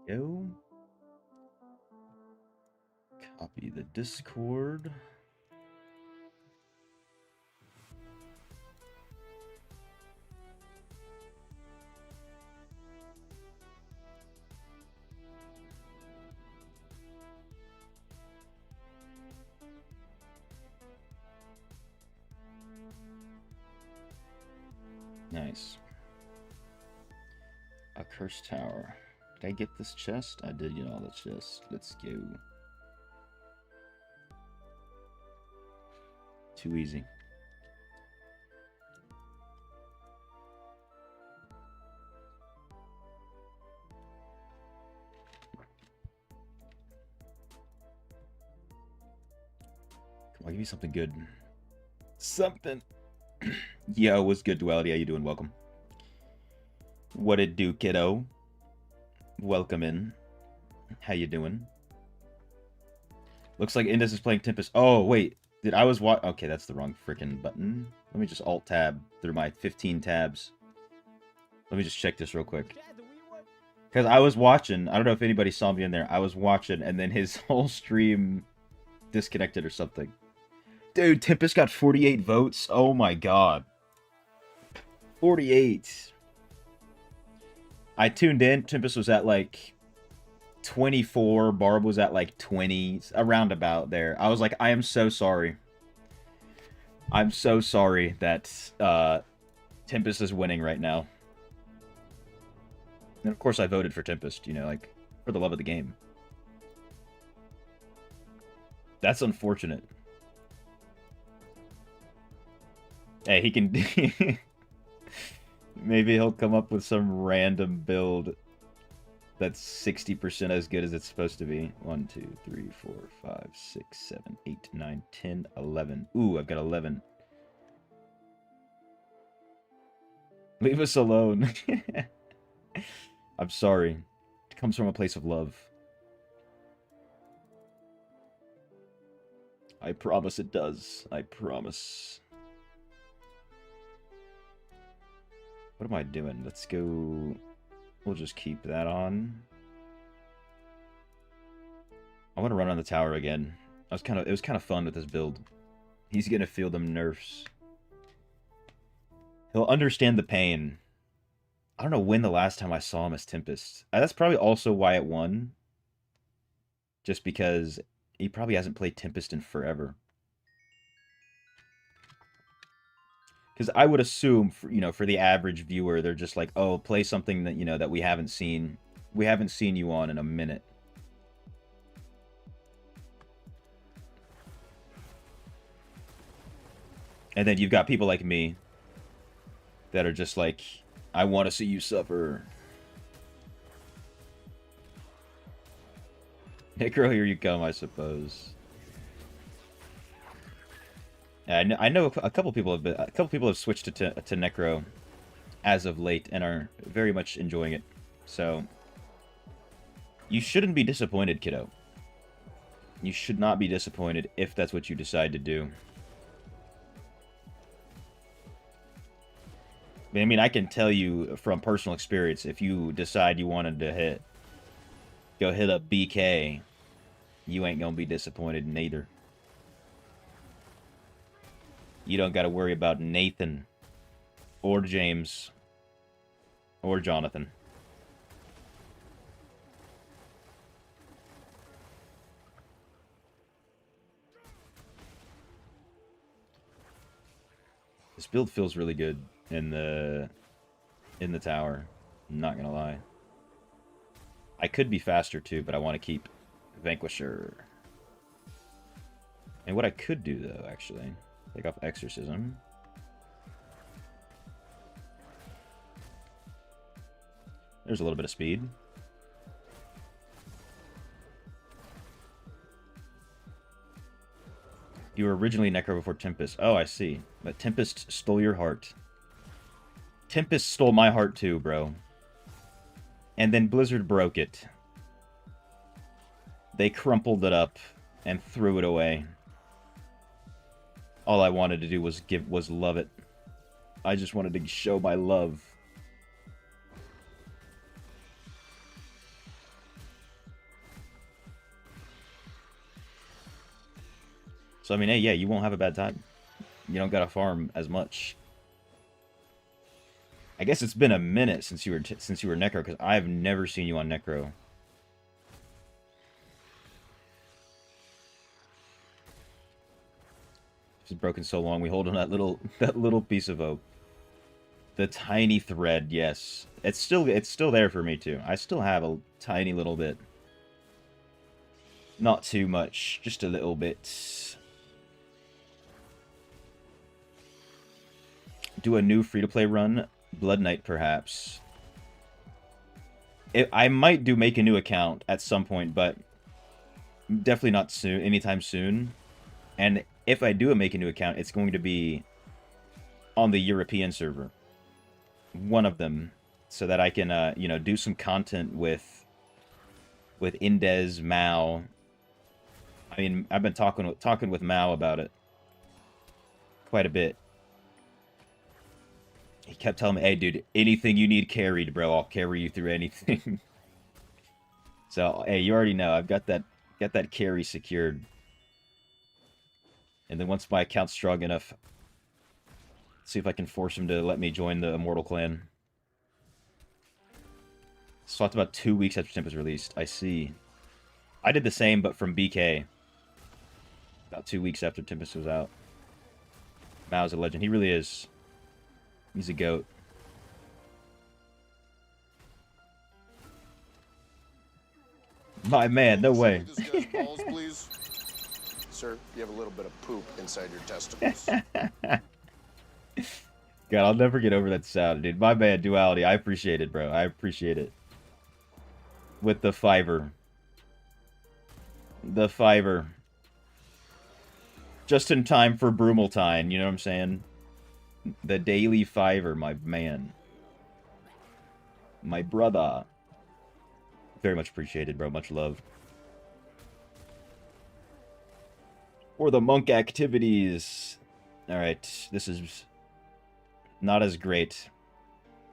Go. Copy the Discord. Nice. A cursed tower. Did I get this chest? I did get all the chests. Let's go. Too easy. Come on, give me something good. Something. Yo, what's good, Duality? How you doing? Welcome. What it do, kiddo? Welcome in. How you doing? Looks like Indus is playing Tempest. Oh, wait. Did I was watch? Okay, that's the wrong freaking button. Let me just Alt-tab through my 15 tabs. Let me just check this real quick. Because I was watching. I don't know if anybody saw me in there. I was watching, and then his whole stream disconnected or something. Dude, Tempest got 48 votes. Oh my god. 48. I tuned in. Tempest was at like 24. Barb was at like 20. Around about there. I was like, I am so sorry. I'm so sorry that Tempest is winning right now. And of course I voted for Tempest, you know, like, for the love of the game. That's unfortunate. Hey, he can... Maybe he'll come up with some random build that's 60% as good as it's supposed to be. 1, 2, 3, 4, 5, 6, 7, 8, 9, 10, 11. Ooh, I've got 11. Leave us alone. I'm sorry. It comes from a place of love. I promise it does. I promise. What am I doing? Let's go... We'll just keep that on. I want to run on the tower again. It was kind of fun with this build. He's gonna feel them nerfs. He'll understand the pain. I don't know when the last time I saw him as Tempest. That's probably also why it won. Just because he probably hasn't played Tempest in forever. Because I would assume, for the average viewer, they're just like, oh, play something that, that we haven't seen. We haven't seen you on in a minute. And then you've got people like me that are just like, I want to see you suffer. Necro, here you come, I suppose. I know a couple people have switched to Necro as of late and are very much enjoying it. So you shouldn't be disappointed, kiddo. You should not be disappointed if that's what you decide to do. I mean, I can tell you from personal experience, if you decide you wanted to go hit up BK, you ain't gonna be disappointed neither. You don't got to worry about Nathan, or James, or Jonathan. This build feels really good in the tower. I'm not gonna lie. I could be faster too, but I want to keep Vanquisher. And what I could do though, actually, take off Exorcism. There's a little bit of speed. You were originally Necro before Tempest. Oh, I see. But Tempest stole your heart. Tempest stole my heart too, bro. And then Blizzard broke it. They crumpled it up and threw it away. All I wanted to do was love it. I just wanted to show my love. So I mean, hey, yeah, you won't have a bad time. You don't gotta farm as much. I guess it's been a minute since you were Necro, because I've never seen you on Necro. It's broken so long. We hold on that little piece of hope. The tiny thread, yes. It's still there for me too. I still have a tiny little bit. Not too much, just a little bit. Do a new free-to-play run, Blood Knight perhaps. I might make a new account at some point, but definitely not soon, anytime soon. And if I do make a new account, it's going to be on the European server. One of them, so that I can, you know, do some content with Indez, Mao. I mean, I've been talking with Mao about it quite a bit. He kept telling me, "Hey, dude, anything you need carried, bro, I'll carry you through anything." So, hey, you already know I've got that carry secured. And then once my account's strong enough, see if I can force him to let me join the Immortal Clan. So it's about 2 weeks after Temp was released. I see. I did the same, but from BK. About 2 weeks after Tempest was out. Mao's a legend. He really is. He's a goat. My man, no way. Balls, please. Sir, you have a little bit of poop inside your testicles. God, I'll never get over that sound, dude. My man, Duality. I appreciate it, bro. I appreciate it. With the fiver. The fiver. Just in time for Brumaltine, you know what I'm saying? The daily fiver, my man. My brother. Very much appreciated, bro. Much love. Or the monk activities. Alright, this is not as great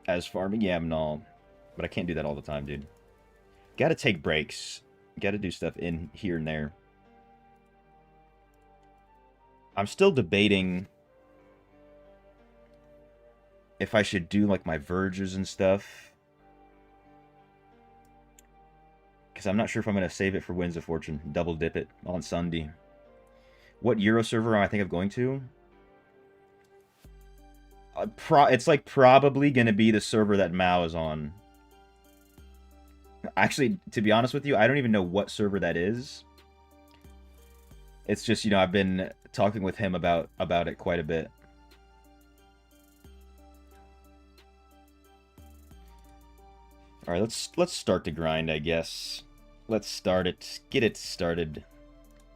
as farming Yamnal. But I can't do that all the time, dude. Gotta take breaks. Gotta do stuff in here and there. I'm still debating if I should do, like, my verges and stuff. Because I'm not sure if I'm going to save it for Winds of Fortune. Double dip it on Sunday. What Euro server am I think of going to? It's, like, probably going to be the server that Mao is on. Actually, to be honest with you, I don't even know what server that is. It's just, you know, I've been talking with him about it quite a bit. All right, let's start the grind, I guess. Let's start it, get it started,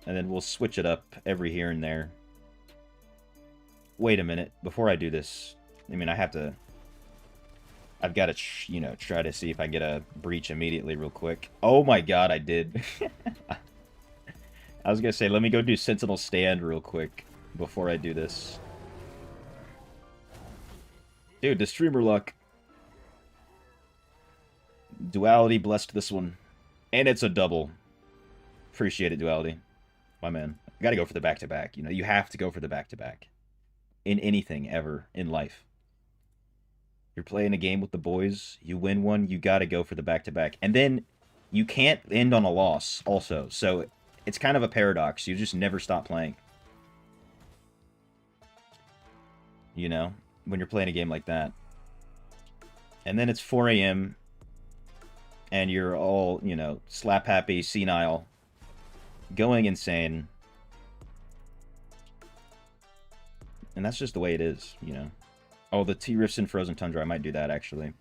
and then we'll switch it up every here and there. Wait a minute, before I do this, I mean, I've got to, you know, try to see if I get a breach immediately real quick. Oh my god, I did. I was gonna say, let me go do Sentinel Stand real quick before I do this. Dude, the streamer luck. Duality blessed this one. And it's a double. Appreciate it, Duality. My man. Gotta go for the back-to-back. You know, you have to go for the back-to-back. In anything, ever, in life. You're playing a game with the boys, you win one, you gotta go for the back-to-back. And then, you can't end on a loss, also. So, it's kind of a paradox. You just never stop playing. You know? When you're playing a game like that. And then it's 4 a.m., and you're all, you know, slap-happy, senile, going insane. And that's just the way it is, you know. Oh, the T-Rifts in Frozen Tundra, I might do that, actually.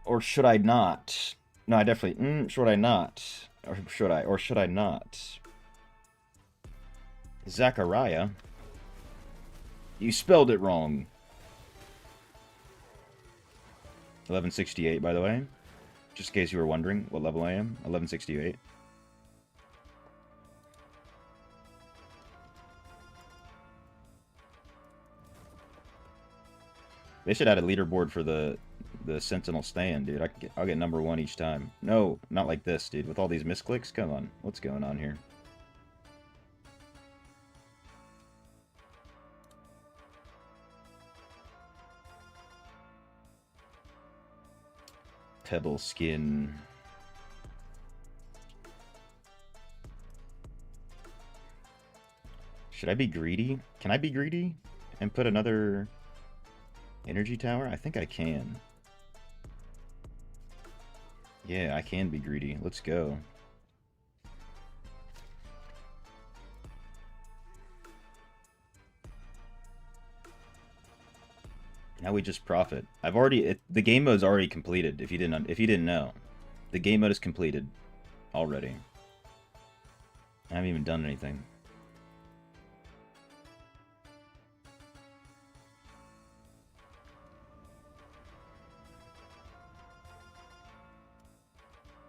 Or should I not? No, I definitely... should I not? Or should I? Or should I not? Zachariah? You spelled it wrong. 1168, by the way. Just in case you were wondering what level I am. 1168. They should add a leaderboard for the Sentinel Stand, dude. I'll get #1 each time. No, not like this, dude. With all these misclicks? Come on. What's going on here? Pebble skin. Should I be greedy? Can I be greedy and put another energy tower? I think I can. Yeah, I can be greedy. Let's go. Now we just profit. The game mode's already completed. If you didn't know, the game mode is completed already. I haven't even done anything.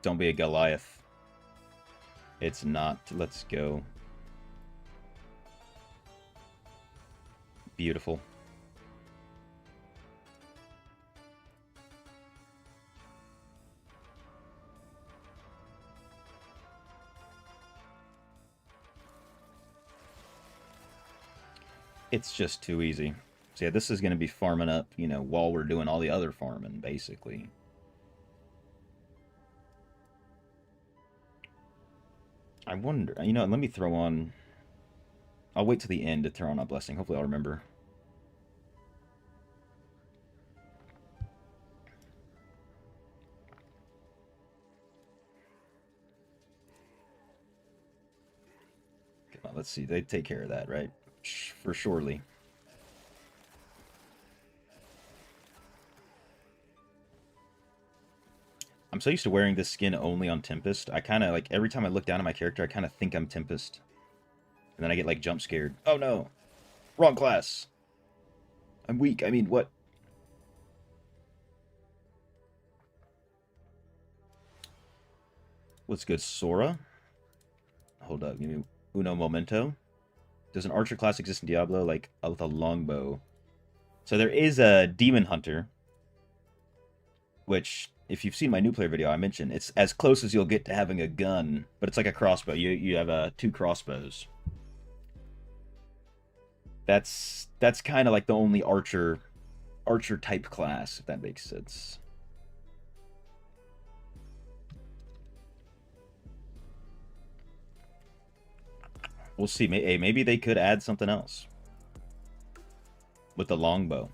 Don't be a Goliath. It's not. Let's go. Beautiful. It's just too easy. So yeah, this is going to be farming up, you know, while we're doing all the other farming, basically. I wonder, you know, let me throw on... I'll wait till the end to throw on a blessing. Hopefully I'll remember. Come on, let's see. They take care of that, right? For surely. I'm so used to wearing this skin only on Tempest. I kind of, like, every time I look down at my character, I kind of think I'm Tempest. And then I get, like, jump scared. Oh, no. Wrong class. I'm weak. I mean, what? What's good, Sora? Hold up. Give me uno momento. Does an archer class exist in Diablo, like, with a longbow? So there is a demon hunter, which, if you've seen my new player video, I mentioned it's as close as you'll get to having a gun, but it's like a crossbow. You have two crossbows. That's kind of like the only archer type class, if that makes sense. We'll see. Maybe they could add something else with the longbow.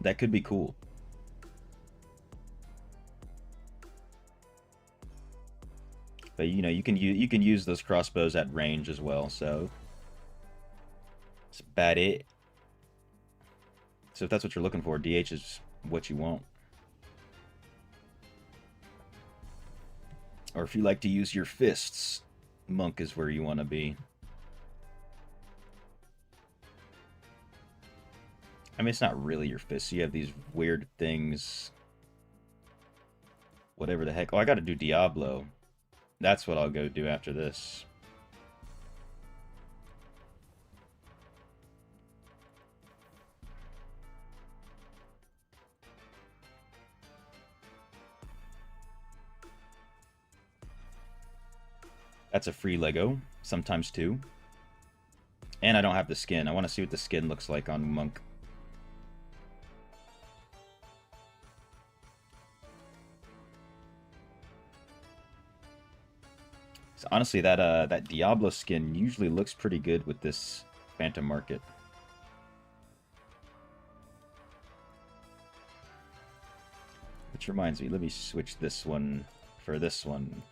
That could be cool. But you know, you can use those crossbows at range as well. So that's about it. So if that's what you're looking for, DH is what you want. Or if you like to use your fists, Monk is where you want to be. I mean, it's not really your fists. You have these weird things. Whatever the heck. Oh, I got to do Diablo. That's what I'll go do after this. That's a free Lego, sometimes two. And I don't have the skin. I want to see what the skin looks like on Monk. So honestly, that Diablo skin usually looks pretty good with this Phantom Market. Which reminds me, let me switch this one for this one.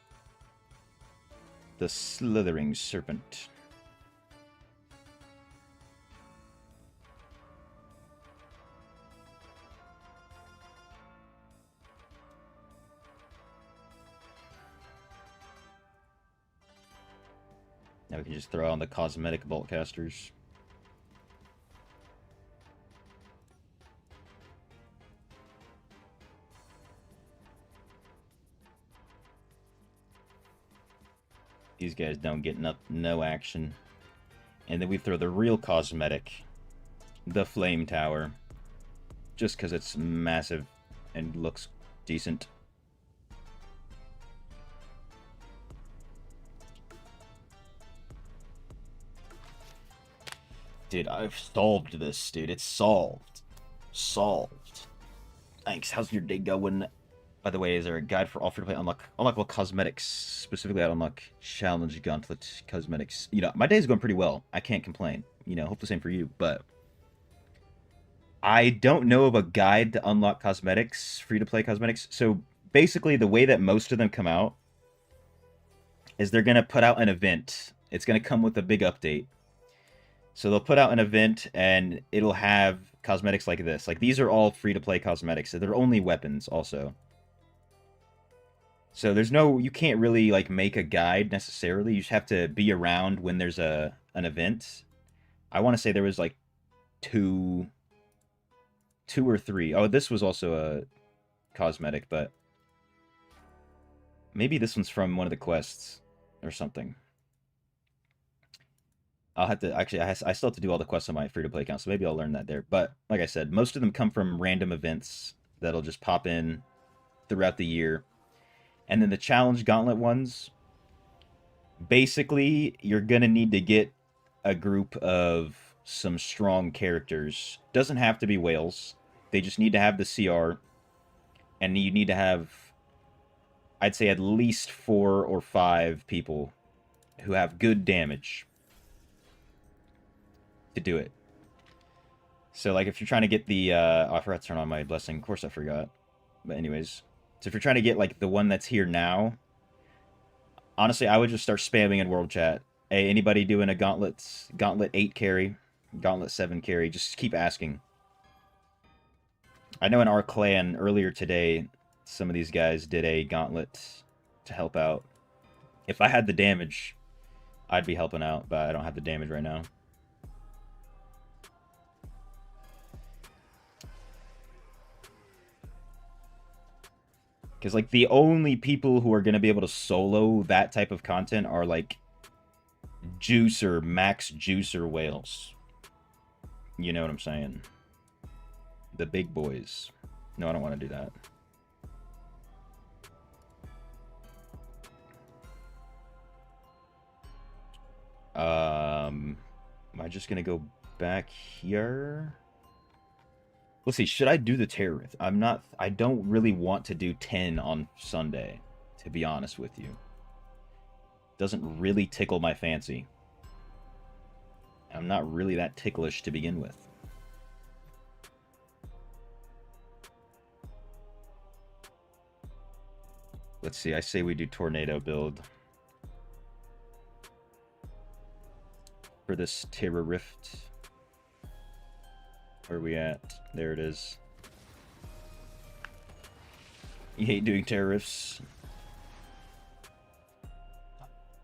The Slithering Serpent. Now we can just throw on the cosmetic bolt casters. These guys don't get no action. And then we throw the real cosmetic, the Flame Tower, just because it's massive and looks decent. Dude, I've solved this, dude. It's solved. Solved. Thanks. How's your day going? By the way, is there a guide for all free-to-play unlockable cosmetics? Specifically, I unlock challenge gauntlet cosmetics. You know, my day's going pretty well. I can't complain. You know, hope the same for you. But I don't know of a guide to unlock cosmetics, free-to-play cosmetics. So basically, the way that most of them come out is they're going to put out an event. It's going to come with a big update. So they'll put out an event, and it'll have cosmetics like this. Like, these are all free-to-play cosmetics. So they're only weapons, also. So there's no, you can't really like make a guide necessarily. You just have to be around when there's an event. I want to say there was like two or three. Oh, this was also a cosmetic, but maybe this one's from one of the quests or something. I'll have to, actually, I still have to do all the quests on my free-to-play account, so maybe I'll learn that there. But like I said, most of them come from random events that'll just pop in throughout the year. And then the challenge gauntlet ones, basically, you're going to need to get a group of some strong characters. Doesn't have to be whales. They just need to have the CR. And you need to have, I'd say, at least 4 or 5 people who have good damage to do it. So, like, if you're trying to get the, oh, I forgot to turn on my blessing. Of course I forgot. But anyways, so if you're trying to get, like, the one that's here now, honestly, I would just start spamming in world chat. Hey, anybody doing a gauntlet 8 carry, gauntlet 7 carry, just keep asking. I know in our clan earlier today, some of these guys did a gauntlet to help out. If I had the damage, I'd be helping out, but I don't have the damage right now. Because, like, the only people who are going to be able to solo that type of content are, like, juicer, max juicer whales. You know what I'm saying? The big boys. No, I don't want to do that. Am I just going to go back here? Let's see, should I do the terrorist? I don't really want to do 10 on Sunday, to be honest with you. Doesn't really tickle my fancy. I'm not really that ticklish to begin with. Let's see, I say we do tornado build. For this terror rift. Where are we at? There it is. You hate doing terror rifts.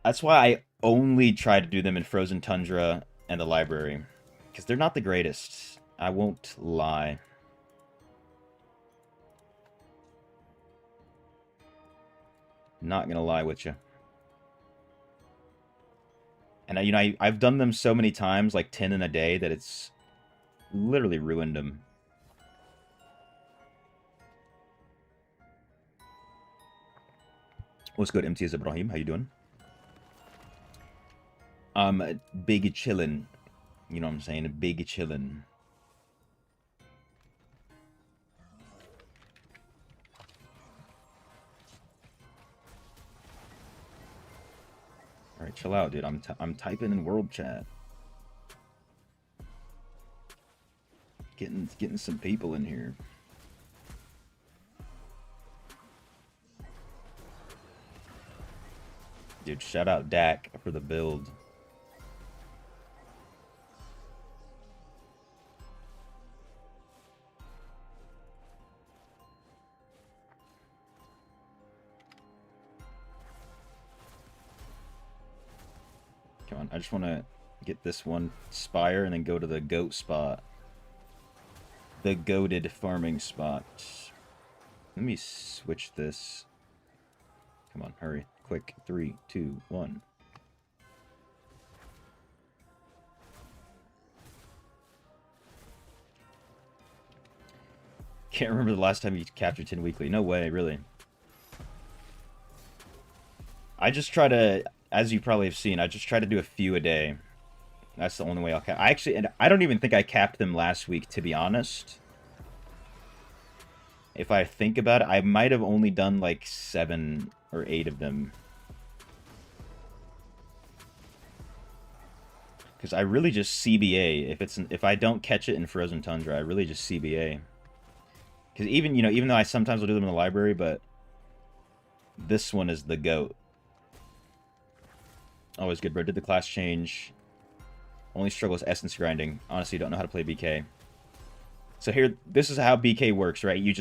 That's why I only try to do them in Frozen Tundra and the library. Because they're not the greatest. I won't lie. Not gonna lie with you. And you know, I've done them so many times, like 10 in a day, that it's literally ruined them. What's good, MTS Ibrahim? How you doing? Big chillin'. You know what I'm saying? Big chillin'. All right, chill out, dude. I'm typing in world chat. Getting some people in here. Dude, shout out Dak for the build. Come on, I just want to get this one spire and then go to the goat spot. The goated farming spot. Let me switch this. Come on, hurry. Quick. 3, 2, 1. Can't remember the last time you captured 10 weekly. No way, really. I just try to, as you probably have seen, I just try to do a few a day. That's the only way I'll cap. I don't even think I capped them last week, to be honest. If I think about it, I might have only done like 7 or 8 of them. Because I really just CBA. If I don't catch it in Frozen Tundra, I really just CBA. Because even, you know, even though I sometimes will do them in the library, but this one is the GOAT. Always good, bro. Did the class change? Only struggle is essence grinding. Honestly, don't know how to play BK. So here, this is how BK works, right? You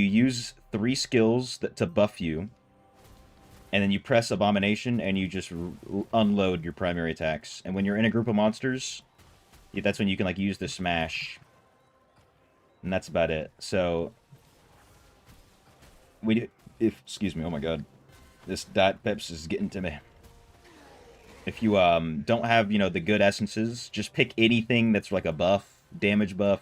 use 3 skills to buff you, and then you press Abomination, and you just unload your primary attacks. And when you're in a group of monsters, that's when you can like use the smash, and that's about it. So excuse me, oh my god, this dot peps is getting to me. If you don't have, you know, the good essences, just pick anything that's like a buff, damage buff,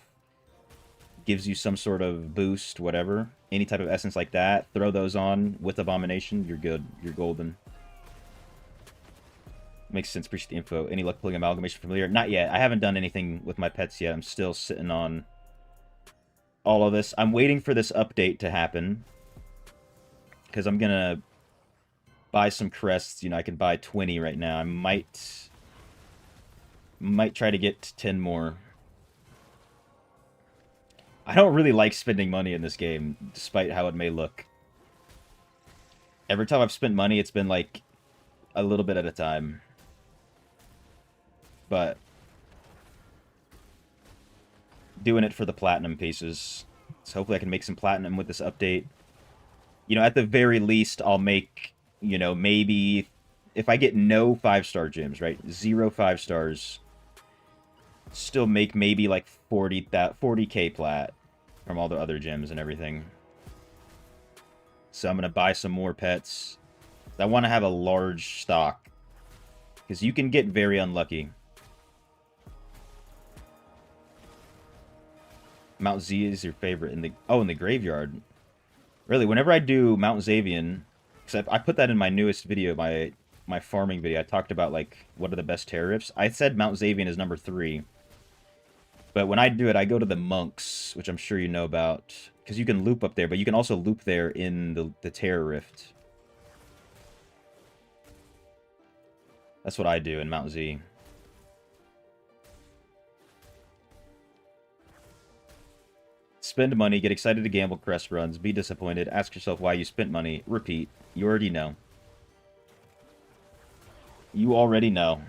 gives you some sort of boost, whatever. Any type of essence like that, throw those on with Abomination, you're good. You're golden. Makes sense, appreciate the info. Any luck pulling Amalgamation familiar? Not yet. I haven't done anything with my pets yet. I'm still sitting on all of this. I'm waiting for this update to happen, because I'm gonna buy some crests. You know, I can buy 20 right now. I might try to get 10 more. I don't really like spending money in this game, despite how it may look. Every time I've spent money, it's been like a little bit at a time. But doing it for the platinum pieces. So hopefully I can make some platinum with this update. You know, at the very least, I'll make, you know, maybe if I get no 5-star gems, right? 0 5 stars. Still make maybe like 40k plat from all the other gems and everything. So I'm gonna buy some more pets. I want to have a large stock, because you can get very unlucky. Mount Z is your favorite in the graveyard. Really, whenever I do Mount Zavian, because I put that in my newest video, my farming video. I talked about like what are the best tariffs. I said Mount Zavian is number 3. But when I do it, I go to the monks, which I'm sure you know about, because you can loop up there, but you can also loop there in the Terror Rift. That's what I do in Mount Z. Spend money, get excited to gamble crest runs, be disappointed, ask yourself why you spent money, repeat. You already know. You already know.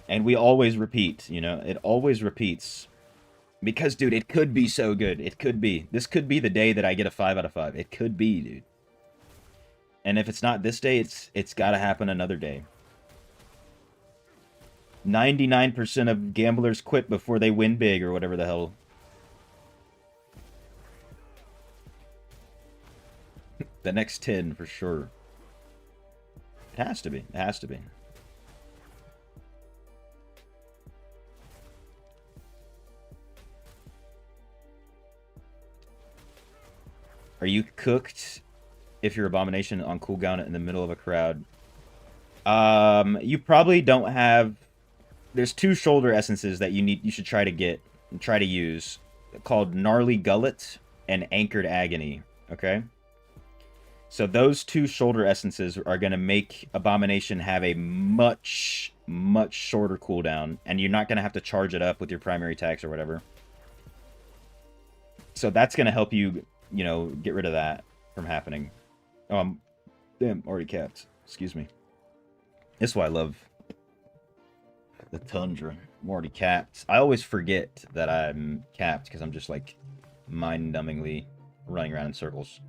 And we always repeat, you know? It always repeats. Because, dude, it could be so good. It could be. This could be the day that I get a 5 out of 5. It could be, dude. And if it's not this day, it's gotta happen another day. 99% of gamblers quit before they win big, or whatever the hell. The next 10, for sure. It has to be. It has to be. Are you cooked if you're Abomination on cooldown in the middle of a crowd? You probably don't have... There's 2 shoulder essences that you should try to get and try to use, called Gnarly Gullet and Anchored Agony, okay? So those 2 shoulder essences are going to make Abomination have a much shorter cooldown, and you're not going to have to charge it up with your primary attacks or whatever. So that's going to help you, you know, get rid of that from happening. Oh, damn, already capped. Excuse me. That's why I love the Tundra. I'm already capped. I always forget that I'm capped because I'm just, like, mind-numbingly running around in circles.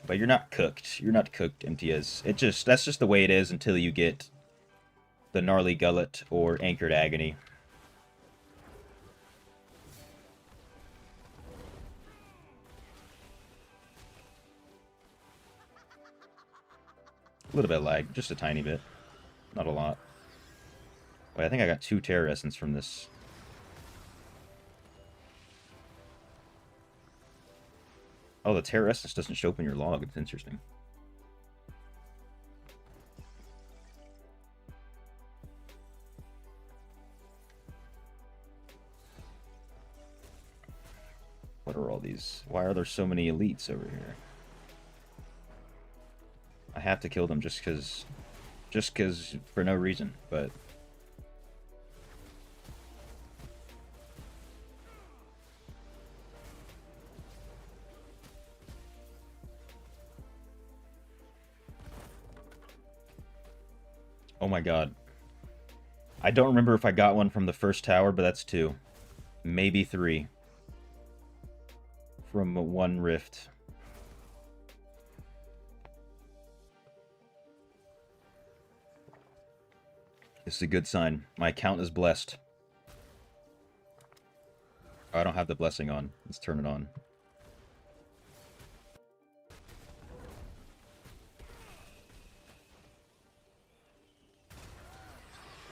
But you're not cooked. You're not cooked, MTS. That's just the way it is until you get the Gnarly Gullet or Anchored Agony. A little bit of lag, just a tiny bit. Not a lot. Wait, I think I got 2 Terror Essence from this. Oh, the Terror Essence doesn't show up in your log. It's interesting. these? Why are there so many elites over here? I have to kill them just cause for no reason, but... Oh my god. I don't remember if I got one from the first tower, but that's 2. Maybe 3. From 1 rift. This is a good sign. My account is blessed. Oh, I don't have the blessing on. Let's turn it on.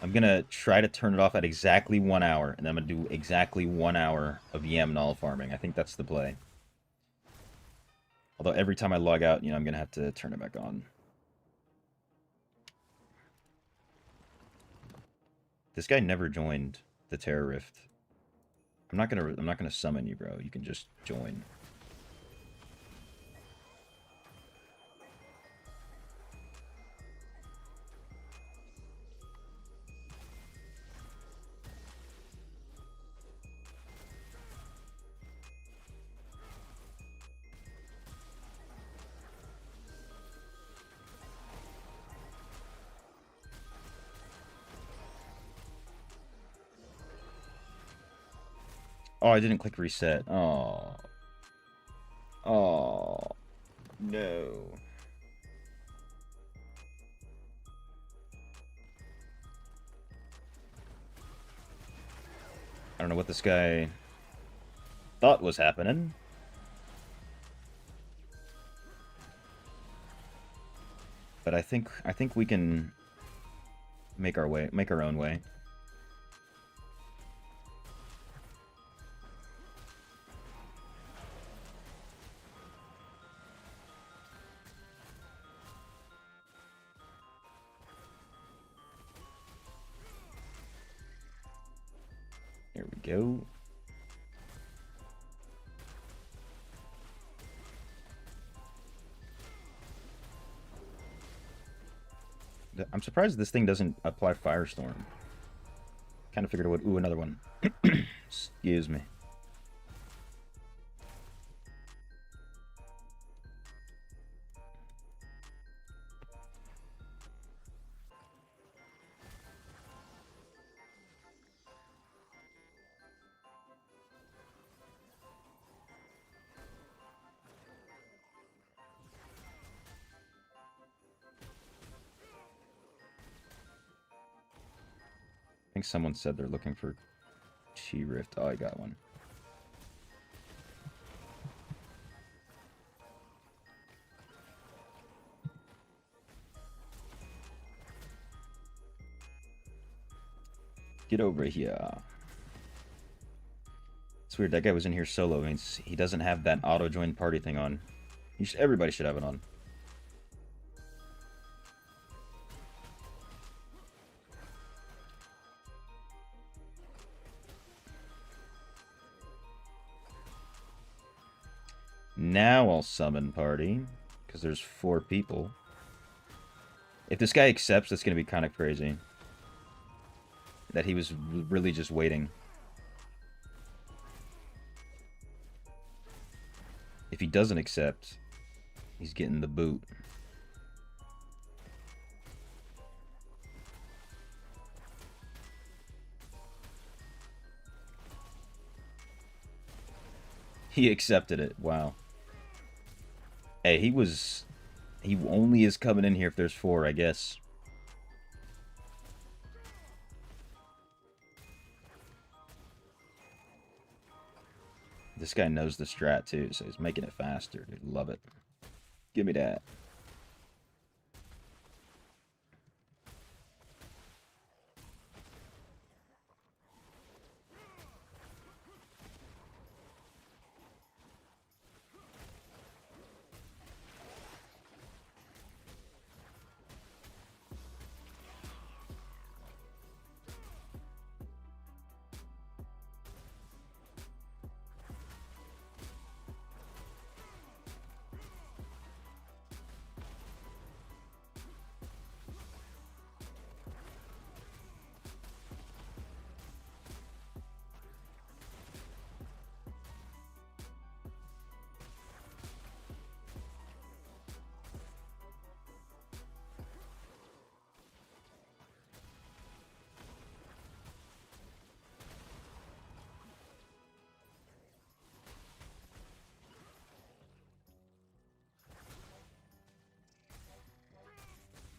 I'm gonna try to turn it off at exactly 1 hour, and then I'm gonna do exactly 1 hour of yam null farming. I think that's the play. Although every time I log out, you know, I'm gonna have to turn it back on. This guy never joined the Terror Rift. I'm not gonna summon you, bro. You can just join. Oh, I didn't click reset. Oh. Oh. No. I don't know what this guy thought was happening. But I think we can make our own way. There we go. I'm surprised this thing doesn't apply Firestorm. Kind of figured it would. Ooh, another one. Excuse me. I think someone said they're looking for T-Rift. Oh, I got one. Get over here. It's weird, that guy was in here solo. He doesn't have that auto-join party thing on. Everybody should have it on. Now I'll summon party, because there's 4 people. If this guy accepts, that's going to be kind of crazy. That he was really just waiting. If he doesn't accept, he's getting the boot. He accepted it. Wow. Hey, he only is coming in here if there's 4, I guess. This guy knows the strat too, so he's making it faster, dude. Love it. Give me that.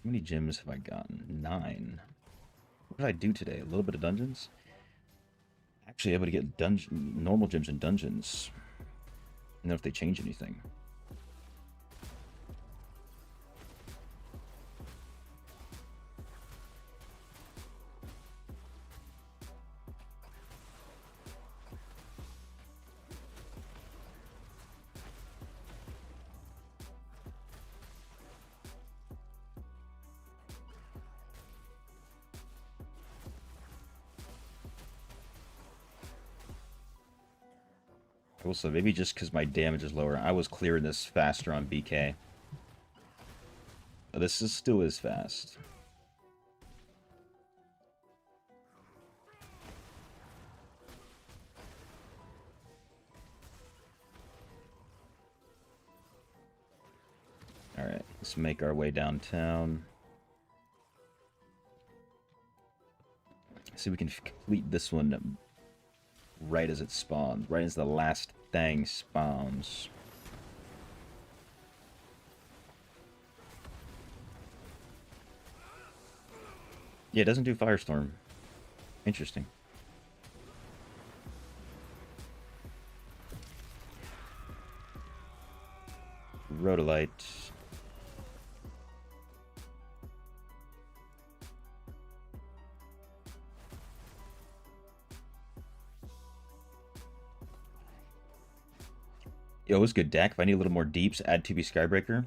How many gems have I gotten? 9. What did I do today? A little bit of dungeons? Actually able to get normal gems in dungeons. I don't know if they change anything. Also, maybe just because my damage is lower. I was clearing this faster on BK. But this still is fast. Alright, let's make our way downtown. See if we can complete this one right as it spawns. Right as the last thing spawns. Yeah, it doesn't do Firestorm. Interesting. Rhodolite. Yo, it was good deck. If I need a little more deeps, add 2B Skybreaker.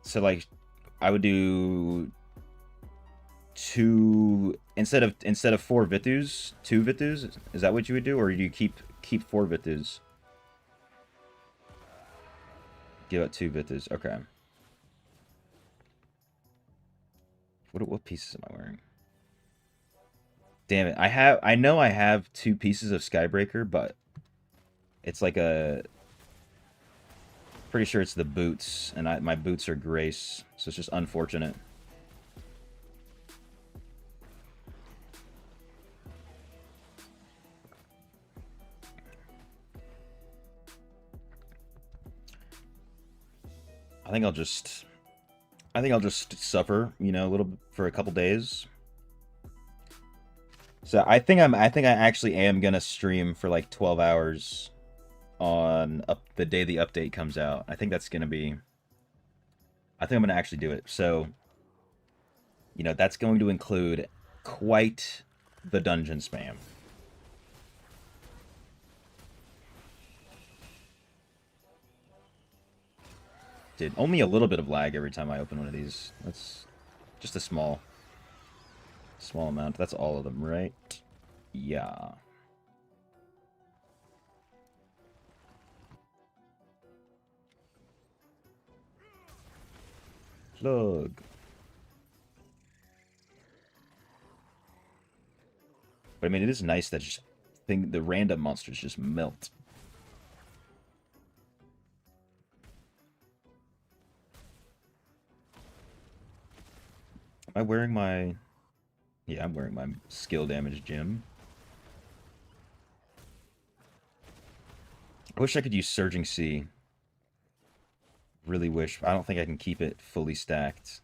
So, like, I would do 2 instead of 4 Vithus, 2 Vithus. Is that what you would do, or do you keep 4 Vithus? Give out 2 Vithus. Okay. What pieces am I wearing? Damn it! I know I have 2 pieces of Skybreaker, but it's like a... Pretty sure it's the boots, and my boots are Grace, so it's just unfortunate. I think I'll just suffer, you know, a little for a couple days. So I think I actually am gonna stream for like 12 hours on the day the update comes out. I think that's gonna be... I think I'm gonna actually do it. So, you know, that's going to include quite the dungeon spam. Did only a little bit of lag every time I open one of these. That's just a small amount. That's all of them, right? Yeah. Plug. But I mean, it is nice that just the random monsters just melt. Am I wearing my... Yeah, I'm wearing my skill damage gem. I wish I could use Surging Sea. Really wish. I don't think I can keep it fully stacked.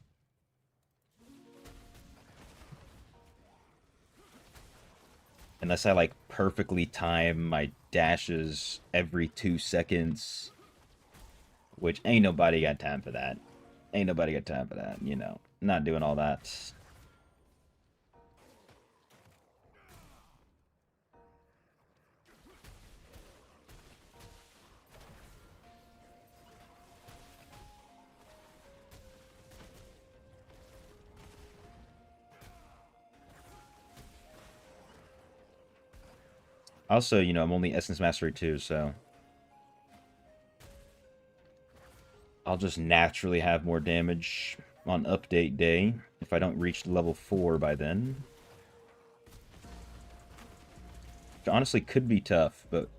Unless I, like, perfectly time my dashes every 2 seconds. Which ain't nobody got time for that. Ain't nobody got time for that, you know. Not doing all that. Also, you know, I'm only Essence Mastery 2, so... I'll just naturally have more damage on update day if I don't reach level 4 by then. Which honestly could be tough, but...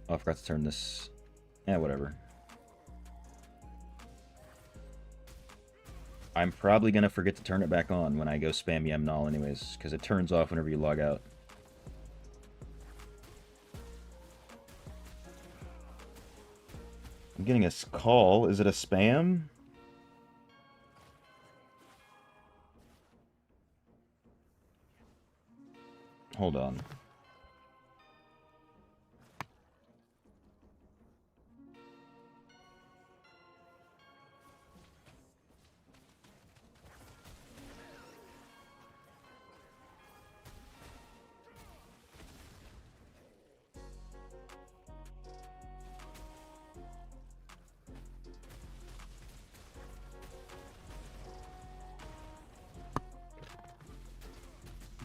Oh, I forgot to turn this... Yeah, whatever. I'm probably going to forget to turn it back on when I go spam Yemnal anyways, because it turns off whenever you log out. I'm getting a call. Is it a spam? Hold on.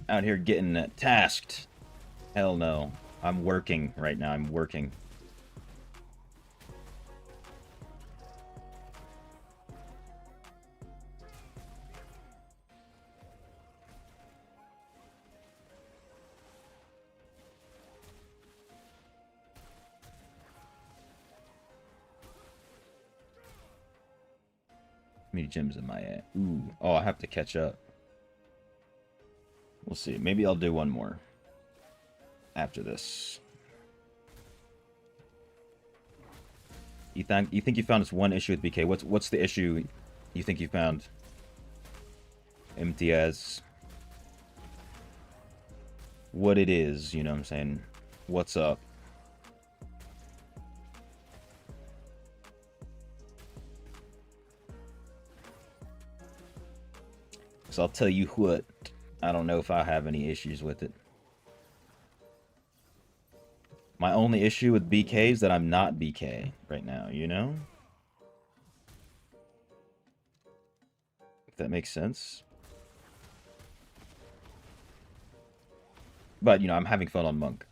Out here getting tasked. Hell no. I'm working right now. I'm working. How many gems am I at? Ooh. Oh, I have to catch up. We'll see. Maybe I'll do one more after this. You think you found this one issue with BK? What's the issue you think you found? MTS. What it is, you know what I'm saying? What's up? So I'll tell you what. I don't know if I have any issues with it. My only issue with BK is that I'm not BK right now, you know? If that makes sense. But, you know, I'm having fun on Monk.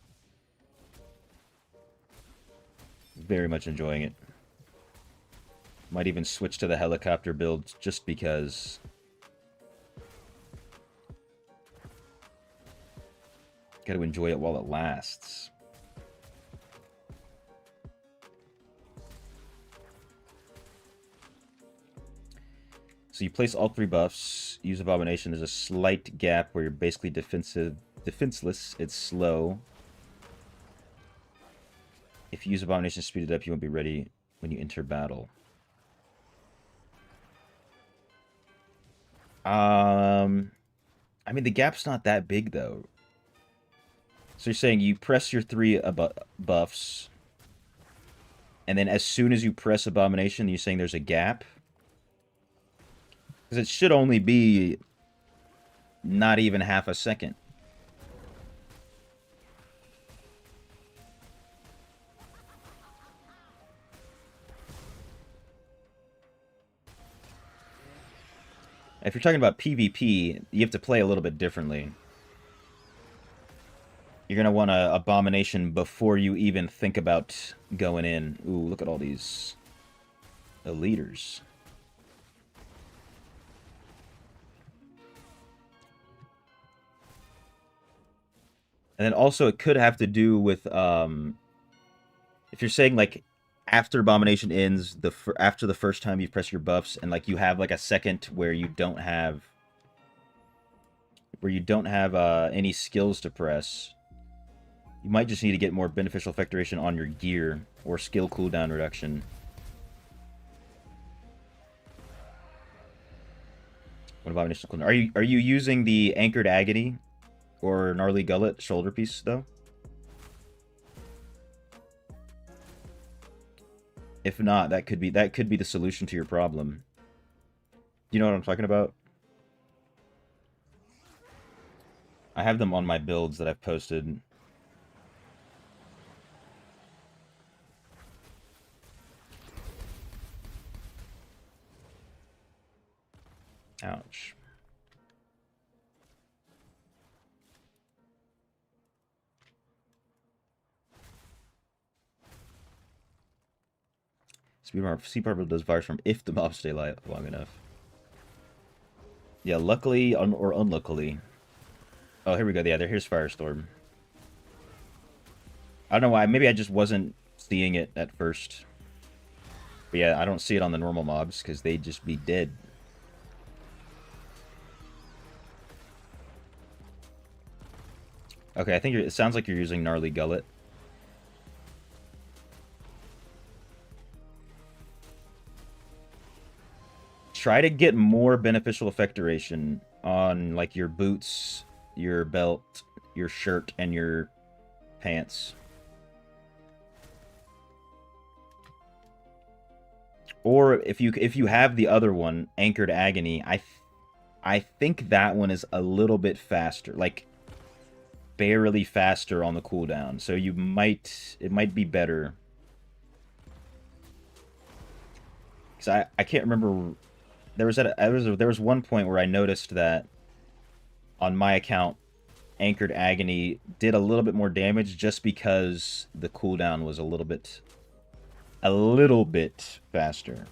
Very much enjoying it. Might even switch to the helicopter build just because. Got to enjoy it while it lasts. So you place all 3 buffs, use Abomination. There's a slight gap where you're basically defenseless. It's slow. If you use Abomination to speed it up, you won't be ready when you enter battle. I mean, the gap's not that big, though. So you're saying you press your 3 buffs, and then as soon as you press Abomination, you're saying there's a gap? Because it should only be not even half a second. If you're talking about PvP, you have to play a little bit differently. You're going to want an Abomination before you even think about going in. Ooh, look at all these Eliters. And then also it could have to do with, if you're saying, like, after Abomination ends, after the first time you press your buffs, and, like, you have, like, a second where you don't have any skills to press, you might just need to get more beneficial effectoration on your gear or skill cooldown reduction. What Abomination cooldown? Are you using the Anchored Agony or Gnarly Gullet shoulder piece though? If not, that could be the solution to your problem. You know what I'm talking about? I have them on my builds that I've posted. Ouch. Sea Purple does Firestorm if the mobs stay long enough. Yeah, luckily or unluckily. Oh, here we go. Yeah, here's Firestorm. I don't know why. Maybe I just wasn't seeing it at first. But yeah, I don't see it on the normal mobs because they'd just be dead. Okay, I think it sounds like you're using Gnarly Gullet. Try to get more beneficial effectoration on, like, your boots, your belt, your shirt and your pants. Or if you have the other one, Anchored Agony, I think that one is a little bit faster, like barely faster on the cooldown. So it might be better. Cuz I can't remember, there was one point where I noticed that on my account Anchored Agony did a little bit more damage just because the cooldown was a little bit faster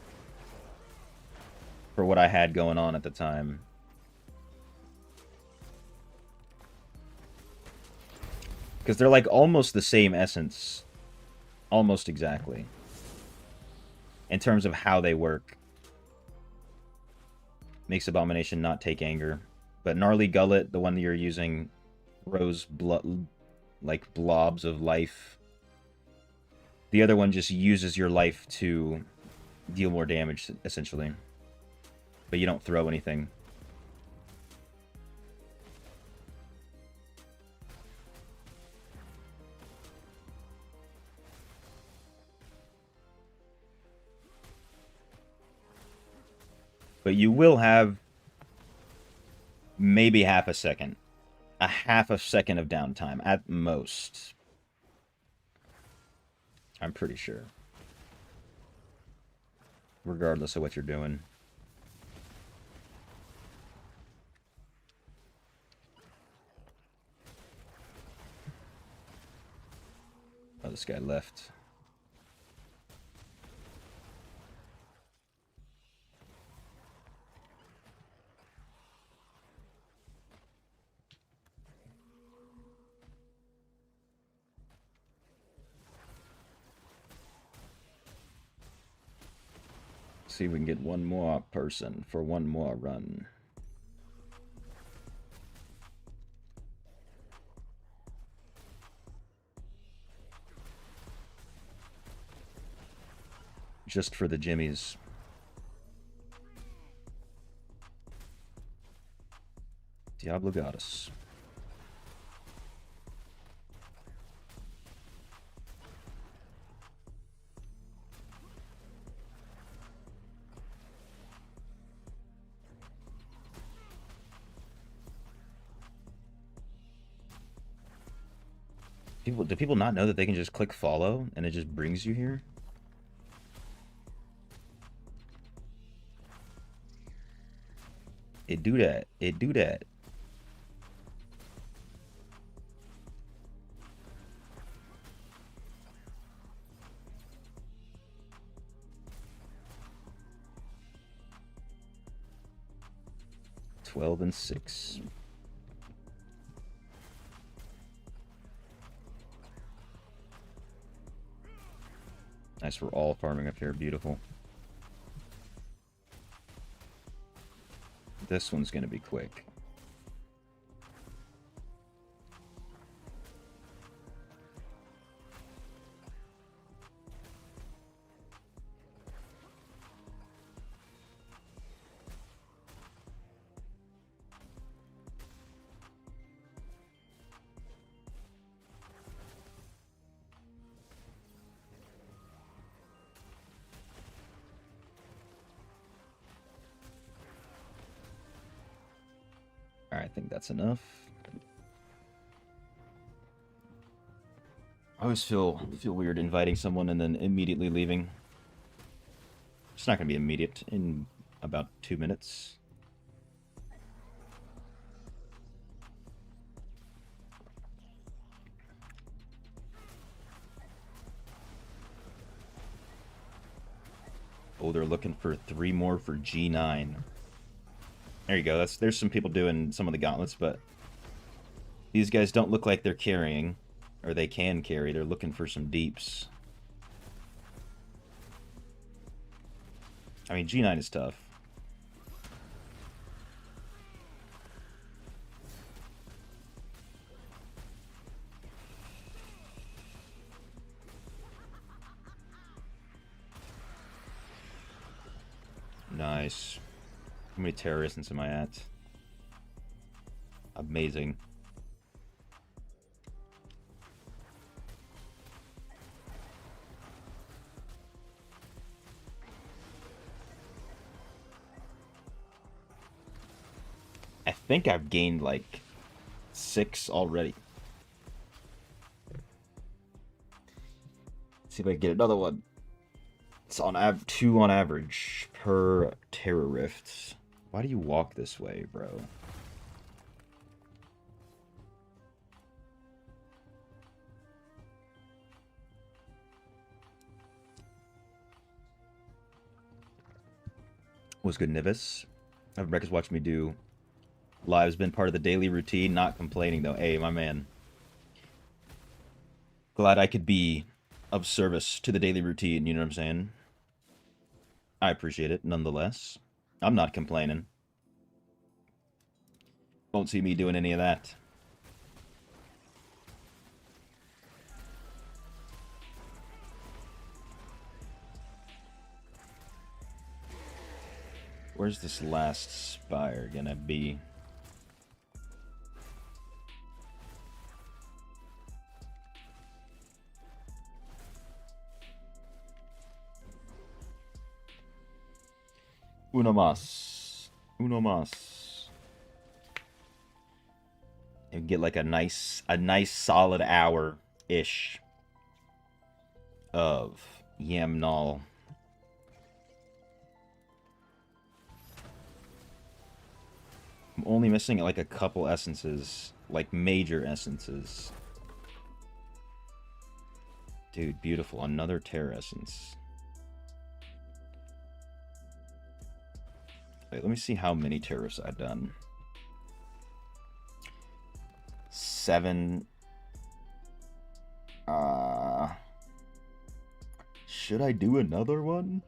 for what I had going on at the time. Because they're like almost the same essence. Almost exactly. In terms of how they work. Makes Abomination not take anger. But Gnarly Gullet, the one that you're using, throws like blobs of life. The other one just uses your life to deal more damage, essentially. But you don't throw anything. But you will have maybe half a second. A half a second of downtime, at most. I'm pretty sure. Regardless of what you're doing. Oh, this guy left. See if we can get one more person for one more run. Just for the jimmies. Diablo Goddess. Do people not know that they can just click follow and it just brings you here? It do that. It do that. $12 and $6. Nice, we're all farming up here. Beautiful. This one's gonna be quick. Alright, I think that's enough. I always feel weird inviting someone and then immediately leaving. It's not going to be immediate, in about 2 minutes. Oh, they're looking for 3 more for G9. There you go. There's some people doing some of the gauntlets, but these guys don't look like they're carrying, or they can carry. They're looking for some deeps. I mean, G9 is tough. Nice. How many terrorists am I at? Amazing. think I've gained like 6 already. See if I can get another one. It's on 2 on average per Terror Rift. Why do you walk this way, bro? What's good, Nivis? Rebecca's watched me do lives, been part of the daily routine, not complaining though. Hey, my man. Glad I could be of service to the daily routine, you know what I'm saying? I appreciate it, nonetheless. I'm not complaining. Won't see me doing any of that. Where's this last spire gonna be? Uno más. Uno más. And get like a nice solid hour-ish of Yamnal. I'm only missing like a couple essences, like major essences. Dude, beautiful. Another Terra essence. Wait, let me see how many terrorists I've done. 7. Should I do another one?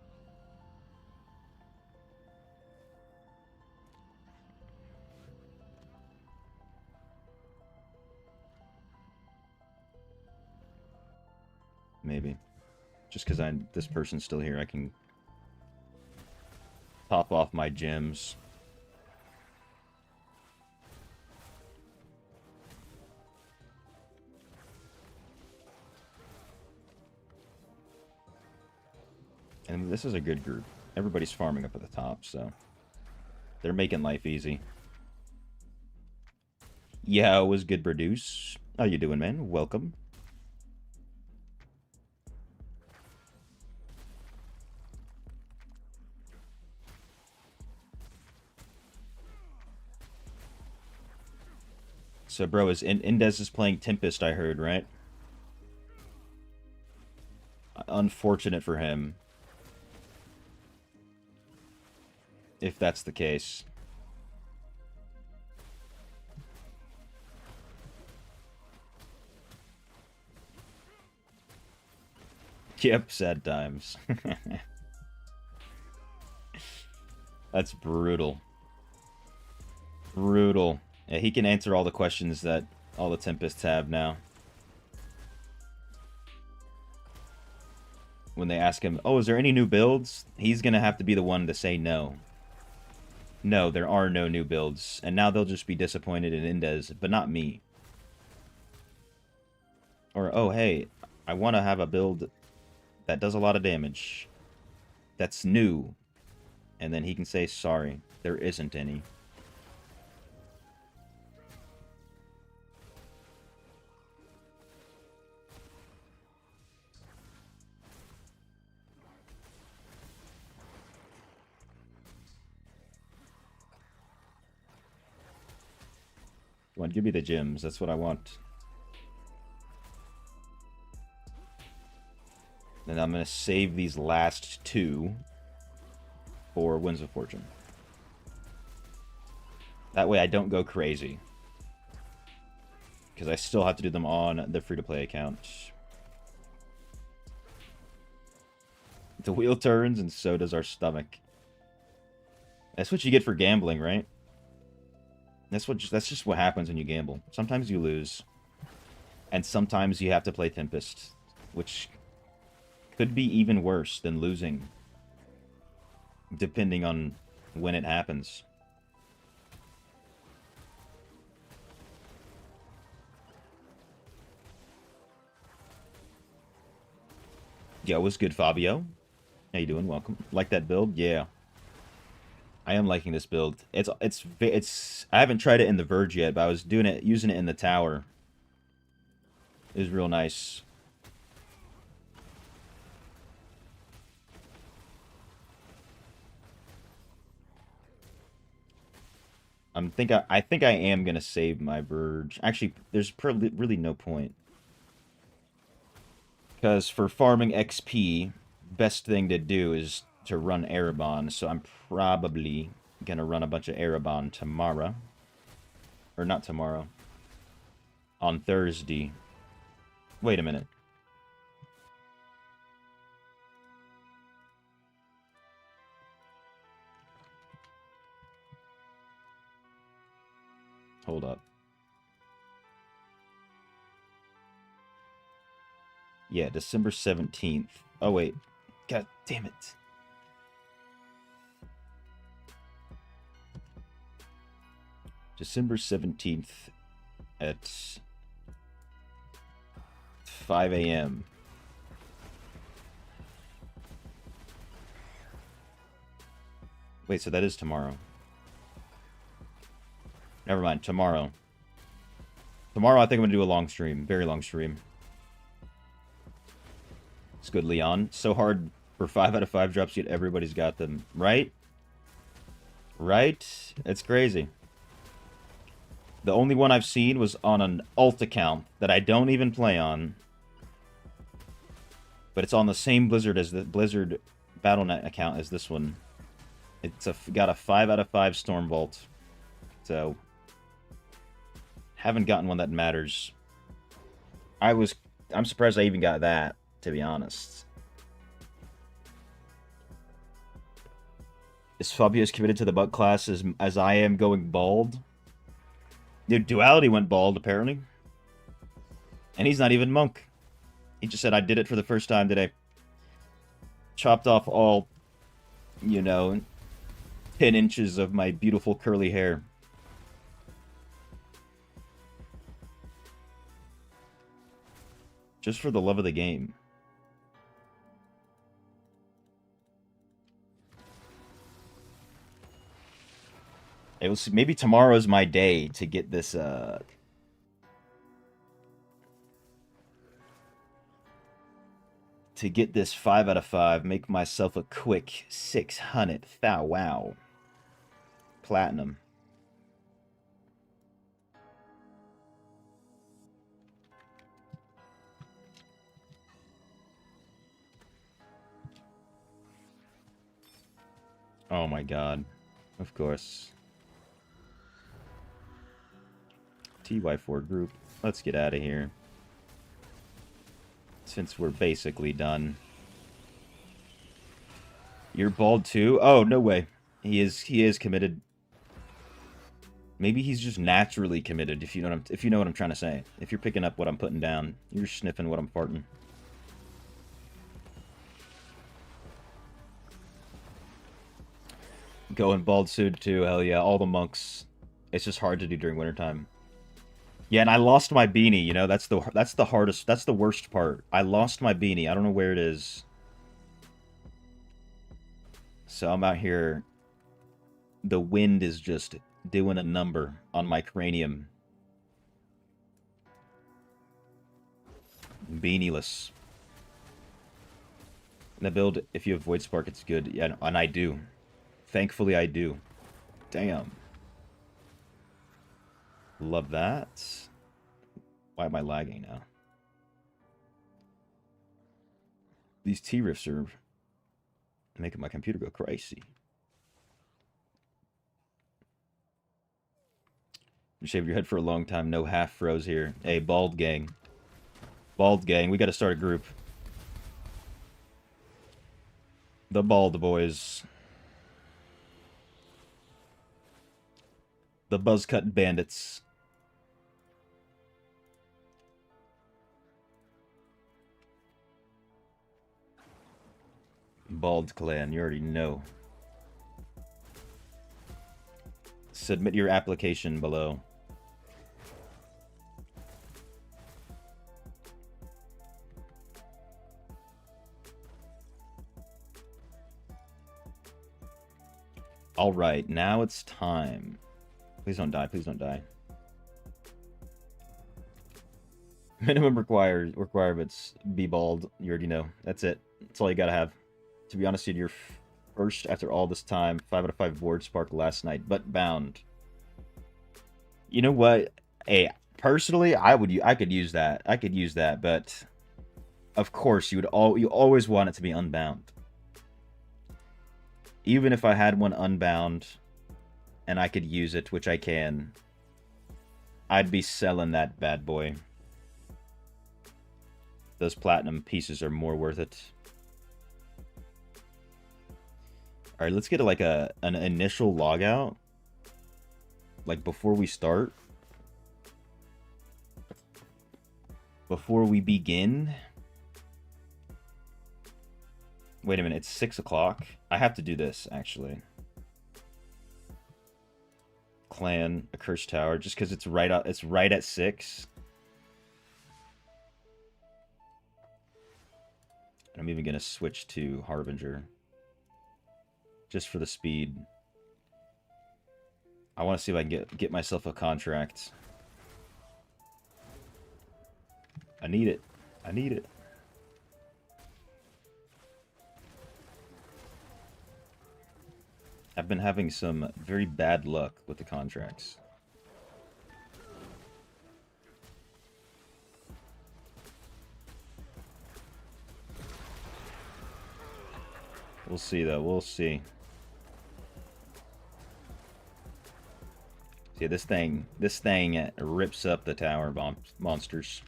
Maybe. Just because this person's still here, I can top off my gems. And this is a good group. Everybody's farming up at the top, so they're making life easy. Yeah, it was good produce. How you doing, man? Welcome. So, bro, Indez is playing Tempest, I heard, right? Unfortunate for him. If that's the case. Yep, sad times. That's brutal. Brutal. Yeah, he can answer all the questions that all the Tempests have now. When they ask him, oh, is there any new builds? He's gonna have to be the one to say no. No, there are no new builds. And now they'll just be disappointed in Indez, but not me. Or, oh, hey, I want to have a build that does a lot of damage. That's new. And then he can say, sorry, there isn't any. Come on, give me the gems. That's what I want. And I'm going to save these last 2 for Winds of Fortune. That way I don't go crazy. Because I still have to do them on the free-to-play account. The wheel turns and so does our stomach. That's what you get for gambling, right? That's just what happens when you gamble. Sometimes you lose. And sometimes you have to play Tempest. Which could be even worse than losing. Depending on when it happens. Yo, what's good, Fabio? How you doing? Welcome. Like that build? Yeah. I am liking this build. It's. I haven't tried it in the Verge yet, but I was using it in the tower. It was real nice. I think I am gonna save my Verge. Actually, there's really no point. Because for farming XP, best thing to do is to run Erebon. So I'm probably gonna run a bunch of Erebon tomorrow. Or not tomorrow. On Thursday. Wait a minute. Hold up. Yeah, December 17th. Oh, wait. God damn it. December 17th at 5 a.m. Wait, so that is tomorrow. Never mind, tomorrow. Tomorrow I think I'm going to do a long stream. Very long stream. It's good, Leon. So hard for 5 out of 5 drops, yet everybody's got them. Right? Right? It's crazy. The only one I've seen was on an alt account that I don't even play on. But it's on the same Blizzard as the Blizzard Battle.net account as this one. It's got a 5 out of 5 Storm Vault. So, haven't gotten one that matters. I'm surprised I even got that, to be honest. Is Fabius committed to the butt class as I am going bald? Dude, Duality went bald, apparently. And he's not even monk. He just said, I did it for the first time today. Chopped off all, 10 inches of my beautiful curly hair. Just for the love of the game. It was maybe tomorrow's my day to get this to get this 5 out of 5, make myself a quick 600 wow. Platinum. Oh my god. Of course. TY4 group. Let's get out of here. Since we're basically done. You're bald too? Oh, no way. He is committed. Maybe he's just naturally committed, if you know what I'm trying to say. If you're picking up what I'm putting down, you're sniffing what I'm farting. Going bald suit too, hell yeah. All the monks. It's just hard to do during wintertime. Yeah, and I lost my beanie, that's the hardest, that's the worst part. I lost my beanie. I don't know where it is. So I'm out here. The wind is just doing a number on my cranium. Beanieless. In the build, if you have Void Spark, it's good. Yeah, and I do. Thankfully, I do. Damn. Love that. Why am I lagging now? These T-Rifts are making my computer go crazy. You shaved your head for a long time. No half froze here. Hey, bald gang. Bald gang. We got to start a group. The Bald Boys. The Buzzcut Bandits. Bald Clan, you already know. Submit your application below. Alright, now it's time. Please don't die, please don't die. Minimum requirements, be bald. You already know. That's it. That's all you gotta have. To be honest, dude, you're first after all this time. 5 out of 5 board spark last night, but bound. You know what? Hey, personally, I could use that. I could use that, but of course you always want it to be unbound. Even if I had one unbound and I could use it, which I can, I'd be selling that bad boy. Those platinum pieces are more worth it. Alright, let's get like an initial logout. Like before we start. Before we begin. Wait a minute, it's 6 o'clock. I have to do this, actually. Clan, a cursed tower, just because it's right at 6. I'm even gonna switch to Harbinger. Just for the speed. I want to see if I can get myself a contract. I need it. I need it. I've been having some very bad luck with the contracts. We'll see, though. We'll see. See, this thing rips up the tower monsters.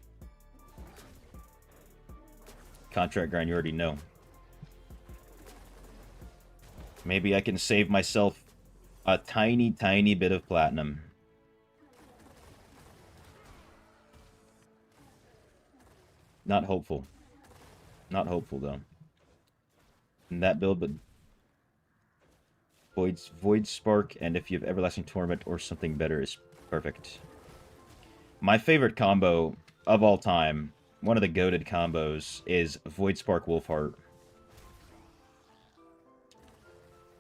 Contract grind, you already know. Maybe I can save myself a tiny, tiny bit of platinum. Not hopeful. Not hopeful, though. In that build, but Void Spark, and if you have Everlasting Torment or something better, is perfect. My favorite combo of all time, one of the goated combos, is Void Spark Wolfheart.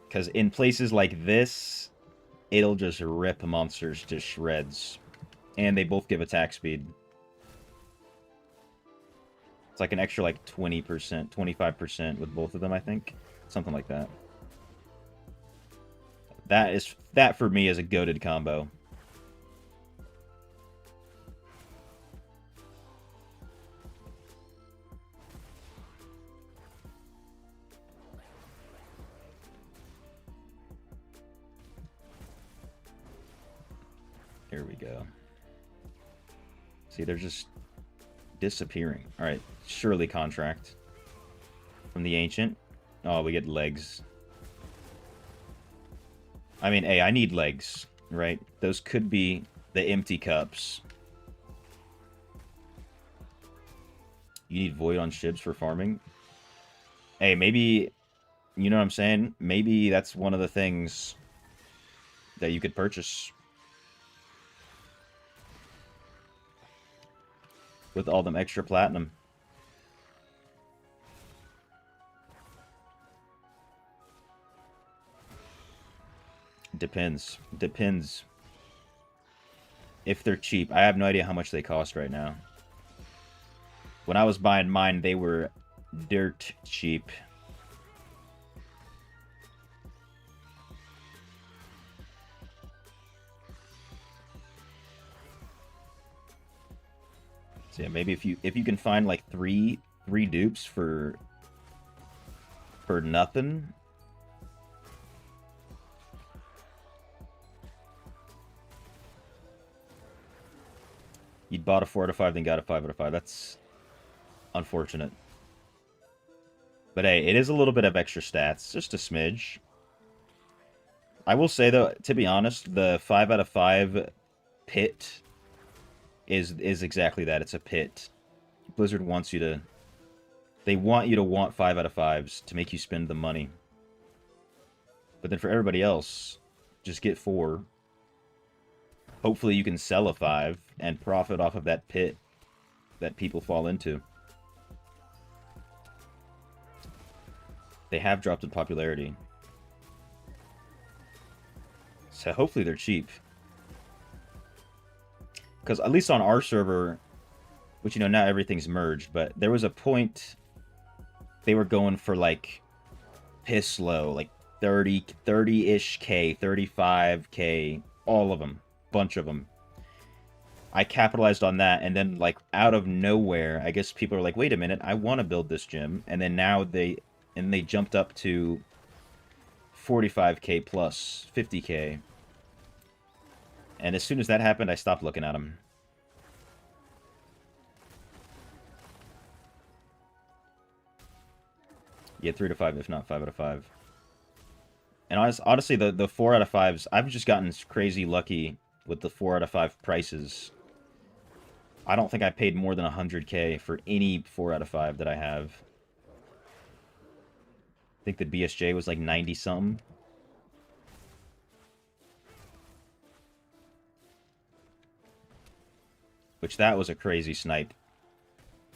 Because in places like this, it'll just rip monsters to shreds. And they both give attack speed. It's like an extra like 20%, 25% with both of them, I think. Something like that. That for me is a goated combo. Here we go. See, they're just disappearing. Alright, surely contract. From the Ancient. Oh, we get legs. I mean, hey, I need legs, right? Those could be the empty cups. You need Void on ships for farming? Hey, maybe, you know what I'm saying? Maybe that's one of the things that you could purchase. With all them extra platinum. Depends. Depends. If they're cheap. I have no idea how much they cost right now. When I was buying mine, they were dirt cheap. So yeah, maybe if you can find like three dupes for nothing. You bought a 4 out of 5, then got a 5 out of 5. That's unfortunate. But hey, it is a little bit of extra stats. Just a smidge. I will say, though, to be honest, the 5 out of 5 pit is exactly that. It's a pit. Blizzard wants you to... They want you to want 5 out of 5s to make you spend the money. But then for everybody else, just get 4. Hopefully you can sell a 5 and profit off of that pit that people fall into. They have dropped in popularity. So hopefully they're cheap. Because at least on our server, which, you know, now everything's merged, but there was a point they were going for, like, piss low, like 30-ish K, 35K, all of them, bunch of them. I capitalized on that, and then, like, out of nowhere, I guess people are like, wait a minute, I want to build this gym, and then now they jumped up to 45K plus, 50K. And as soon as that happened, I stopped looking at them. Yeah, 3 to 5, if not 5 out of 5. And honestly, the 4 out of 5s, I've just gotten crazy lucky with the 4 out of 5 prices. I don't think I paid more than 100K for any 4 out of 5 that I have. I think the BSJ was like 90-something. Which, that was a crazy snipe.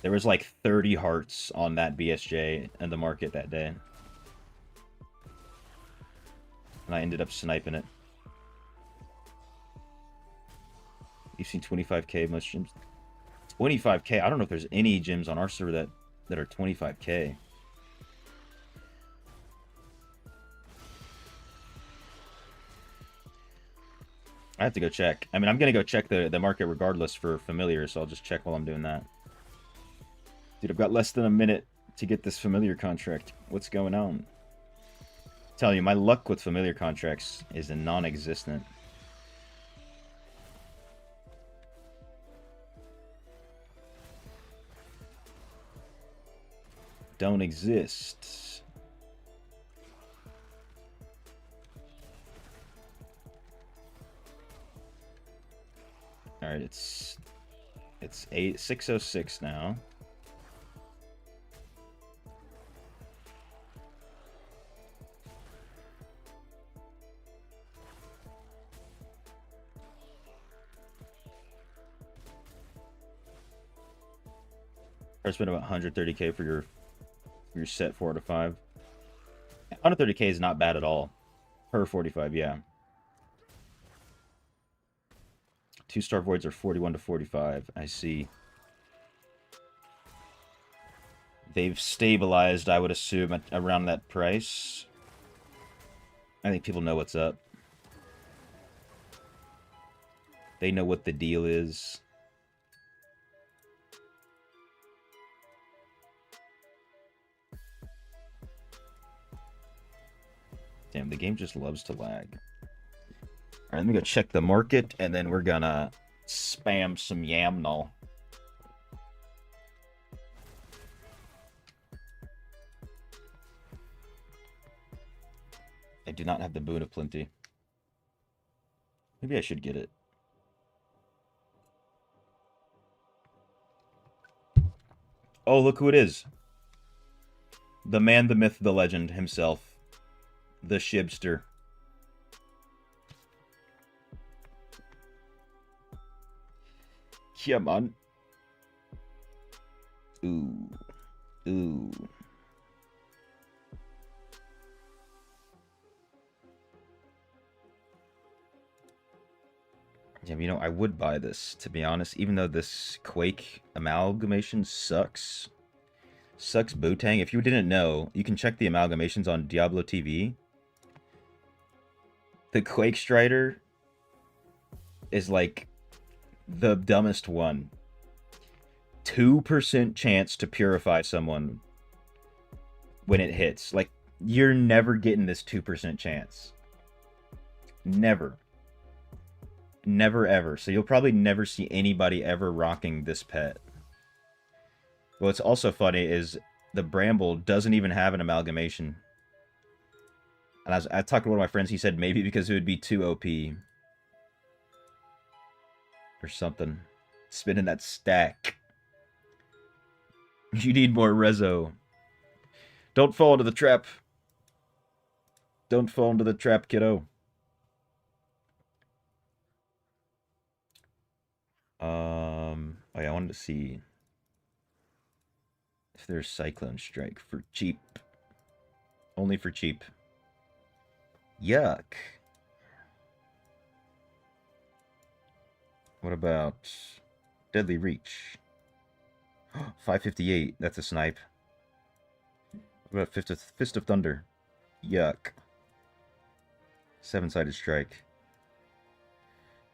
There was like 30 hearts on that BSJ in the market that day. And I ended up sniping it. You've seen 25K most gyms? 25K? I don't know if there's any gyms on our server that are 25K. I have to go check. I mean, I'm going to go check the market regardless for familiar, so I'll just check while I'm doing that. Dude, I've got less than a minute to get this familiar contract. What's going on? I'm telling you, my luck with familiar contracts is non-existent. Don't exist. All right, it's 6:06 now. I spent about 130K for your set 4 out of 5. 130K is not bad at all. Per 45, yeah. 2-star voids are 41 to 45. I see. They've stabilized, I would assume, at around that price. I think people know what's up. They know what the deal is. Damn, the game just loves to lag. Alright, let me go check the market, and then we're gonna spam some Yamnal. I do not have the Boon of Plenty. Maybe I should get it. Oh, look who it is. The man, the myth, the legend himself. The Shibster. Yeah, man. Ooh. Ooh. Yeah, you know, I would buy this, to be honest, even though this Quake amalgamation sucks. Sucks Bootang. If you didn't know, you can check the amalgamations on Diablo TV. The Quake Strider is like the dumbest one. 2% chance to purify someone when it hits. Like, you're never getting this 2% chance. Never. Never ever. So you'll probably never see anybody ever rocking this pet. What's also funny is the Bramble doesn't even have an amalgamation. And I talked to one of my friends, he said maybe because it would be too OP. Or something. Spinning that stack. You need more rezo. Don't fall into the trap. Don't fall into the trap, kiddo. Oh yeah, I wanted to see if there's Cyclone Strike for cheap. Only for cheap. Yuck. What about Deadly Reach? 558. That's a snipe. What about Fist of Thunder? Yuck. 7-sided strike.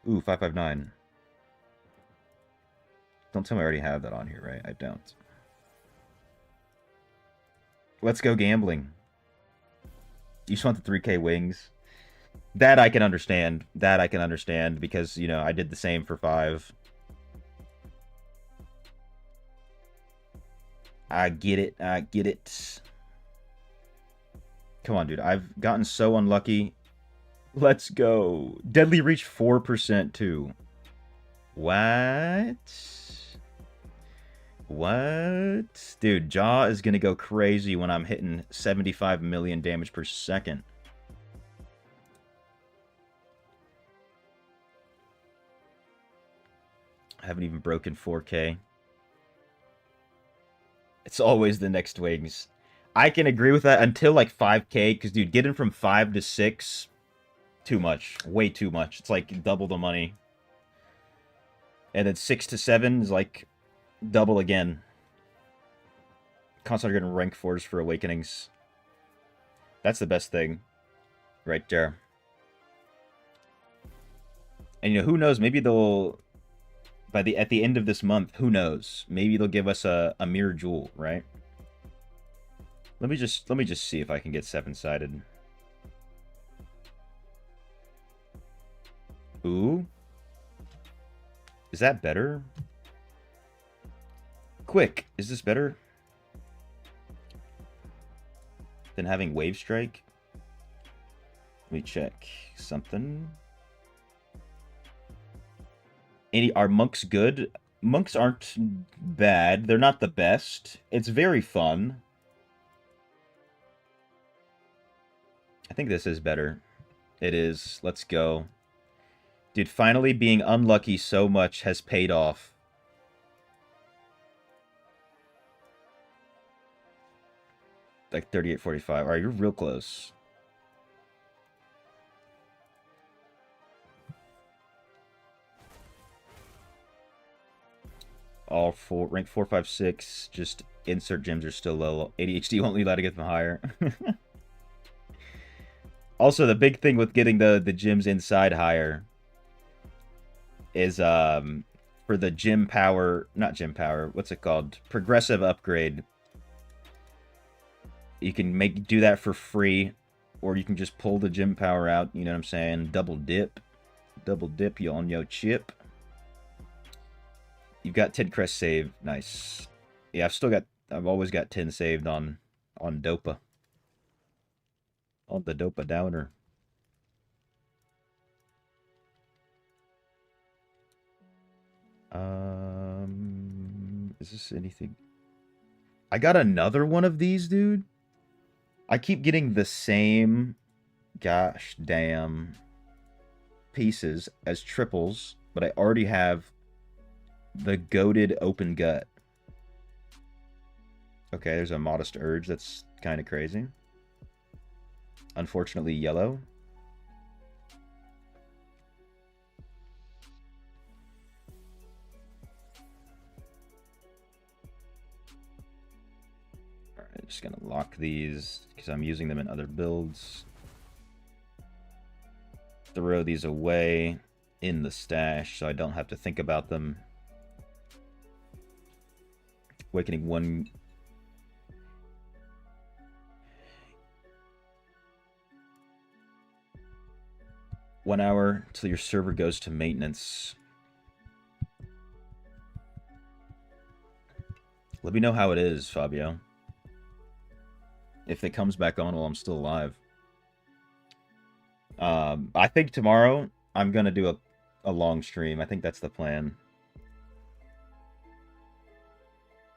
Ooh, 559. Don't tell me I already have that on here, right? I don't. Let's go gambling. You just want the 3K wings? That I can understand. That I can understand because, you know, I did the same for 5. I get it. I get it. Come on, dude. I've gotten so unlucky. Let's go. Deadly Reach 4% too. What? What? Dude, Jaw is going to go crazy when I'm hitting 75 million damage per second. I haven't even broken 4K. It's always the next wings. I can agree with that until like 5K, because, dude, getting from 5 to 6, too much. Way too much. It's like double the money. And then 6 to 7 is like double again. Constantly getting rank 4s for Awakenings. That's the best thing. Right there. And, you know, who knows? Maybe they'll... at the end of this month, who knows? Maybe they'll give us a mirror jewel, right? Let me just see if I can get 7-sided. Ooh. Is that better? Quick, is this better than having Wave Strike? Let me check something. Are monks good? Monks aren't bad. They're not the best. It's very fun. I think this is better. It is. Let's go. Dude, finally being unlucky so much has paid off. Like 38.45. Alright, you're real close. All four, rank 4, 5, 6, just insert gems are still low. ADHD won't allow to get them higher. Also, the big thing with getting the gems inside higher is for the gym power, not gym power, what's it called? Progressive upgrade. You can do that for free, or you can just pull the gym power out, you know what I'm saying? Double dip. Double dip you on your chip. You've got 10 crest saved. Nice. Yeah, I've always got 10 saved on Dopa. On the Dopa Downer. Is this anything? I got another one of these, dude. I keep getting the same gosh damn pieces as triples, but I already have the goated open gut. Okay, there's a modest urge. That's kind of crazy. Unfortunately, yellow. Alright, just gonna lock these because I'm using them in other builds. Throw these away in the stash so I don't have to think about them. Awakening 1. One hour till your server goes to maintenance. Let me know how it is, Fabio. If it comes back on while I'm still alive. I think tomorrow I'm gonna do a long stream. I think that's the plan.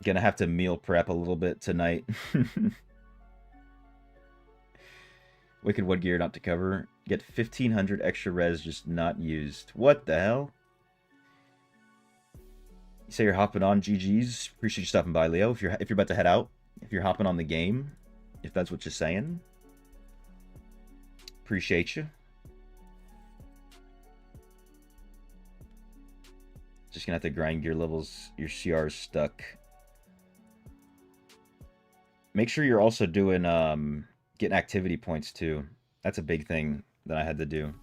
Gonna have to meal prep a little bit tonight. Wicked Wood Gear not to cover. Get 1,500 extra res just not used. What the hell? You say you're hopping on, GG's. Appreciate you stopping by, Leo. If you're about to head out, if you're hopping on the game, if that's what you're saying. Appreciate you. Just gonna have to grind gear levels. Your CR is stuck. Make sure you're also doing getting activity points too. That's a big thing that I had to do.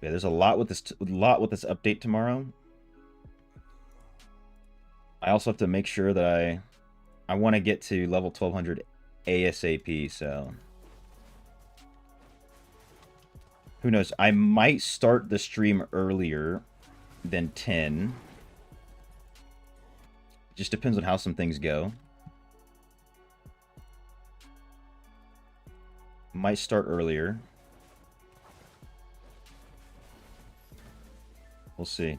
Yeah, there's a lot with this update tomorrow. I also have to make sure that I want to get to level 1200 ASAP, so who knows? I might start the stream earlier than 10. Just depends on how some things go. Might start earlier. We'll see.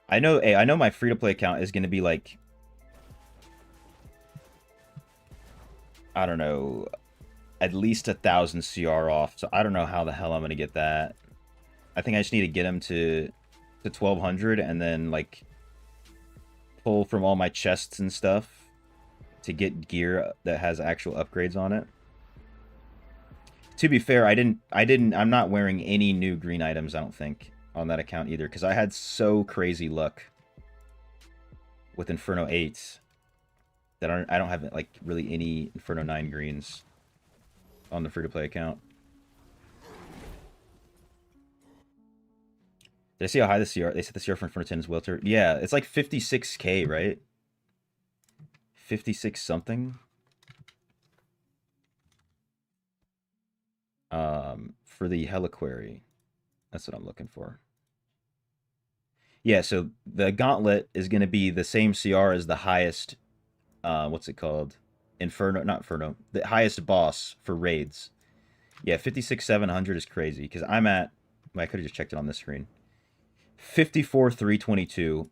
I know my free-to-play account is going to be like, I don't know, at least 1,000 CR off. So I don't know how the hell I'm going to get that. I think I just need to get him to 1,200 and then like pull from all my chests and stuff to get gear that has actual upgrades on it. To be fair, I'm not wearing any new green items, I don't think, on that account either, because I had so crazy luck with Inferno 8s that I don't have like really any Inferno 9 greens on the free-to-play account. Did I see how high the CR? They said the CR for Inferno 10 is Welter. Yeah, it's like 56k, right? 56 something. For the Heliquary. That's what I'm looking for. Yeah, so the Gauntlet is going to be the same CR as the highest, what's it called? Not Inferno. The highest boss for raids. Yeah, 56,700 is crazy, because I'm at, well, I could have just checked it on this screen. 54,322.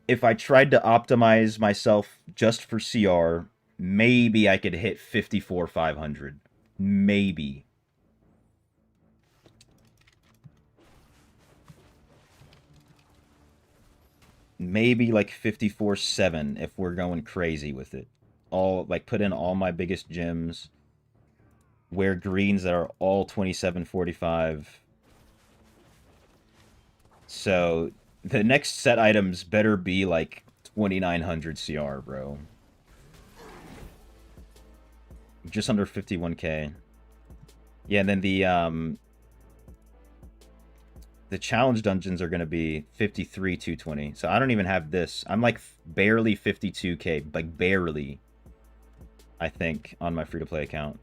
If I tried to optimize myself just for CR, maybe I could hit 54,500. Maybe. Maybe like 54.7 if we're going crazy with it. All like put in all my biggest gems. Wear greens that are all 27.45. So the next set items better be like 2,900 CR, bro. Just under 51k. Yeah, and then the challenge dungeons are going to be 53,220. So I don't even have this. I'm like barely 52k, like barely, I think, on my free-to-play account.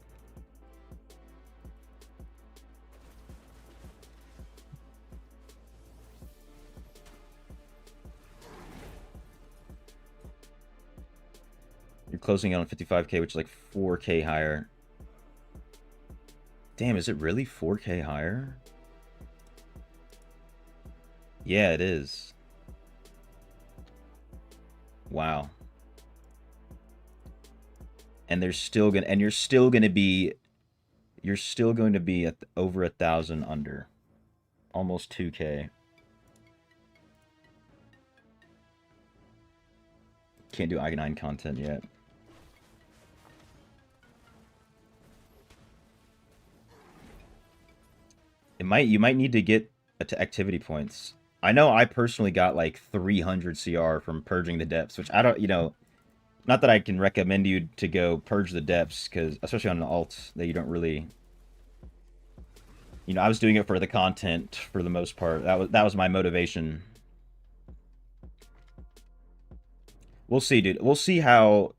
You're closing in on 55k, which is like 4k higher. Damn, is it really 4k higher? Yeah, it is. Wow. And you're still going to be at over 1,000 under. Almost 2k. Can't do I9 content yet. You might need to get to activity points. I know I personally got like 300 CR from purging the depths, which I don't, not that I can recommend you to go purge the depths, because especially on an alt that you don't really, I was doing it for the content for the most part. That was my motivation. We'll see, dude. We'll see how.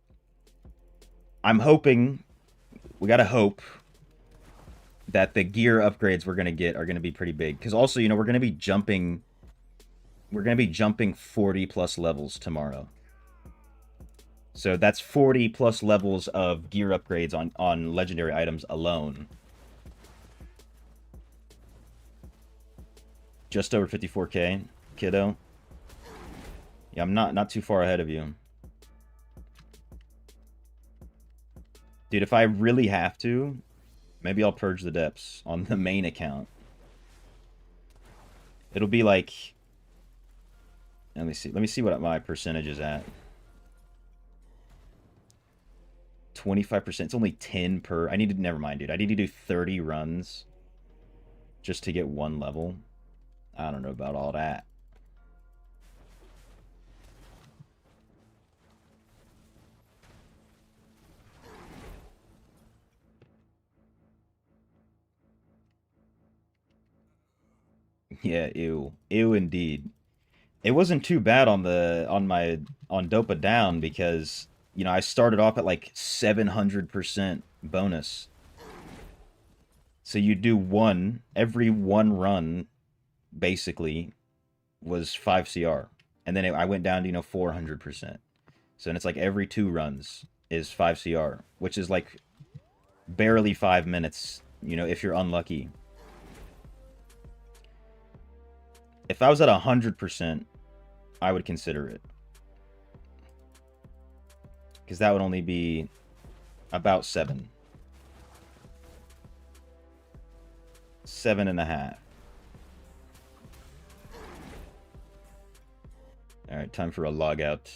I'm hoping, we gotta hope that the gear upgrades we're gonna get are gonna be pretty big, because also, we're gonna be jumping 40 plus levels tomorrow. So that's 40 plus levels of gear upgrades on legendary items alone. Just over 54k, kiddo. Yeah, I'm not too far ahead of you. Dude, if I really have to, maybe I'll purge the depths on the main account. It'll be like Let me see. Let me see what my percentage is at. 25%. It's only 10 per. I need to. Never mind, dude. I need to do 30 runs just to get one level. I don't know about all that. Yeah, ew. Ew indeed. It wasn't too bad on Dopa Down because, you know, I started off at like 700% bonus. So you do one, every one run basically was 5 CR. And then I went down to, 400%. So then it's like every 2 runs is 5 CR, which is like barely 5 minutes, if you're unlucky. If I was at 100%, I would consider it. Because that would only be about 7. 7.5. Alright, time for a log out.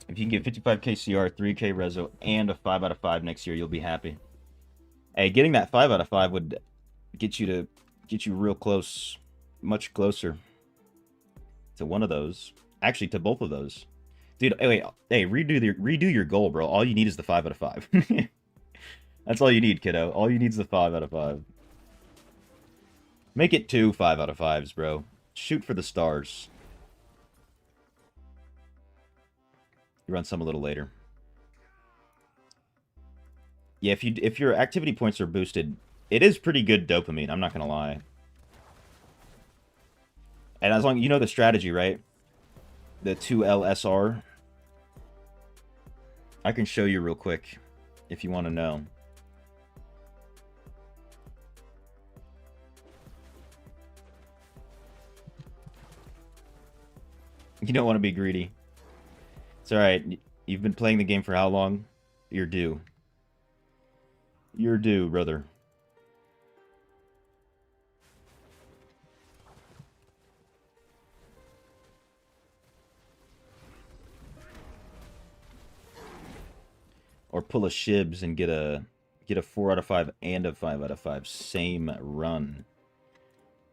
If you can get 55k CR, 3k Rezo, and a 5 out of 5 next year, you'll be happy. Hey, getting that 5 out of 5 would get you real close, much closer to one of those. Actually, to both of those. Dude, wait, hey, redo your goal, bro. All you need is the 5 out of 5. That's all you need, kiddo. All you need is the 5 out of 5. Make it 2 5 out of 5s, bro. Shoot for the stars. You run some a little later. Yeah, if your activity points are boosted, it is pretty good dopamine, I'm not gonna lie. And as long you know the strategy, right? The 2LSR. I can show you real quick if you want to know. You don't want to be greedy. It's alright. You've been playing the game for how long? You're due. You're due, brother. Or pull a Shibs and get a 4 out of 5 and a 5 out of 5. Same run.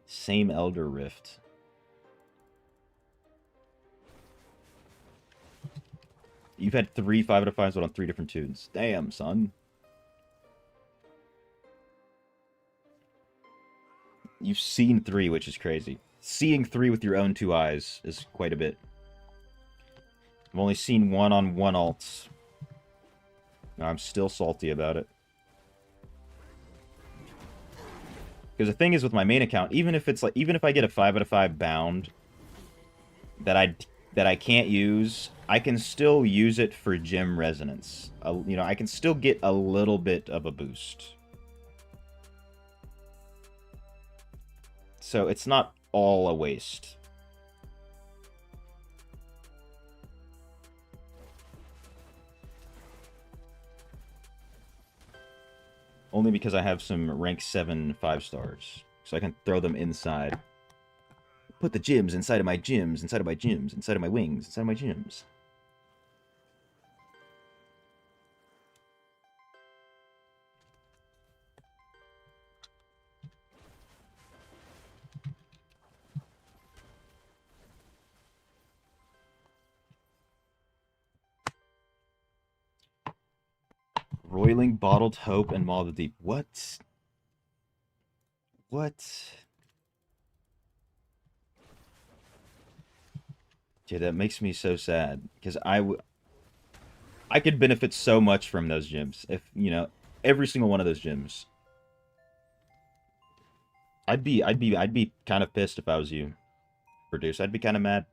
Same Elder Rift. You've had 3 5 out of 5s, but on 3 different tunes. Damn, son. You've seen 3, which is crazy. Seeing 3 with your own 2 eyes is quite a bit. I've only seen 1 on 1 alts. I'm still salty about it. Because the thing is with my main account, even if I get a 5 out of 5 bound that I can't use, I can still use it for gym resonance. I can still get a little bit of a boost. So it's not all a waste. Only because I have some rank 7 5 stars. So I can throw them inside. Put the gyms inside of my gyms, inside of my gyms, inside of my wings, inside of my gyms. Roiling, Bottled Hope, and Maw of the Deep. What? What? Dude, that makes me so sad. Because I could benefit so much from those gyms. If, every single one of those gyms. I'd be kind of pissed if I was you, Produce. I'd be kind of mad.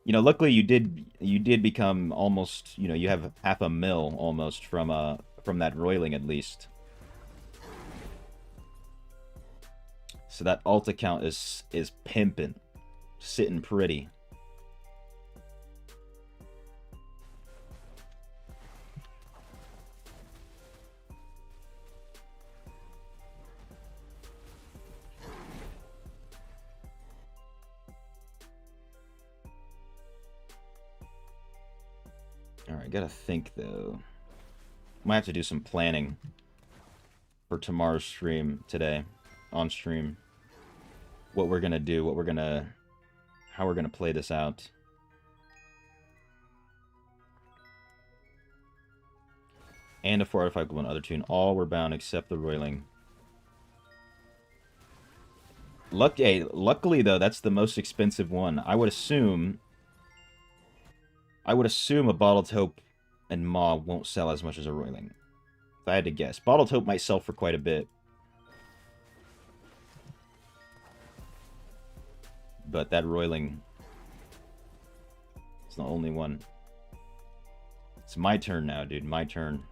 Luckily you did become almost, you have half a mil almost from that roiling at least. So that alt account is pimping, sitting pretty. Alright, gotta think, though. Might have to do some planning for tomorrow's stream today. On stream. What we're gonna do, how we're gonna play this out. And a 4 out of 5 global other tune. All were bound except the roiling. Luckily, though, that's the most expensive one. I would assume a Bottled Hope and Maw won't sell as much as a roiling. If I had to guess. Bottled Hope might sell for quite a bit. But that roiling is the only one. It's my turn now, dude. My turn.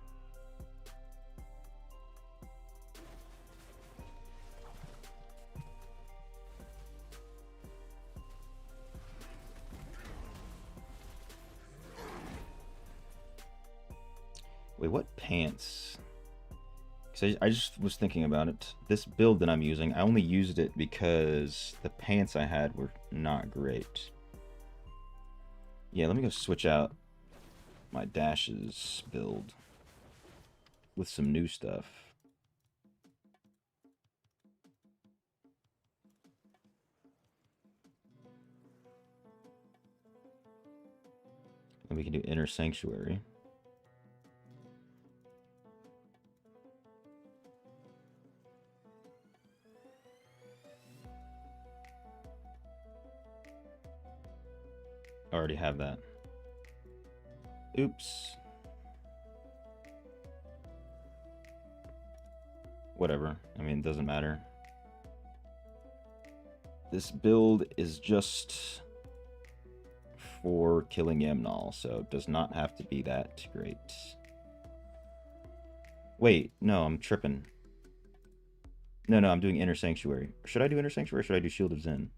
Wait, what pants? Because I just was thinking about it. This build that I'm using, I only used it because the pants I had were not great. Yeah, let me go switch out my dashes build with some new stuff. And we can do Inner Sanctuary. I already have that. Oops. Whatever. I mean, it doesn't matter. This build is just for killing Yamnal, so it does not have to be that great. Wait, no, I'm tripping. No, I'm doing Inner Sanctuary. Should I do Inner Sanctuary or should I do Shield of Zen?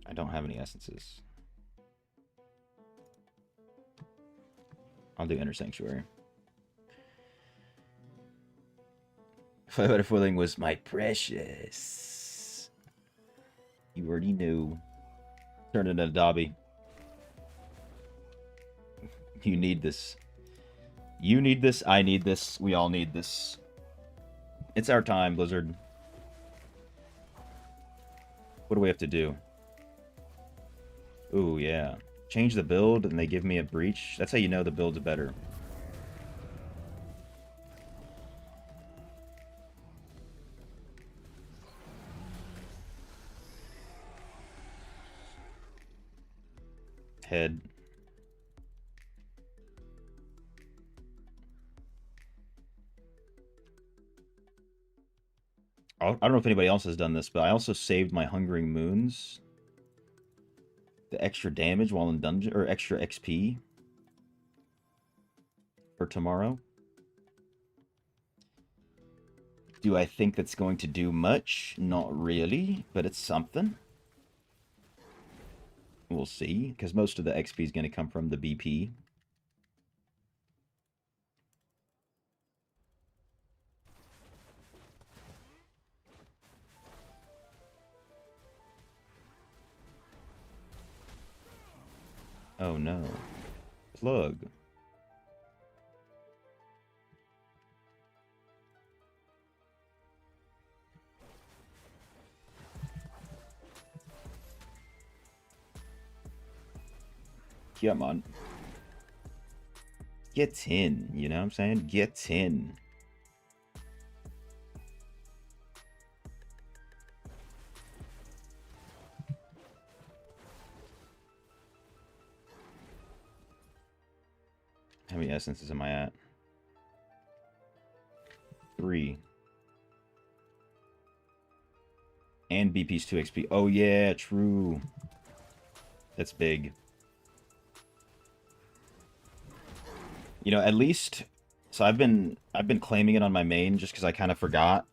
I don't have any essences. I'll do Inner Sanctuary. 5 out of 4 was my precious. You already knew. Turn it into Dobby. You need this. You need this. I need this. We all need this. It's our time, Blizzard. What do we have to do? Ooh, yeah. Change the build and they give me a breach. That's how you know the build's better. Head. I don't know if anybody else has done this, but I also saved my Hungering Moons. The extra damage while in dungeon, or extra XP for tomorrow. Do I think that's going to do much? Not really, but it's something. We'll see, because most of the XP is going to come from the BP. Oh no. Plug. Come on. Get in, you know what I'm saying? Get in. How many essences am I at? 3. And BP's 2 XP. Oh yeah, true. That's big. You know, at least, so I've been claiming it on my main just because I kind of forgot.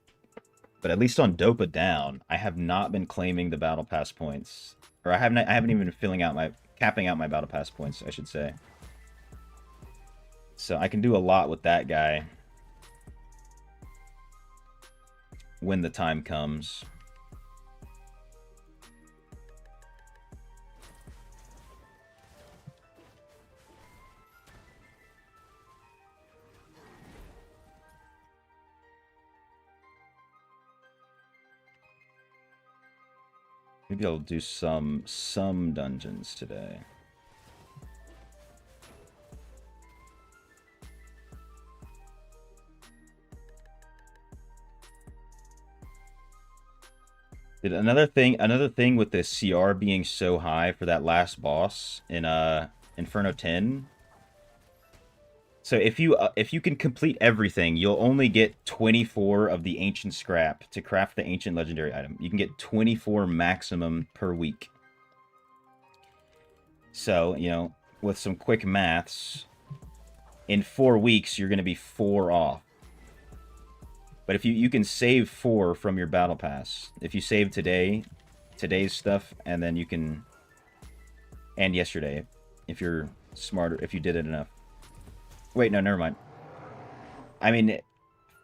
But at least on Dopa Down, I have not been claiming the Battle Pass points. Or I haven't even been capping out my Battle Pass points, I should say. So I can do a lot with that guy when the time comes. Maybe I'll do some dungeons today. Another thing with the CR being so high for that last boss in Inferno 10. So if you can complete everything, you'll only get 24 of the ancient scrap to craft the ancient legendary item. You can get 24 maximum per week. So, you know, with some quick maths, in 4 weeks you're going to be 4 off. But if you can save 4 from your battle pass. If you save today's stuff, and then you can, and yesterday, if you're smarter, if you did it enough. Wait, no, never mind. I mean,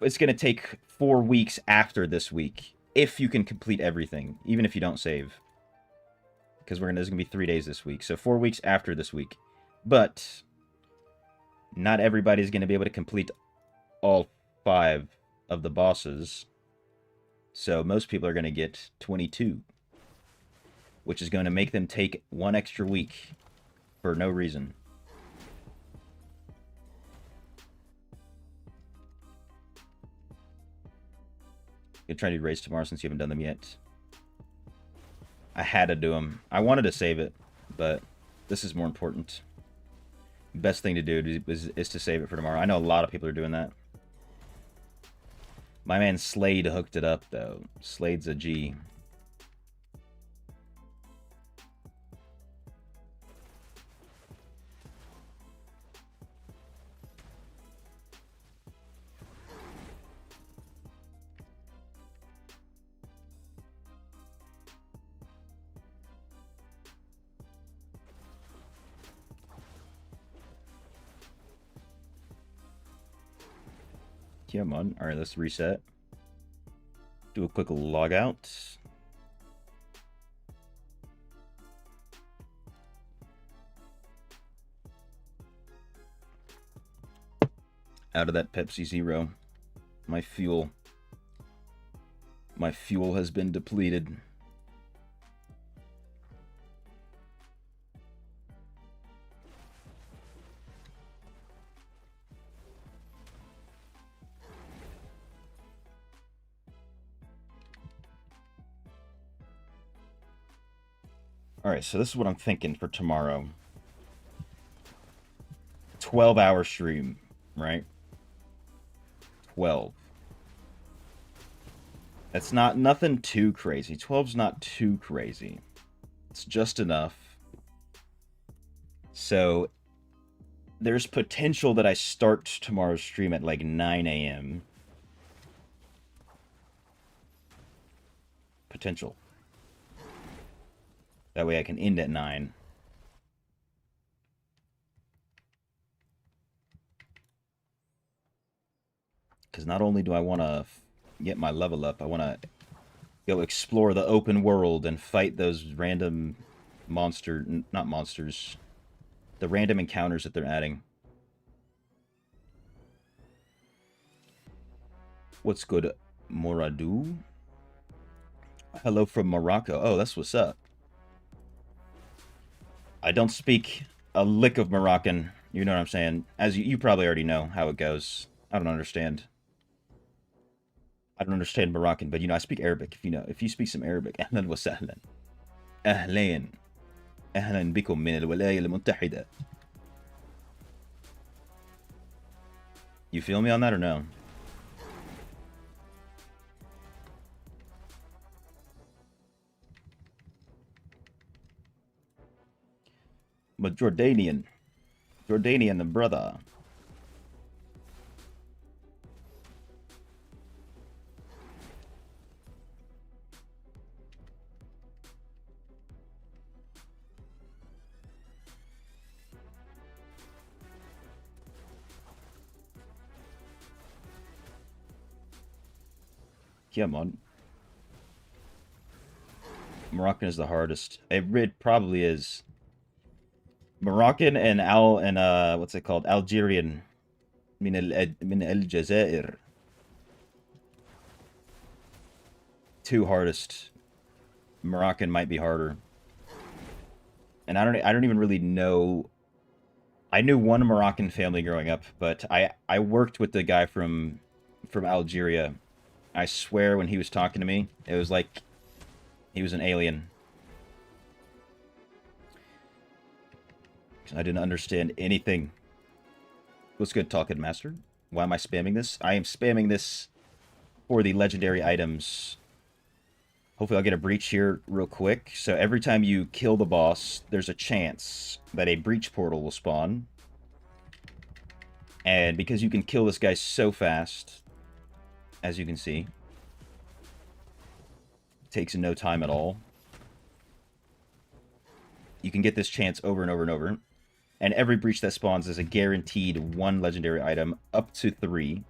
it's going to take 4 weeks after this week, if you can complete everything, even if you don't save. Because there's going to be 3 days this week, so 4 weeks after this week. But not everybody's going to be able to complete all 5 of the bosses. So most people are going to get 22. Which is going to make them take 1 extra week for no reason. Gonna try to do raids tomorrow since you haven't done them yet. I had to do them. I wanted to save it, but this is more important. Best thing to do is to save it for tomorrow. I know a lot of people are doing that. My man Slade hooked it up, though. Slade's a G. Come on. Alright, let's reset. Do a quick log out. Out of that Pepsi Zero. My fuel has been depleted. Alright, so this is what I'm thinking for tomorrow. 12-hour stream, right? 12. That's not nothing too crazy. 12's not too crazy. It's just enough. So there's potential that I start tomorrow's stream at like 9 a.m. Potential. That way I can end at 9. Because not only do I want to get my level up, I want to go explore the open world and fight those random not monsters, the random encounters that they're adding. What's good, Moradu? Hello from Morocco. Oh, that's what's up. I don't speak a lick of Moroccan. You know what I'm saying? As you probably already know how it goes. I don't understand. I don't understand Moroccan, but you know I speak Arabic. If you speak some Arabic, أهلا وسهلا. أهلين. أهلا بكم من الولاية المتحدة. You feel me on that or no? But Jordanian brother. Come on. Moroccan is the hardest. It probably is. Moroccan and what's it called? Algerian. من الجزائر. 2 hardest. Moroccan might be harder. And I don't even really know. I knew one Moroccan family growing up, but I worked with the guy from Algeria. I swear when he was talking to me, it was like he was an alien. I didn't understand anything. What's good, Talking Master? Why am I spamming this? I am spamming this for the legendary items. Hopefully I'll get a breach here real quick. So every time you kill the boss, there's a chance that a breach portal will spawn. And because you can kill this guy so fast, as you can see, it takes no time at all. You can get this chance over and over and over. And every breach that spawns is a guaranteed 1 legendary item, up to 3.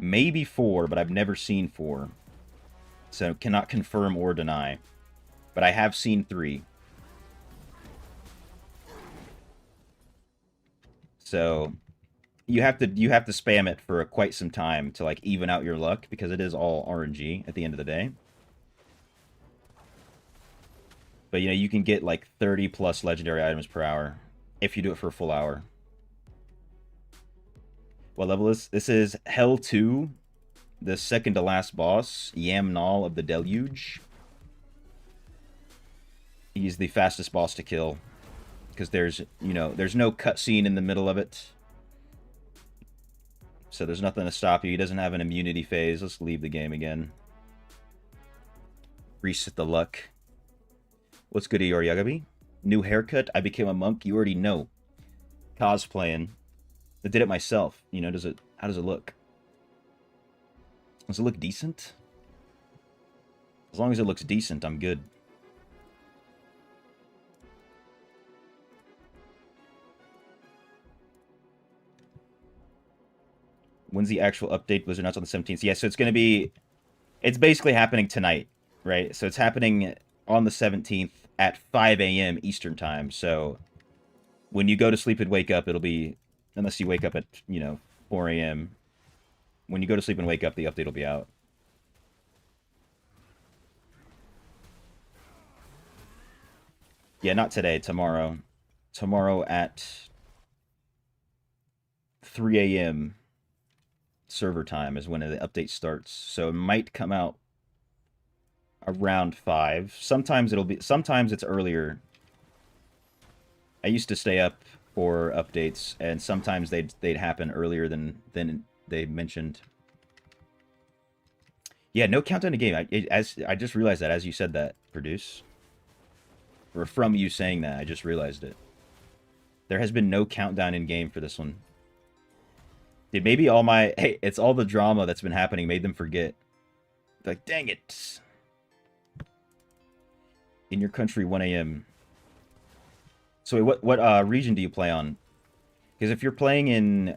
Maybe 4, but I've never seen 4. So cannot confirm or deny. But I have seen 3. So you have to spam it for quite some time to like even out your luck, because it is all RNG at the end of the day. But you know, you can get like 30 plus legendary items per hour if you do it for a full hour. What level is this? Is Hell 2, the second to last boss, Yamnal of the Deluge. He's the fastest boss to kill, because there's no cutscene in the middle of it. So there's nothing to stop you. He doesn't have an immunity phase. Let's leave the game again. Reset the luck. What's good, Eeyore Yagabi? New haircut. I became a monk. You already know. Cosplaying. I did it myself. You know, how does it look? Does it look decent? As long as it looks decent, I'm good. When's the actual update? Blizzard announced on the 17th. Yeah, so it's basically happening tonight, right? So it's happening on the 17th at 5 a.m. Eastern time. So when you go to sleep and wake up, it'll be, unless you wake up at, 4 a.m. When you go to sleep and wake up, the update will be out. Yeah, not today, tomorrow. Tomorrow at 3 a.m. server time is when the update starts. So it might come out around 5. Sometimes it's earlier. I used to stay up for updates, and sometimes they'd happen earlier than they mentioned. Yeah, no countdown to game. I just realized that as you said that, Produce. Or from you saying that, I just realized it. There has been no countdown in game for this one. Dude, maybe hey, it's all the drama that's been happening made them forget. Like, dang it. In your country, 1 a.m. So wait, what region do you play on? Because if you're playing in,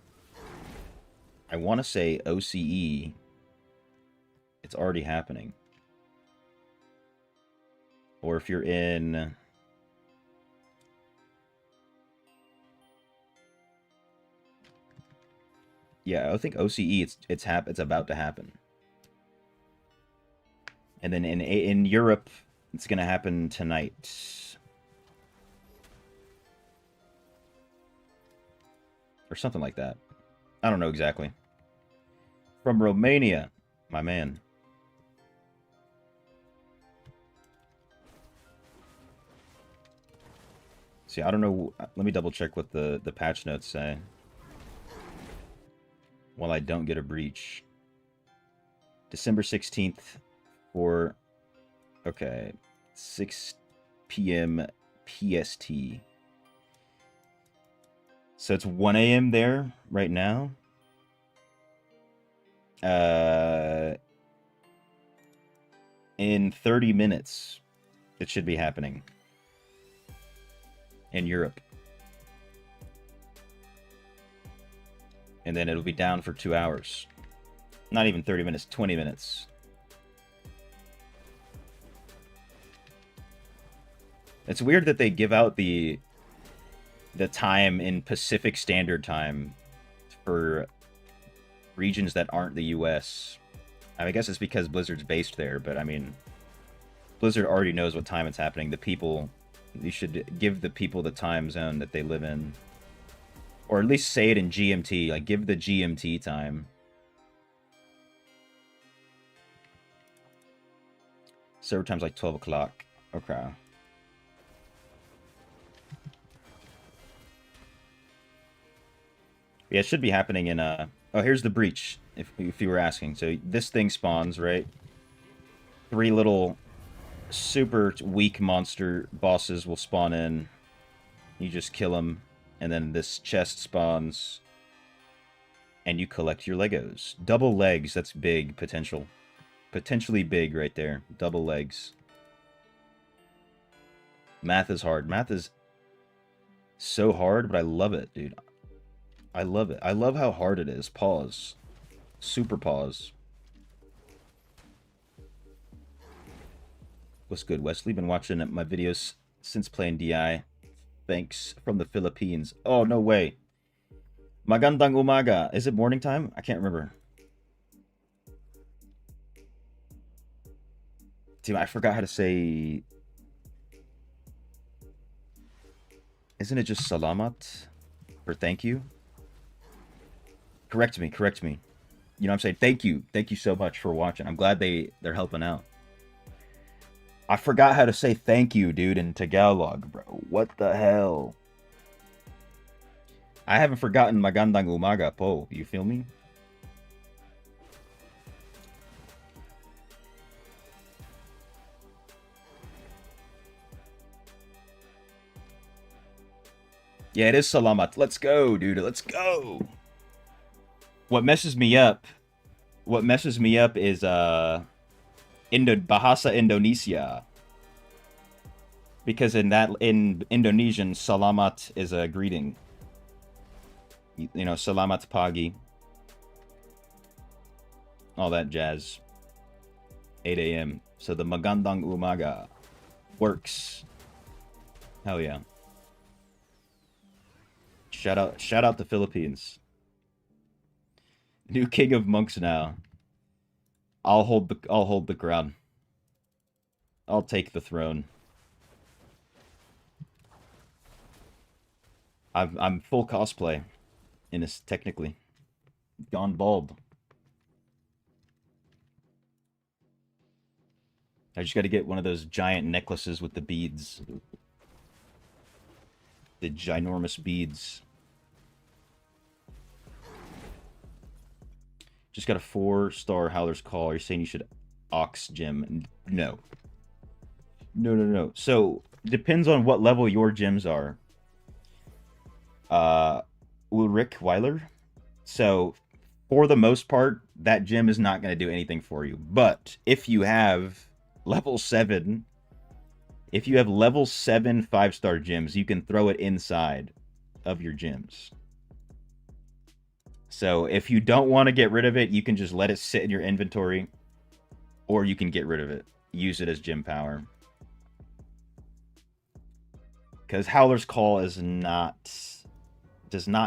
I want to say OCE, it's already happening. Or if you're in, yeah, I think OCE, it's about to happen. And then in Europe, it's gonna happen tonight. Or something like that. I don't know exactly. From Romania, my man. See, I don't know. Let me double check what the patch notes say. While I don't get a breach. December 16th for, okay, 6 p.m. PST. So it's 1 a.m. there right now. In 30 minutes, it should be happening. In Europe. And then it'll be down for 2 hours. Not even 30 minutes, 20 minutes. It's weird that they give out the time in Pacific Standard Time for regions that aren't the US. I guess it's because Blizzard's based there, but I mean, Blizzard already knows what time it's happening. The people, you should give the people the time zone that they live in. Or at least say it in GMT. Like, give the GMT time. Server time's like 12 o'clock. Okay. Yeah, it should be happening in, Oh, here's the breach, if you were asking. So this thing spawns, right? 3 little super weak monster bosses will spawn in. You just kill them. And then this chest spawns. And you collect your Legos. Double legs, that's big potential. Potentially big right there. Double legs. Math is hard. Math is so hard, but I love it, dude. I love it. I love how hard it is. Pause. Super pause. What's good, Wesley? Been watching my videos since playing DI. Thanks. From the Philippines. Oh, no way. Magandang umaga. Is it morning time? I can't remember. Dude, I forgot how to say... Isn't it just salamat? Or thank you? Correct me, correct me. You know what I'm saying? Thank you. Thank you so much for watching. I'm glad they're helping out. I forgot how to say thank you, dude, in Tagalog, bro. What the hell? I haven't forgotten magandang umaga po. You feel me? Yeah, it is salamat. Let's go, dude. Let's go. What messes me up is Bahasa Indonesia. Because in Indonesian, salamat is a greeting. You know, salamat pagi. All that jazz. 8 a.m. So the magandang umaga works. Hell yeah. Shout out the Philippines. New king of monks now. I'll hold the crown. I'll take the throne. I'm full cosplay in this, technically. Gone bald. I just got to get one of those giant necklaces with the beads. The ginormous beads. Just got a 4-star Howler's Call. Are you saying you should Ox gym? No. No. So, depends on what level your gyms are. Ulrich Weiler. So, for the most part, that gym is not going to do anything for you. But, if you have level 7... If you have level 7 5-star gyms, you can throw it inside of your gyms. So if you don't want to get rid of it, you can just let it sit in your inventory. Or you can get rid of it. Use it as gym power. Because Howler's Call does not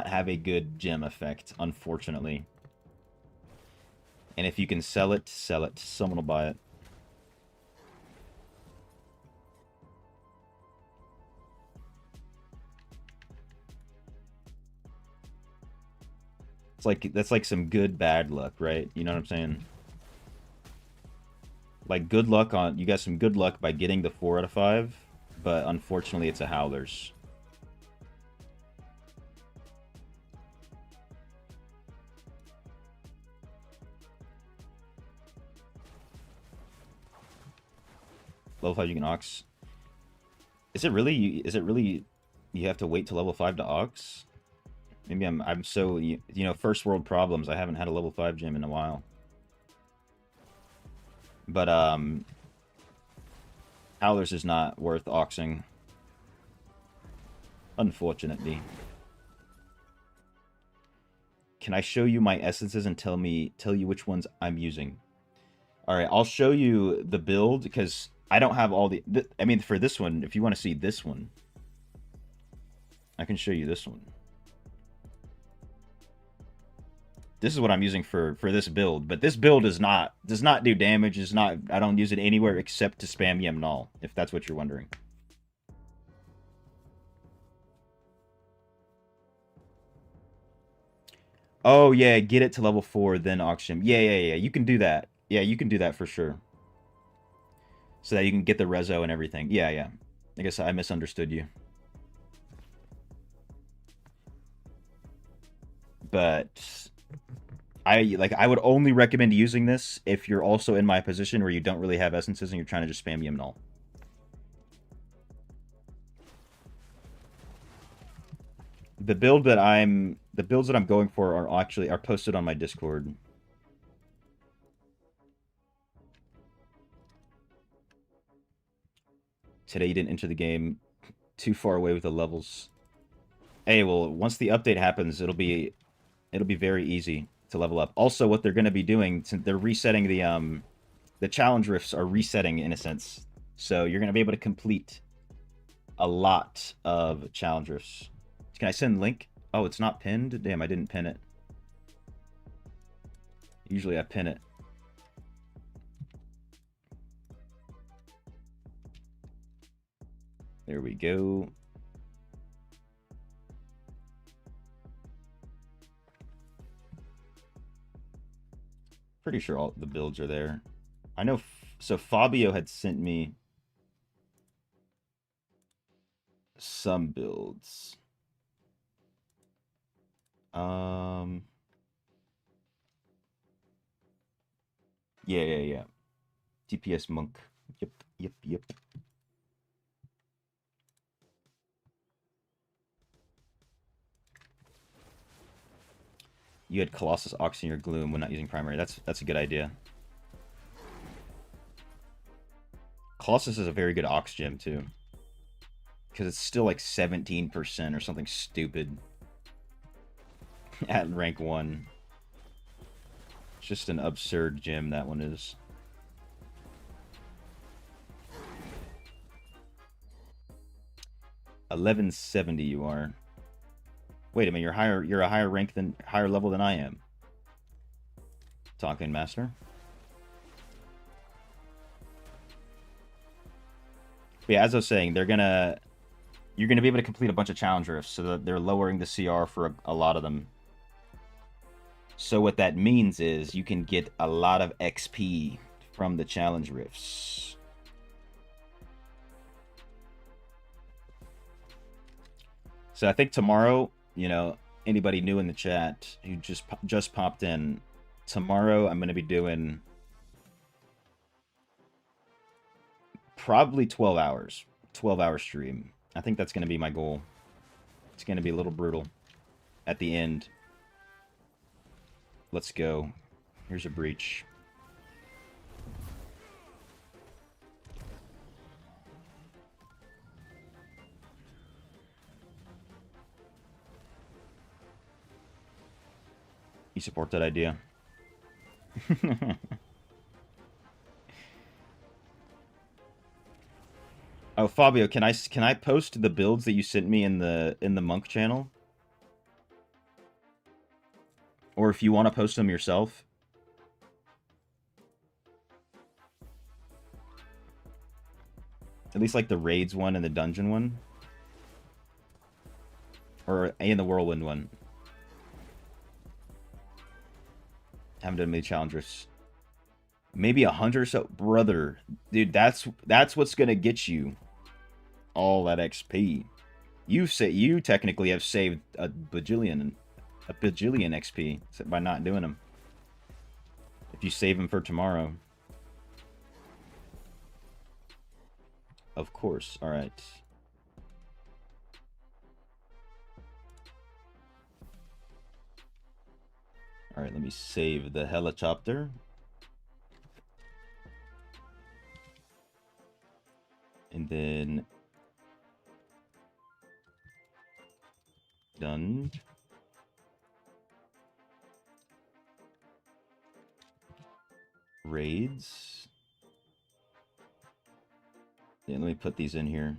have a good gym effect, unfortunately. And if you can sell it, sell it. Someone will buy it. It's like, that's like some good bad luck, right? You know what I'm saying? Like, good luck on... You got some good luck by getting the 4 out of 5, but unfortunately it's a Howler's. Level 5 you can Ox. Is it really you have to wait till level 5 to Ox? Maybe I'm so, you know, first world problems. I haven't had a level 5 gym in a while. But, Howler's is not worth Oxing. Unfortunately. Can I show you my essences and tell you which ones I'm using? Alright, I'll show you the build, because I don't have all the... I mean, for this one, if you want to see this one, I can show you this one. This is what I'm using for this build, but this build does not do damage. Is not. I don't use it anywhere except to spam Yem Null, if that's what you're wondering. Oh yeah, get it to level 4, then auction. Yeah. You can do that. Yeah, you can do that for sure. So that you can get the rezo and everything. Yeah. I guess I misunderstood you. But I would only recommend using this if you're also in my position where you don't really have essences and you're trying to just spam Yem Null. The builds that I'm going for are posted on my Discord. Today you didn't enter the game, too far away with the levels. Hey, well, once the update happens, it'll be very easy to level up. Also, what they're going to be doing, since they're resetting the challenge rifts are resetting in a sense. So you're going to be able to complete a lot of challenge rifts. Can I send link? Oh, it's not pinned? Damn, I didn't pin it. Usually I pin it. There we go. Pretty sure all the builds are there. I know, so Fabio had sent me some builds. Yeah. TPS Monk. Yep. You had Colossus Ox in your Gloom when not using primary. That's a good idea. Colossus is a very good Ox gem too. Because it's still like 17% or something stupid. At rank 1. It's just an absurd gem, that one is. $1170 you are. Wait a minute, you're a higher level than I am. Talking Master. But yeah, as I was saying, you're gonna be able to complete a bunch of challenge rifts, so that they're lowering the CR for a lot of them. So what that means is you can get a lot of XP from the challenge rifts. So I think tomorrow, you know, anybody new in the chat who just popped in, tomorrow I'm going to be doing probably 12 hours. 12-hour stream. I think that's going to be my goal. It's going to be a little brutal at the end. Let's go. Here's a breach. You support that idea? Oh, Fabio, can I post the builds that you sent me in the Monk channel? Or if you want to post them yourself? At least like the raids one and the dungeon one? Or and the whirlwind one? Haven't done many challenges. Maybe 100 or so, brother. Dude, that's what's gonna get you all that XP. You technically have saved a bajillion XP by not doing them. If you save them for tomorrow, of course. All right. All right, let me save the helicopter. And then done. Raids. Yeah, let me put these in here.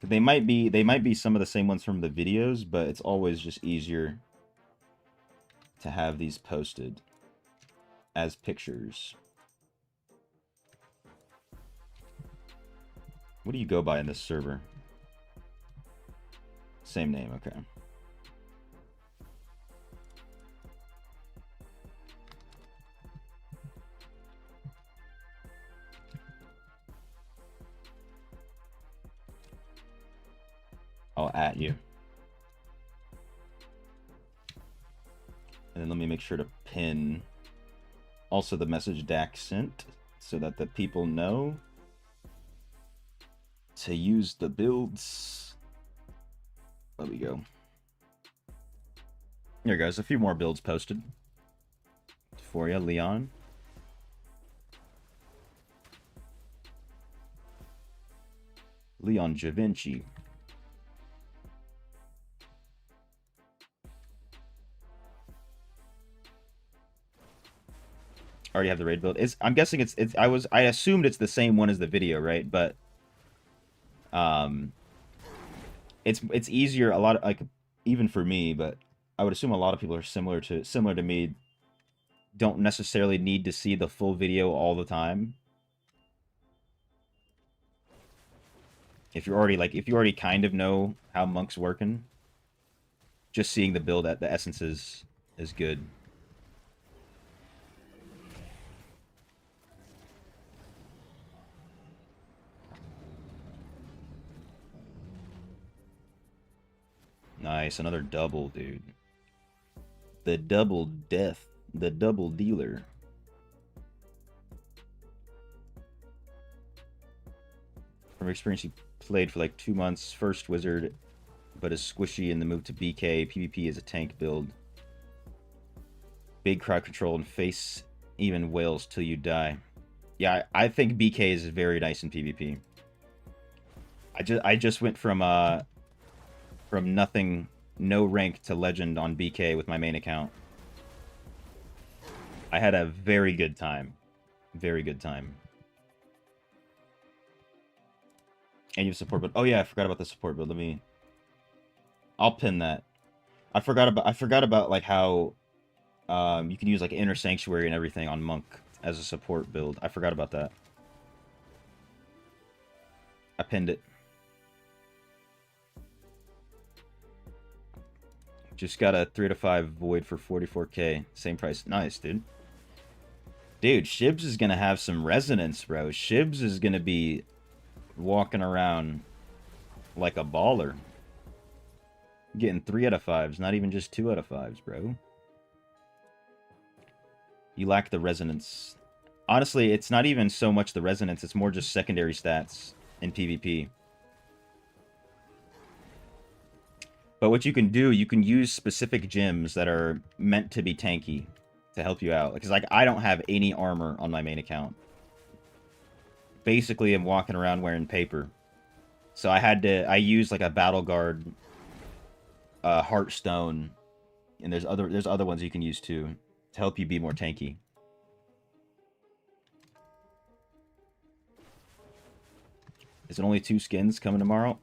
They might be some of the same ones from the videos, but it's always just easier to have these posted as pictures. What do you go by in this server? Same name, okay. I'll at you. And then let me make sure to pin also the message Dak sent so that the people know to use the builds. There we go. Here, guys, a few more builds posted for you, Leon. Leon Javinci. Already have the raid build. I'm guessing it's I assumed it's the same one as the video, right? But it's easier a lot, like, even for me, but I would assume a lot of people are similar to me, don't necessarily need to see the full video all the time. If you already kind of know how Monk's working, just seeing the build at the essences is good. Nice, another double, dude. The double death, the double dealer. From experience, he played for like 2 months. First wizard, but is squishy in the move to BK. PvP is a tank build. Big crowd control and face even whales till you die. Yeah, I think BK is very nice in PvP. I just went from nothing, no rank to legend on BK with my main account. I had a very good time. Very good time. And you have support build. Oh yeah, I forgot about the support build. I'll pin that. I forgot about like how you can use like Inner Sanctuary and everything on Monk as a support build. I forgot about that. I pinned it. Just got a 3 to 5 void for 44k. Same price. Nice, dude. Dude, Shibs is gonna have some resonance, bro. Shibs is gonna be walking around like a baller. Getting 3 out of 5s, not even just 2 out of 5s, bro. You lack the resonance. Honestly, it's not even so much the resonance, it's more just secondary stats in PvP. But what you can do, you can use specific gems that are meant to be tanky to help you out. Because, like, I don't have any armor on my main account. Basically, I'm walking around wearing paper. So I used, like, a Battle Guard, Heartstone, and there's other ones you can use, too, to help you be more tanky. Is it only 2 skins coming tomorrow?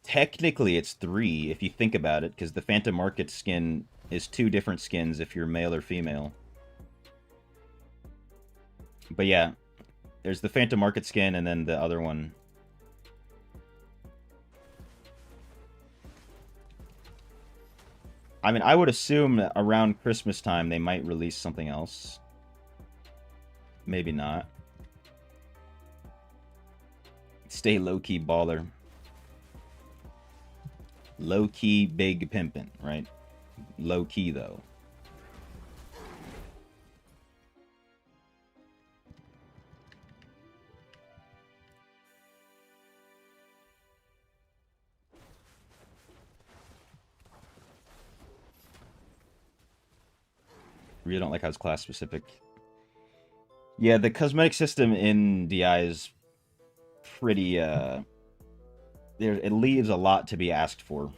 Technically, it's 3, if you think about it, because the Phantom Market skin is 2 different skins if you're male or female. But yeah, there's the Phantom Market skin and then the other one. I mean, I would assume that around Christmas time they might release something else. Maybe not. Stay low-key baller. Low-key big pimpin', right? Low-key, though. Really don't like how it's class-specific. Yeah, the cosmetic system in DI is pretty, it leaves a lot to be asked for.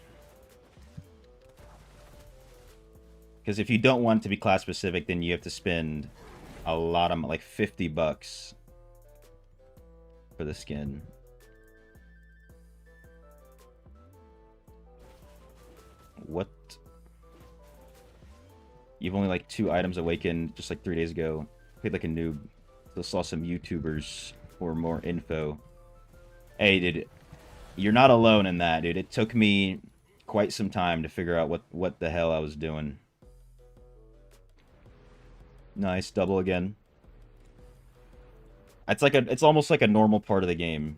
Because if you don't want it to be class specific, then you have to spend a lot of, like, $50 for the skin. What? You've only like 2 items awakened just like 3 days ago. Played like a noob. Still saw some YouTubers for more info. Hey, dude, you're not alone in that, dude. It took me quite some time to figure out what the hell I was doing. Nice, double again. It's almost like a normal part of the game.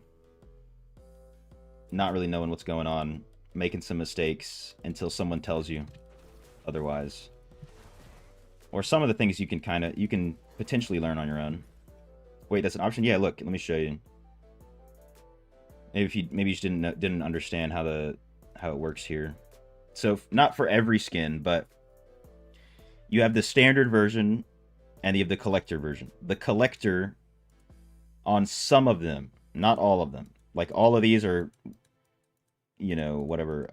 Not really knowing what's going on, making some mistakes until someone tells you otherwise. Or some of the things you can potentially learn on your own. Wait, that's an option? Yeah, look, let me show you. Maybe you just didn't understand how it works here. So not for every skin, but you have the standard version and you have the collector version. The collector on some of them, not all of them. Like all of these are, you know, whatever.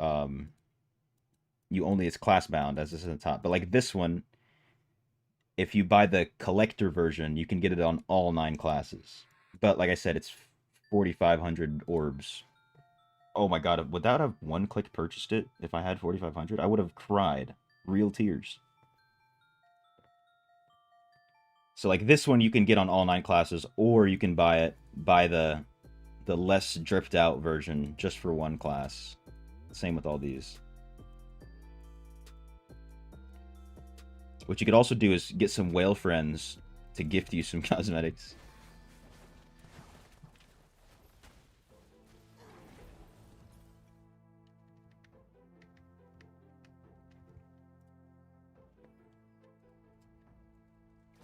It's class bound as this is on top. But like this one, if you buy the collector version, you can get it on all 9 classes. But like I said, it's 4,500 orbs. Oh my god, would that have one-click purchased it if I had 4,500? I would have cried. Real tears. So like this one you can get on all 9 classes, or you can buy the less dripped out version just for 1 class. Same with all these. What you could also do is get some whale friends to gift you some cosmetics.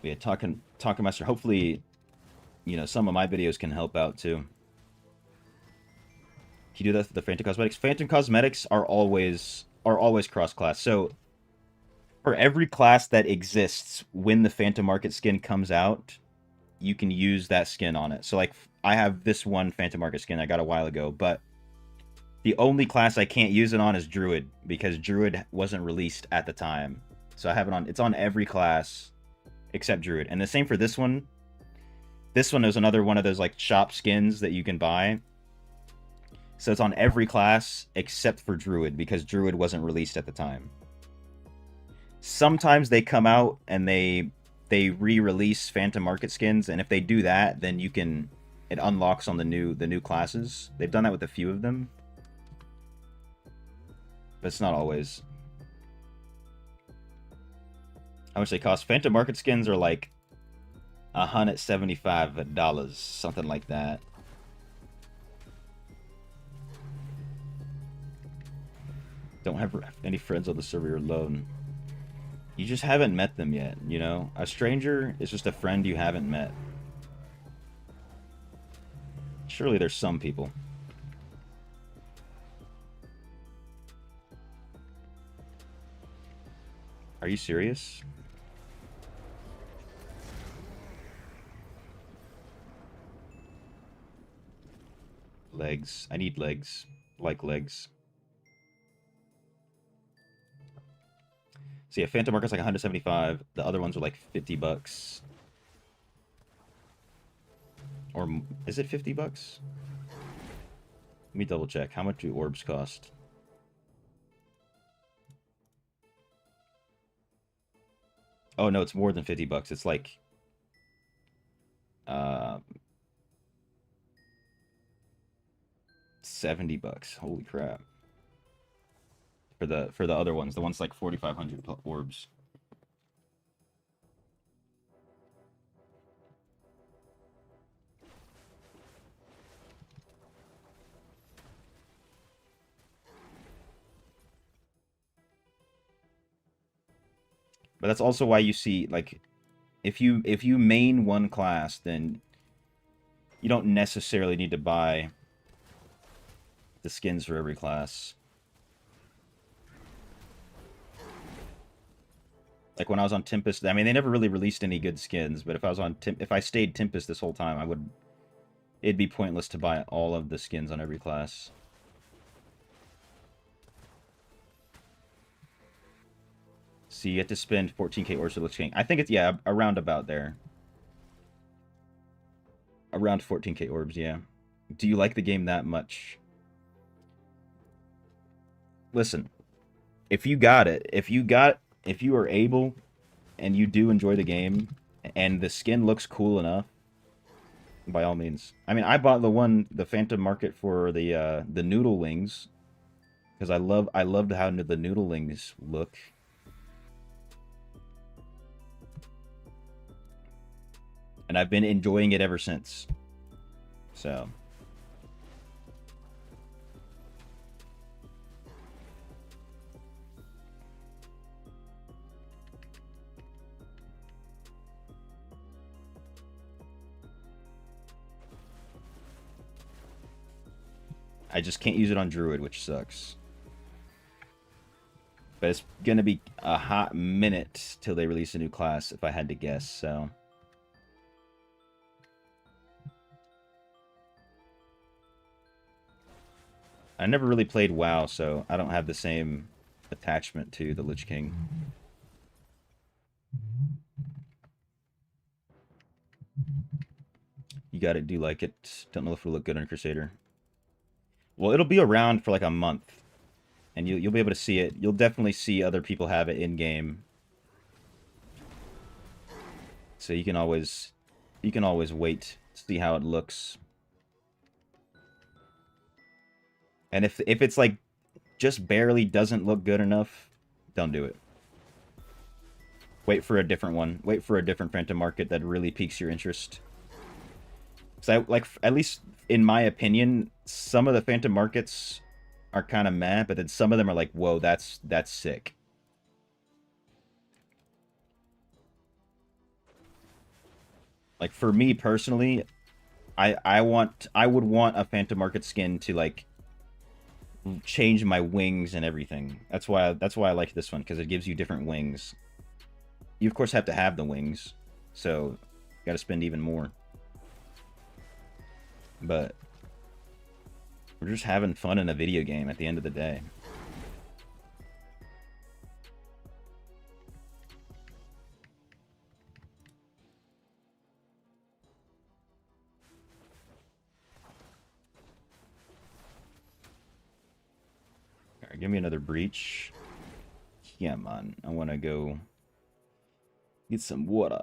Yeah, talking master. Hopefully, you know, some of my videos can help out too. Can you do that for the Phantom Cosmetics? Phantom Cosmetics are always cross-class. So for every class that exists when the Phantom Market skin comes out, you can use that skin on it. So like I have this one Phantom Market skin I got a while ago, but the only class I can't use it on is Druid because Druid wasn't released at the time. So I have it on. It's on every class except Druid. And the same for this one. This one is another one of those like shop skins that you can buy. So it's on every class except for Druid because Druid wasn't released at the time. Sometimes they come out and they re-release Phantom Market skins, and if they do that, then it unlocks on the new classes. They've done that with a few of them. But it's not always. How much they cost? Phantom Market skins are like $175, something like that. Don't have any friends on the server alone. You just haven't met them yet, you know? A stranger is just a friend you haven't met. Surely there's some people. Are you serious? Legs. I need legs. Like legs. So yeah, Phantom Market's like 175. The other ones are like $50. Or is it $50? Let me double check. How much do orbs cost? Oh no, it's more than $50. It's like $70. Holy crap. For the other ones, the ones like 4,500 orbs. But that's also why you see, like, if you main one class, then you don't necessarily need to buy the skins for every class. Like when I was on Tempest, I mean, they never really released any good skins, but if I was on if I stayed Tempest this whole time, it'd be pointless to buy all of the skins on every class. So you have to spend 14k orbs for Lich King. I think it's, yeah, around about there. Around 14k orbs, yeah. Do you like the game that much? Listen, if you got it, if you are able and you do enjoy the game, and the skin looks cool enough, by all means. I mean, I bought the Phantom Market for the noodle wings, because I loved how the noodle wings look. And I've been enjoying it ever since. So. I just can't use it on Druid, which sucks. But it's gonna be a hot minute till they release a new class, if I had to guess, so. I never really played WoW, so I don't have the same attachment to the Lich King. You got it, do like it. Don't know if it'll look good on Crusader. Well, it'll be around for like a month. And you'll be able to see it. You'll definitely see other people have it in-game. So you can always wait to see how it looks. And if it's like just barely doesn't look good enough, don't do it. Wait for a different one. Wait for a different Phantom Market that really piques your interest. So at least in my opinion, some of the Phantom Markets are kind of meh, but then some of them are like, whoa, that's sick. Like for me personally, I would want a Phantom Market skin to like change my wings and everything. That's why I like this one, because it gives you different wings. You of course have to have the wings, so you gotta spend even more. But we're just having fun in a video game at the end of the day. Alright, give me another breach. Yeah, man. I want to go get some water.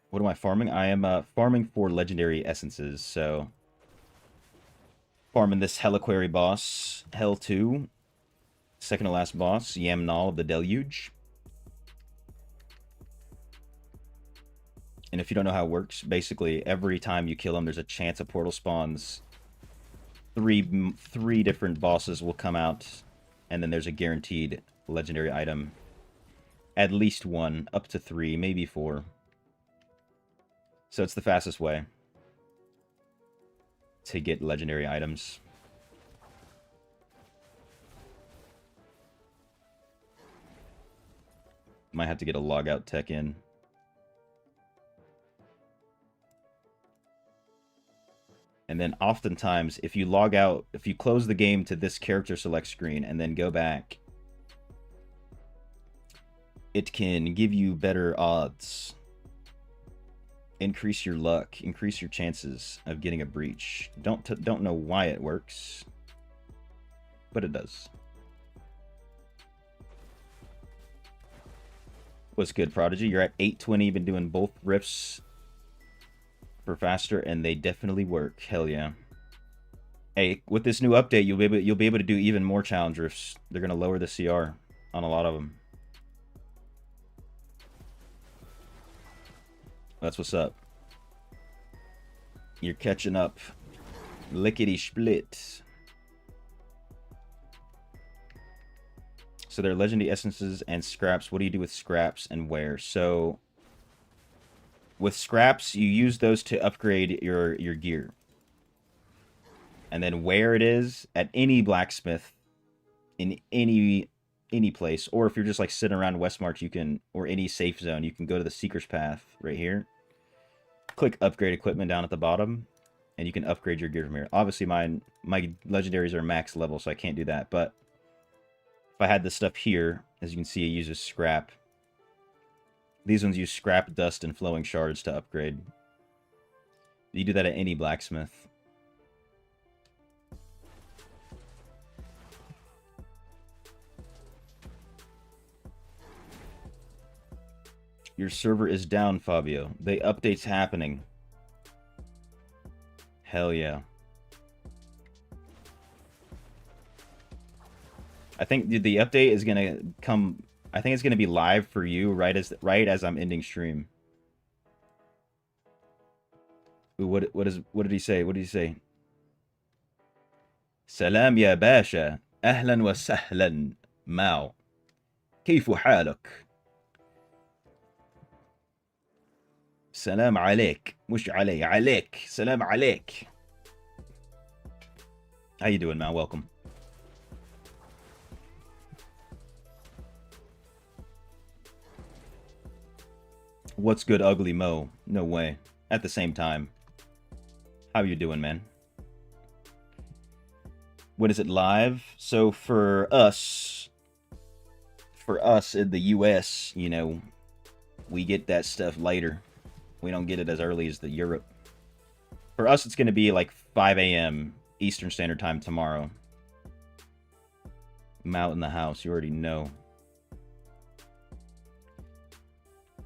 What am I farming? I am farming for legendary essences, so farming this Heliquary boss, Hell 2, second to last boss, Yamnal of the Deluge. And if you don't know how it works, basically every time you kill him, there's a chance a portal spawns. Three different bosses will come out, and then there's a guaranteed legendary item. At least one, up to 3, maybe 4. So it's the fastest way to get legendary items. Might have to get a logout tech in. And then oftentimes, if you log out, if you close the game to this character select screen and then go back, it can give you better odds. Increase your luck, increase your chances of getting a breach. Don't know why it works, but it does. What's good, Prodigy? You're at 820, been doing both rifts for faster, and they definitely work. Hell yeah. Hey, with this new update, you'll be able to do even more challenge rifts. They're gonna lower the CR on a lot of them. That's what's up. You're catching up. Lickety split. So they're legendary essences and scraps. What do you do with scraps and where? So with scraps, you use those to upgrade your gear. And then where it is, at any blacksmith, in any place, or if you're just like sitting around Westmarch, you can, or any safe zone, you can go to the Seeker's Path right here. Click upgrade equipment down at the bottom, and you can upgrade your gear from here. Obviously, my legendaries are max level, so I can't do that. But if I had this stuff here, as you can see, it uses scrap. These ones use scrap, dust, and flowing shards to upgrade. You do that at any blacksmith. Your server is down, Fabio. The update's happening. Hell yeah. I think the update is gonna come. I think it's gonna be live for you right as I'm ending stream. Ooh, what did he say? What did he say? سلام يا باشا أهلا وسهلا ماو كيف حالك؟ سلام عليك مش علي عليك سلام عليك. How you doing, Mal? Welcome. What's good, ugly Mo? No way. At the same time. How you doing, man? When is it live? So for us in the US, you know, we get that stuff later. We don't get it as early as the Europe. For us, it's going to be like 5 a.m. Eastern Standard Time tomorrow. I'm out in the house. You already know.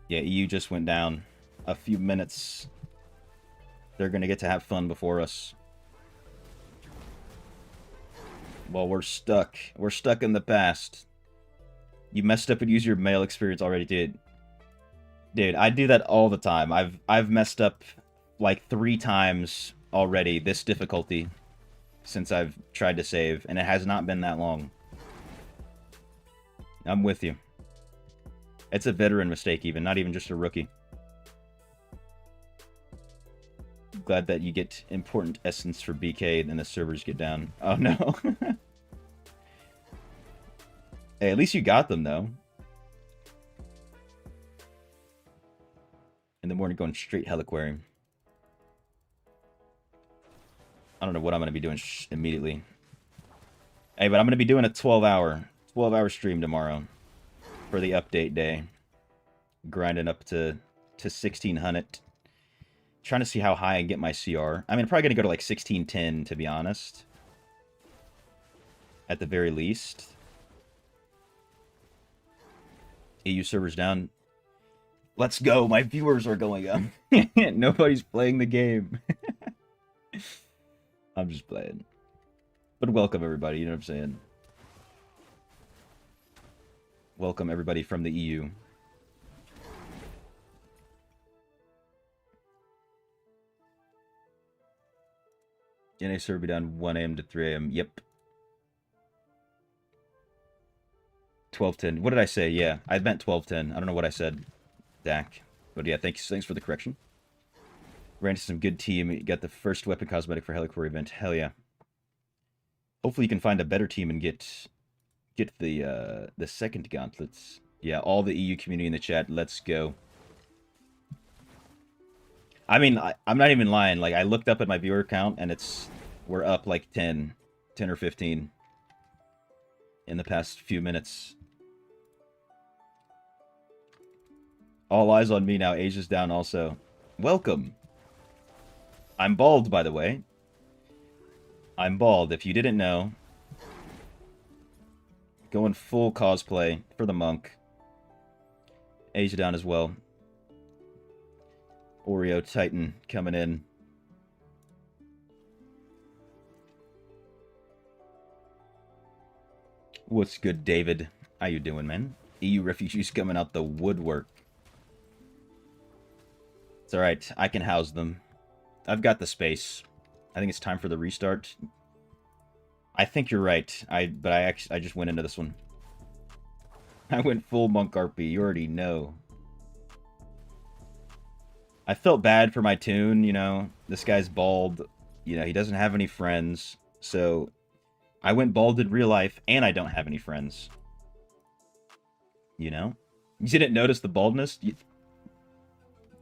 Yeah, EU just went down a few minutes. They're going to get to have fun before us. Well, we're stuck. We're stuck in the past. You messed up and used your mail experience already, dude. Dude, I do that all the time. I've messed up like 3 times already this difficulty since I've tried to save, and it has not been that long. I'm with you. It's a veteran mistake even, not even just a rookie. Glad that you get important essence for BK and the servers get down. Oh no. Hey, at least you got them though. In the morning going straight Heliquarium. I don't know what I'm going to be doing immediately. Hey, but I'm going to be doing a 12-hour stream tomorrow for the update day. Grinding up to 1600. Trying to see how high I get my CR. I mean, I'm probably going to go to like 1610, to be honest. At the very least. EU servers down. Let's go. My viewers are going up. Nobody's playing the game. I'm just playing. But welcome, everybody. You know what I'm saying? Welcome, everybody from the EU. NA server be down 1 a.m. to 3 a.m. Yep. 12:10. What did I say? Yeah, I meant 12:10. I don't know what I said, Dak. But yeah, thanks for the correction. Ran into some good team. You got the first weapon cosmetic for Heliquary event. Hell yeah. Hopefully you can find a better team and get the second gauntlets. Yeah, all the EU community in the chat. Let's go. I mean, I'm not even lying. Like, I looked up at my viewer count, and we're up like 10 or 15 in the past few minutes. All eyes on me now. Asia's down also. Welcome. I'm bald, by the way. I'm bald, if you didn't know. Going full cosplay for the monk. Asia down as well. Oreo Titan coming in. What's good, David? How you doing, man? EU refugees coming out the woodwork. It's alright. I can house them. I've got the space. I think it's time for the restart. I think you're right. I just went into this one. I went full Monk RP. You already know. I felt bad for my tune, you know. This guy's bald. You know, he doesn't have any friends. So, I went bald in real life, and I don't have any friends. You know? You didn't notice the baldness?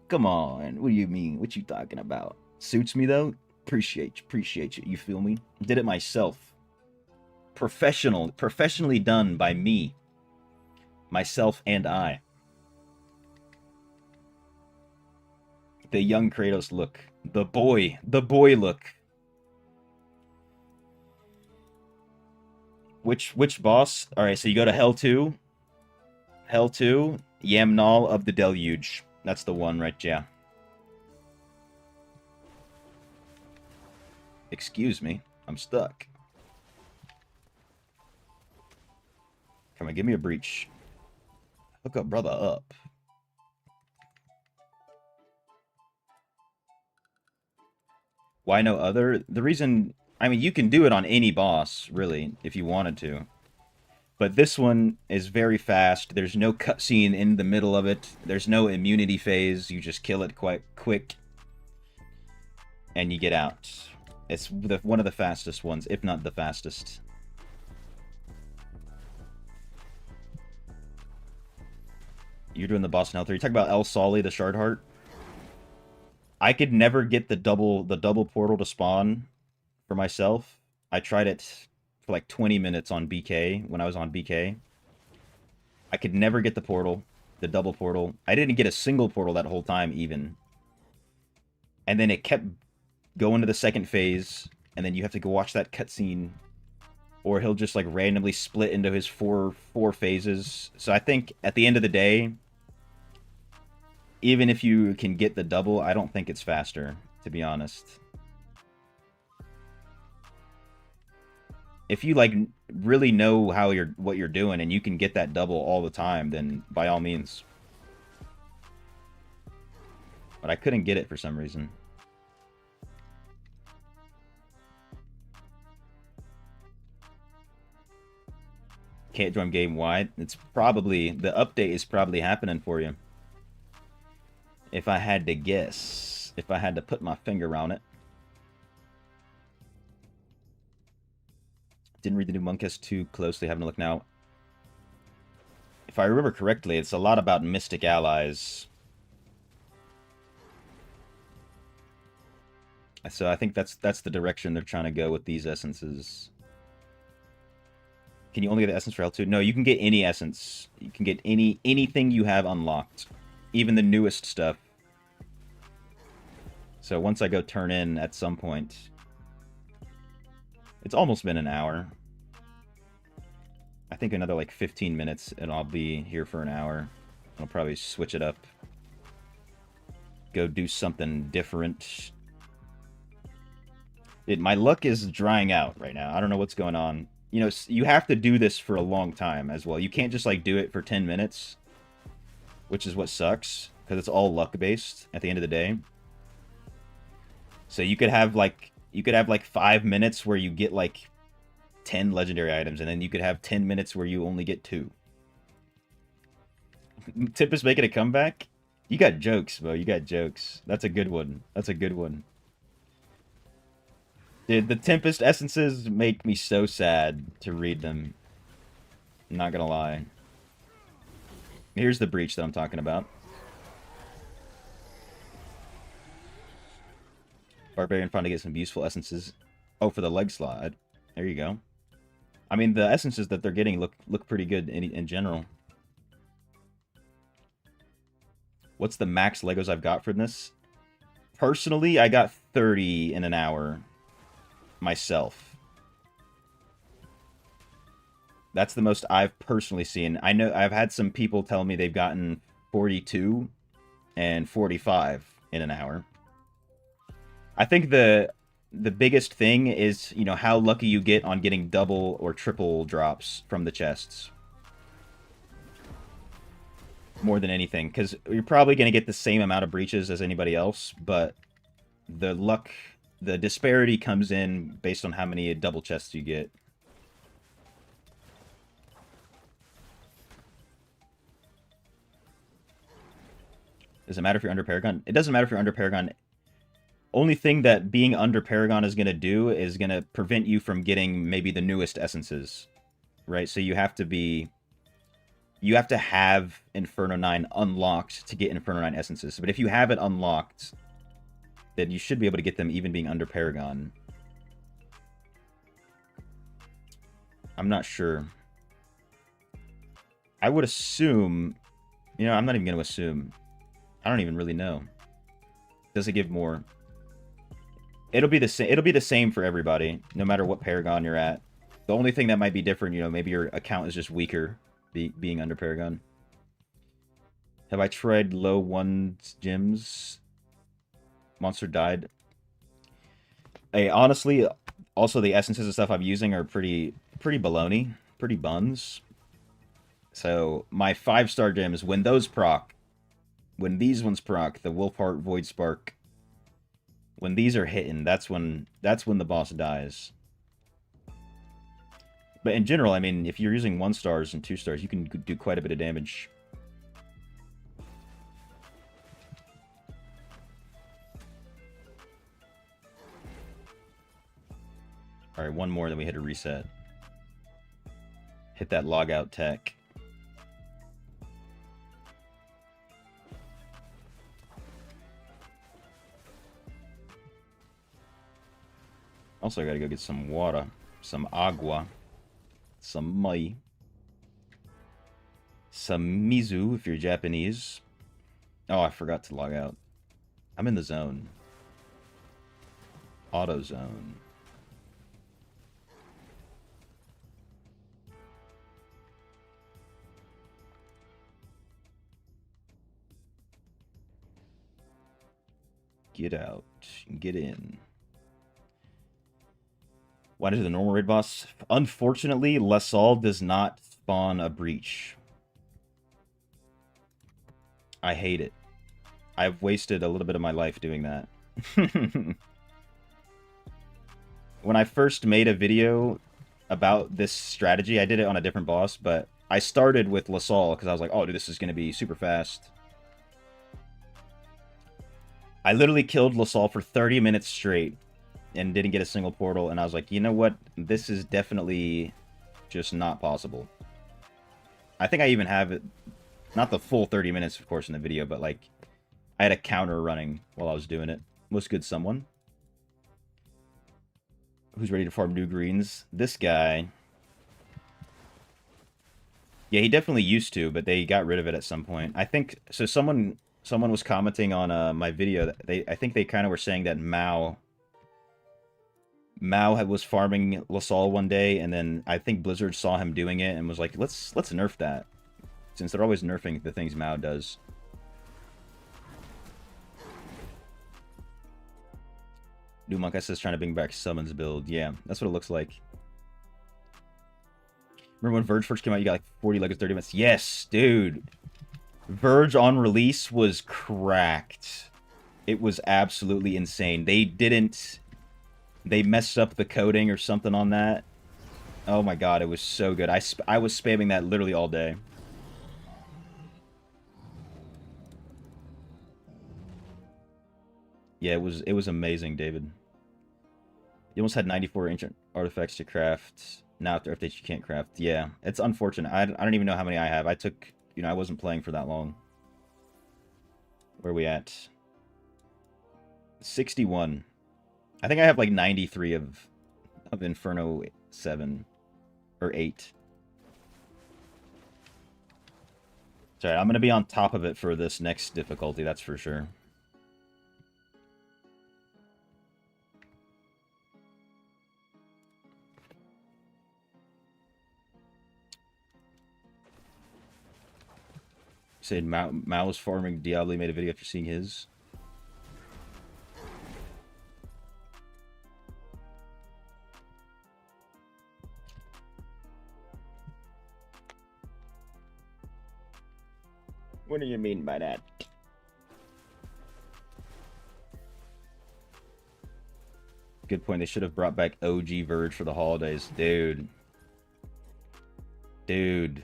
Come on. What do you mean? What you talking about? Suits me, though? Appreciate you. You feel me? Did it myself. Professionally done by me. Myself and I. The young Kratos look. The boy look. Which boss? Alright, so you go to Hell 2. Hell 2. Yamnal of the Deluge. That's the one, right? Yeah. Excuse me. I'm stuck. Come on, give me a breach. Hook a brother up. Why no other? The reason... I mean, you can do it on any boss, really, if you wanted to. But this one is very fast. There's no cutscene in the middle of it. There's no immunity phase. You just kill it quite quick. And you get out. It's one of the fastest ones, if not the fastest. You're doing the boss in L3. You talk about El Sali, the Shard Heart. I could never get the double portal to spawn for myself. I tried it for like 20 minutes on BK when I was on BK. I could never get the portal, the double portal. I didn't get a single portal that whole time even. And then it kept going to the second phase, and then you have to go watch that cutscene, or he'll just like randomly split into his four phases. So I think at the end of the day, even if you can get the double, I don't think it's faster, to be honest. If you like really know what you're doing and you can get that double all the time, then by all means. But I couldn't get it for some reason. Can't join game wide. It's probably the update is probably happening for you. If I had to guess, if I had to put my finger on it. Didn't read the new Monkest too closely, having a look now. If I remember correctly, it's a lot about mystic allies. So I think that's the direction they're trying to go with these essences. Can you only get the essence for L2? No, you can get any essence. You can get anything you have unlocked. Even the newest stuff. So once I go turn in at some point... It's almost been an hour. I think another like 15 minutes and I'll be here for an hour. I'll probably switch it up. Go do something different. My luck is drying out right now. I don't know what's going on. You know, you have to do this for a long time as well. You can't just like do it for 10 minutes, which is what sucks because it's all luck based at the end of the day. So you could have like 5 minutes where you get like 10 legendary items, and then you could have 10 minutes where you only get 2. Tip is making a comeback. You got jokes, bro. You got jokes. That's a good one. That's a good one. Dude, the Tempest essences make me so sad to read them. I'm not gonna lie. Here's the breach that I'm talking about. Barbarian trying to get some useful essences. Oh, for the leg slot. There you go. I mean, the essences that they're getting look pretty good in general. What's the max Legos I've got from this? Personally, I got 30 in an hour. Myself. That's the most I've personally seen. I know I've had some people tell me they've gotten 42 and 45 in an hour. I think the biggest thing is, you know, how lucky you get on getting double or triple drops from the chests. More than anything, because you're probably going to get the same amount of breaches as anybody else, but the luck, the disparity comes in based on how many double chests you get. Does it matter if you're under Paragon? It doesn't matter if you're under Paragon. Only thing that being under Paragon is going to do is going to prevent you from getting maybe the newest essences. Right? So you have to have Inferno 9 unlocked to get Inferno 9 essences. But if you have it unlocked, then you should be able to get them even being under Paragon. I'm not sure. I would assume... You know, I'm not even going to assume. I don't even really know. Does it give more? It'll be the same. It'll be the same for everybody, no matter what Paragon you're at. The only thing that might be different, you know, maybe your account is just weaker, being under Paragon. Have I tried low ones gyms? Monster died. Hey, honestly, also the essences and stuff I'm using are pretty baloney, pretty buns. So my 5-star gems, when those proc, when these ones proc, the Wolfheart, Void Spark, when these are hitting, that's when the boss dies. But in general, I mean, if you're using 1-stars and 2-stars, you can do quite a bit of damage. Alright, one more, then we hit a reset. Hit that logout tech. Also, I gotta go get some water. Some agua. Some mai. Some mizu, if you're Japanese. Oh, I forgot to log out. I'm in the zone. Auto zone. Get out. Get in. Why does the normal raid boss? Unfortunately, Lasal does not spawn a breach. I hate it. I've wasted a little bit of my life doing that. When I first made a video about this strategy, I did it on a different boss, but I started with Lasal because I was like, oh, dude, this is going to be super fast. I literally killed Lasal for 30 minutes straight and didn't get a single portal, and I was like, you know what? This is definitely just not possible. I think I even have it, not the full 30 minutes, of course, in the video, but like, I had a counter running while I was doing it. What's good, someone? Who's ready to farm new greens? This guy. Yeah, he definitely used to, but they got rid of it at some point. I think, so someone was commenting on my video. I think they kind of were saying that Mao was farming Lasal one day, and then I think Blizzard saw him doing it and was like, let's nerf that, since they're always nerfing the things Mao does. New Monk says trying to bring back Summons build. Yeah, that's what it looks like. Remember when Verge first came out, you got like 40 Legos 30 minutes? Yes, dude. Verge on release was cracked. It was absolutely insane. They messed up the coding or something on that. Oh my god, it was so good. I was spamming that literally all day. Yeah, it was amazing, David. You almost had 94 ancient artifacts to craft. Now after updates you can't craft. Yeah, it's unfortunate. I don't even know how many I have. I took, I wasn't playing for that long. Where are we at? 61. I think I have like 93 of Inferno 7 or 8. Sorry, I'm going to be on top of it for this next difficulty, that's for sure. Said Mao was farming Diablo, made a video after seeing his. What do you mean by that? Good point. They should have brought back OG Verge for the holidays. Dude. Dude.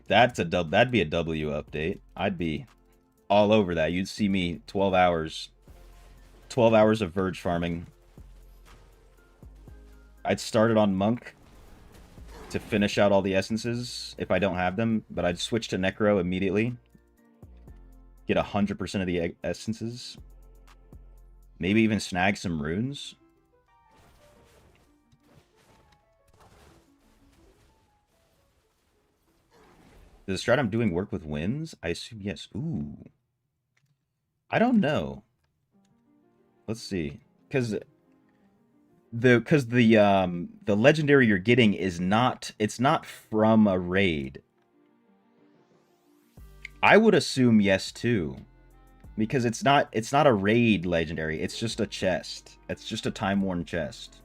That'd be a W update. I'd be all over that. You'd see me 12 hours. 12 hours of Verge farming. I'd start it on Monk to finish out all the essences if I don't have them, but I'd switch to Necro immediately. Get 100% of the essences. Maybe even snag some runes. Does the strat I'm doing work with wins? I assume yes. Ooh. I don't know. Let's see. Because the legendary you're getting is not, it's not from a raid. I would assume yes too. Because it's not a raid legendary, it's just a chest. It's just a time-worn chest.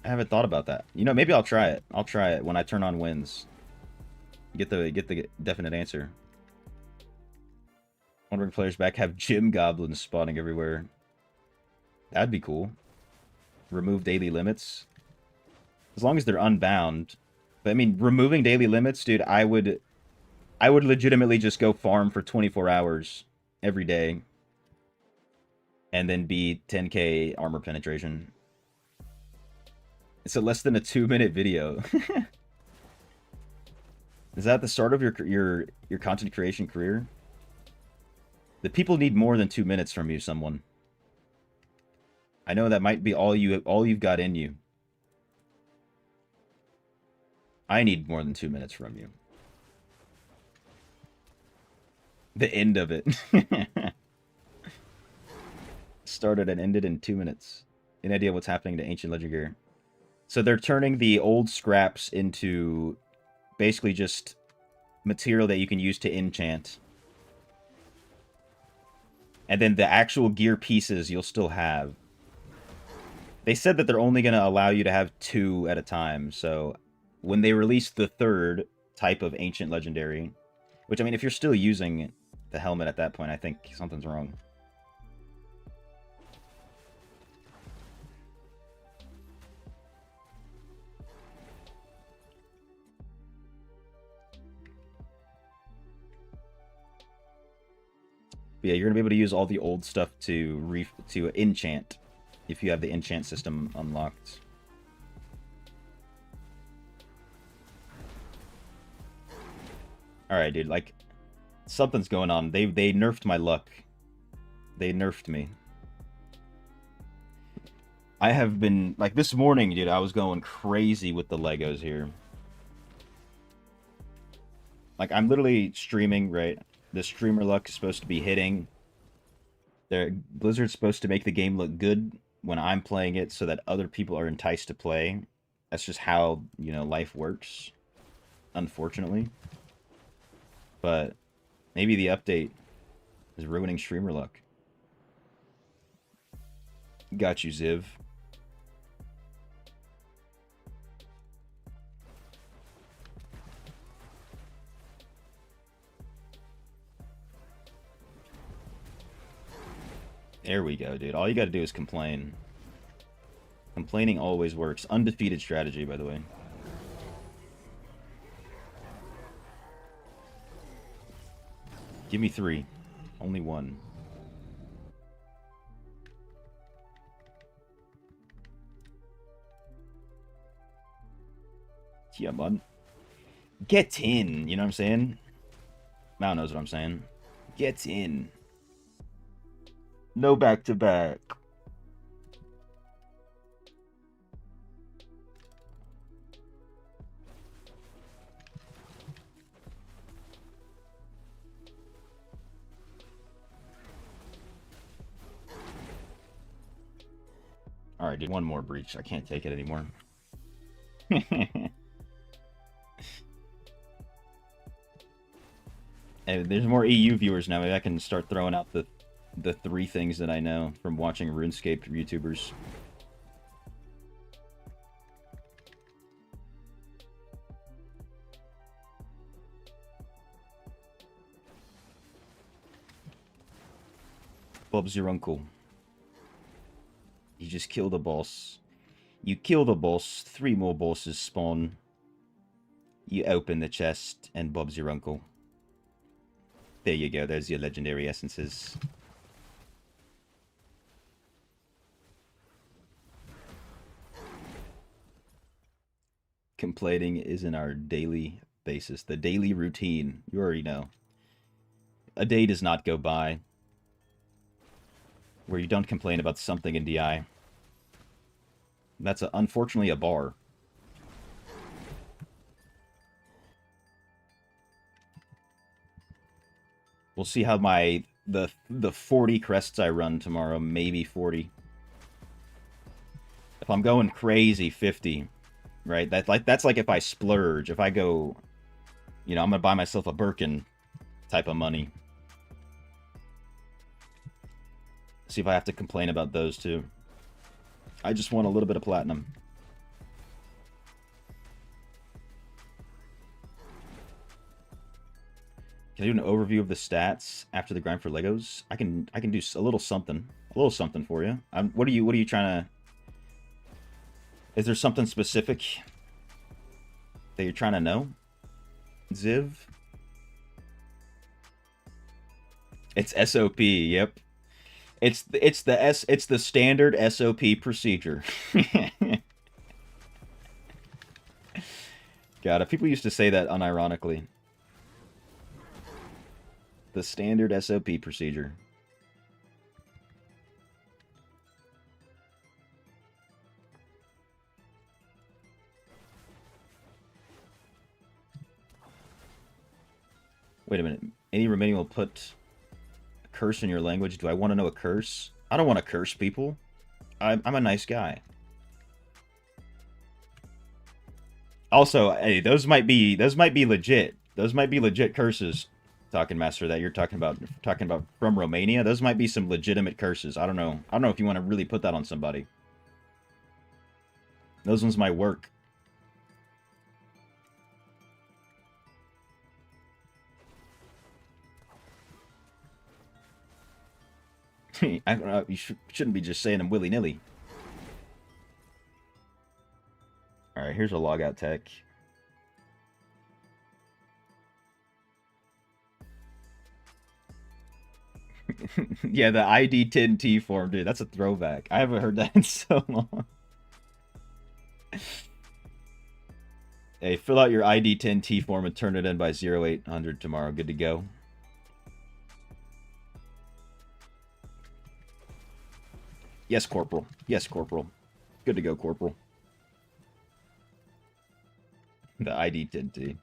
I haven't thought about that. You know, maybe I'll try it. I'll try it when I turn on wins. Get the definite answer. Wondering players back have gym goblins spawning everywhere. That'd be cool. Remove daily limits. As long as they're unbound. But I mean, removing daily limits, dude, I would legitimately just go farm for 24 hours every day. And then be 10k armor penetration. It's a less than a 2-minute video. Is that the start of your content creation career? The people need more than 2 minutes from you, someone. I know that might be all you've got in you. I need more than 2 minutes from you. The end of it. Started and ended in 2 minutes. Any idea what's happening to Ancient Legend Gear? So they're turning the old scraps into basically just material that you can use to enchant. And then the actual gear pieces you'll still have. They said that they're only going to allow you to have 2 at a time. So when they release the 3rd type of Ancient Legendary, which, I mean, if you're still using the helmet at that point, I think something's wrong. But yeah, you're gonna be able to use all the old stuff to enchant if you have the enchant system unlocked. All right, dude. Like, something's going on. They nerfed my luck. They nerfed me. I have been like this morning, dude. I was going crazy with the Legos here. Like, I'm literally streaming, right? The streamer luck is supposed to be hitting. Blizzard's supposed to make the game look good when I'm playing it so that other people are enticed to play. That's just how, you know, life works, unfortunately. But maybe the update is ruining streamer luck. Got you, Ziv. There we go, dude. All you gotta do is complain. Complaining always works. Undefeated strategy, by the way. Give me 3. Only 1. Yeah, bud. Get in, you know what I'm saying? Mao knows what I'm saying. Get in. No back-to-back. Alright, dude, one more breach. I can't take it anymore. And there's more EU viewers now. Maybe I can start throwing out the 3 things that I know from watching RuneScape YouTubers. Bob's your uncle. You just killed a boss. You kill the boss, 3 more bosses spawn. You open the chest, and Bob's your uncle. There you go, there's your legendary essences. Complaining isn't our daily basis. The daily routine. You already know. A day does not go by where you don't complain about something in DI. That's unfortunately a bar. We'll see how the 40 crests I run tomorrow, maybe 40. If I'm going crazy, 50. right? That's like if I splurge, if I go, you know, I'm gonna buy myself a Birkin type of money. See if I have to complain about those too. I just want a little bit of platinum. Can I do an overview of the stats after the grind for Legos? I can do a little something for you. What are you trying to? Is there something specific that you're trying to know, Ziv? It's SOP. Yep. It's the standard SOP procedure. God, if people used to say that unironically. The standard SOP procedure. Wait a minute. Any remaining will put a curse in your language. Do I want to know a curse? I don't want to curse people. I'm a nice guy. Also, hey, those might be legit. Those might be legit curses. Talking Master, that you're talking about from Romania. Those might be some legitimate curses. I don't know if you want to really put that on somebody. Those ones might work. I don't know. You shouldn't be just saying them willy-nilly. All right, here's a logout tech. Yeah, the ID10T form, dude. That's a throwback. I haven't heard that in so long. Hey, fill out your ID10T form and turn it in by 0800 tomorrow. Good to go. Yes, Corporal. Yes, Corporal. Good to go, Corporal. The ID10T.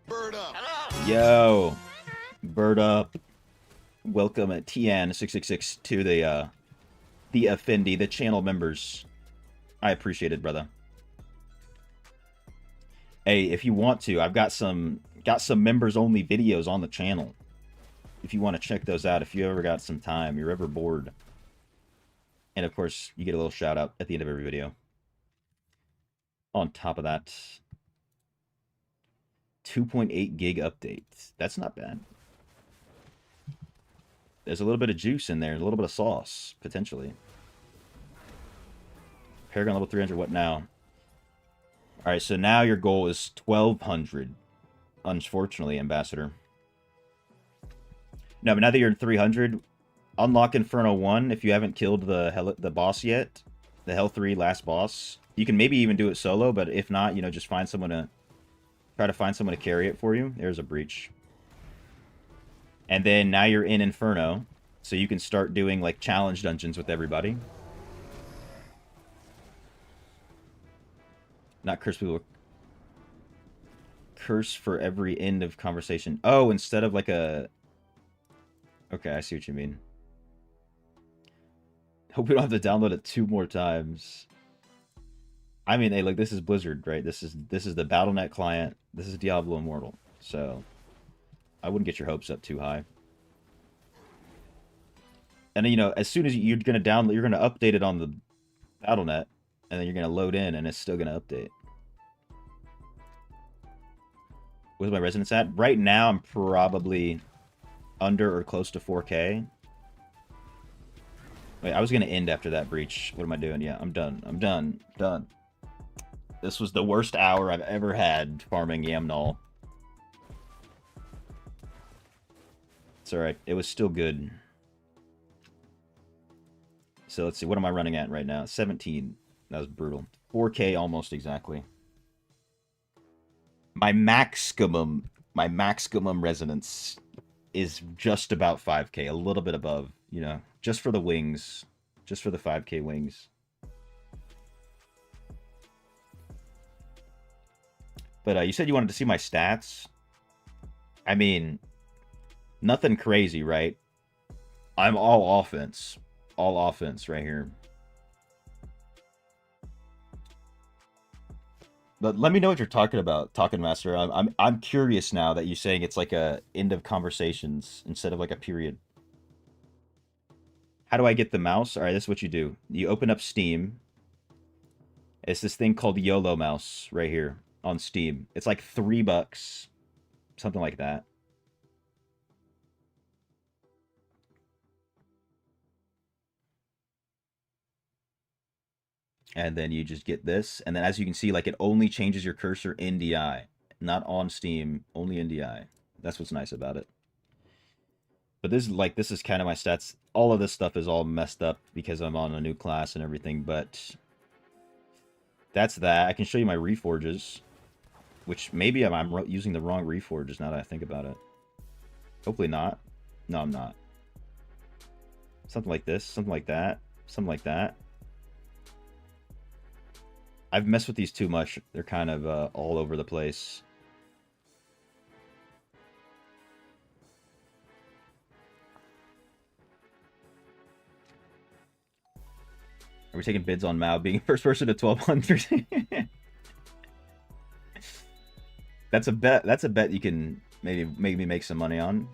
Bird up. Yo, bird up. Welcome at TN666 to the Affinity, the channel members. I appreciate it, brother. Hey, if you want to, I've got some members only videos on the channel. If you want to check those out, if you ever got some time, you're ever bored. And of course, you get a little shout out at the end of every video. On top of that, 2.8 gig update. That's not bad. There's a little bit of juice in there, a little bit of sauce, potentially. Paragon level 300, what now? Alright, so now your goal is 1200. Unfortunately, Ambassador. No, but now that you're in 300, unlock Inferno 1 if you haven't killed the boss yet. The Hell 3 last boss. You can maybe even do it solo, but if not, you know, just find someone to... Try to find someone to carry it for you. There's a breach. And then now you're in Inferno, so you can start doing, like, challenge dungeons with everybody. Not curse people. Curse for every end of conversation. Oh, instead of, like, a... Okay, I see what you mean. Hope we don't have to download it 2 more times. I mean, hey, look, this is Blizzard, right? This is the Battle.net client. This is Diablo Immortal. So, I wouldn't get your hopes up too high. And you know, as soon as you're gonna update it on the Battle.net, and then you're gonna load in, and it's still gonna update. Where's my resonance at? Right now, I'm probably under or close to 4K. Wait, I was gonna end after that breach. What am I doing? Yeah, I'm done. I'm done. Done. This was the worst hour I've ever had farming Yamnal. It's alright. It was still good. So let's see. What am I running at right now? 17. That was brutal. 4K almost exactly. My maximum resonance is just about 5K. A little bit above, you know. Just for the wings. Just for the 5K wings. But you said you wanted to see my stats. I mean, nothing crazy, right? I'm all offense. all offense right here. But let me know what you're talking about, Talking Master. I'm curious now that you're saying it's like a end of conversations instead of like a period. How do I get the mouse? All right, this is what you do. You open up Steam. It's this thing called YOLO Mouse right here on Steam. It's like $3, something like that. And then you just get this. And then as you can see, like it only changes your cursor in DI, not on Steam, only in DI. That's what's nice about it. But this is kind of my stats. All of this stuff is all messed up because I'm on a new class and everything, but that's that. I can show you my reforges, which maybe I'm using the wrong reforges now that I think about it. Hopefully not. No, I'm not. Something like this, something like that, something like that. I've messed with these too much. They're kind of all over the place. Are we taking bids on Mao being first person to 1200? That's a bet. That's a bet you can maybe make some money on.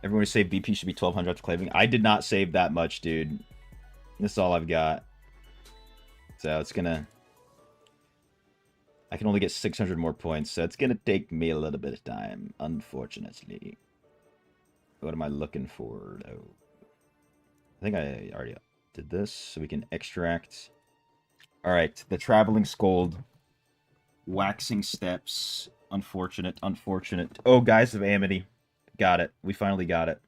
Everyone say BP should be 1200 after claiming. I did not save that much, dude. This is all I've got. So it's gonna... I can only get 600 more points, so it's gonna take me a little bit of time, unfortunately. What am I looking for, though? I think I already did this, so we can extract. Alright, the Traveling Scold. Waxing Steps. Unfortunate, unfortunate. Oh, Guys of Amity. Got it. We finally got it.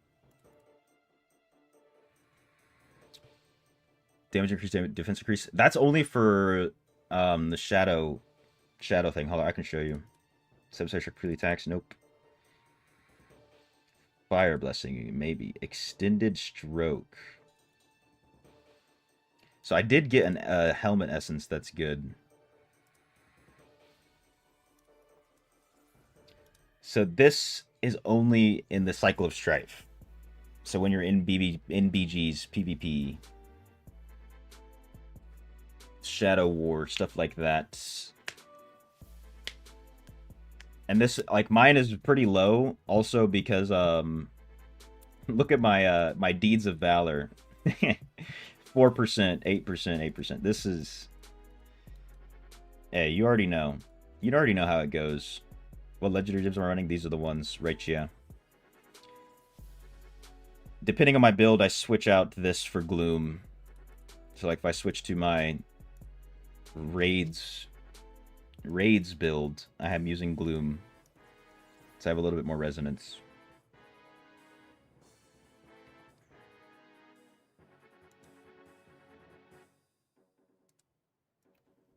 Damage increase, defense increase. That's only for the shadow thing. Hold on, I can show you. Substation purely attacks. Nope. Fire Blessing, maybe. Extended Stroke. So I did get a Helmet Essence that's good. So this is only in the Cycle of Strife. So when you're in BG's PvP, Shadow War, stuff like that. And this, like, mine is pretty low, also because, look at my, my Deeds of Valor. 4%, 8%, 8%. This is... Hey, you already know. You already know how it goes. What legendary gems am I running? These are the ones, right? Yeah. Depending on my build, I switch out this for Gloom. So, like, if I switch to my Raids build, I am using Gloom. So I have a little bit more resonance.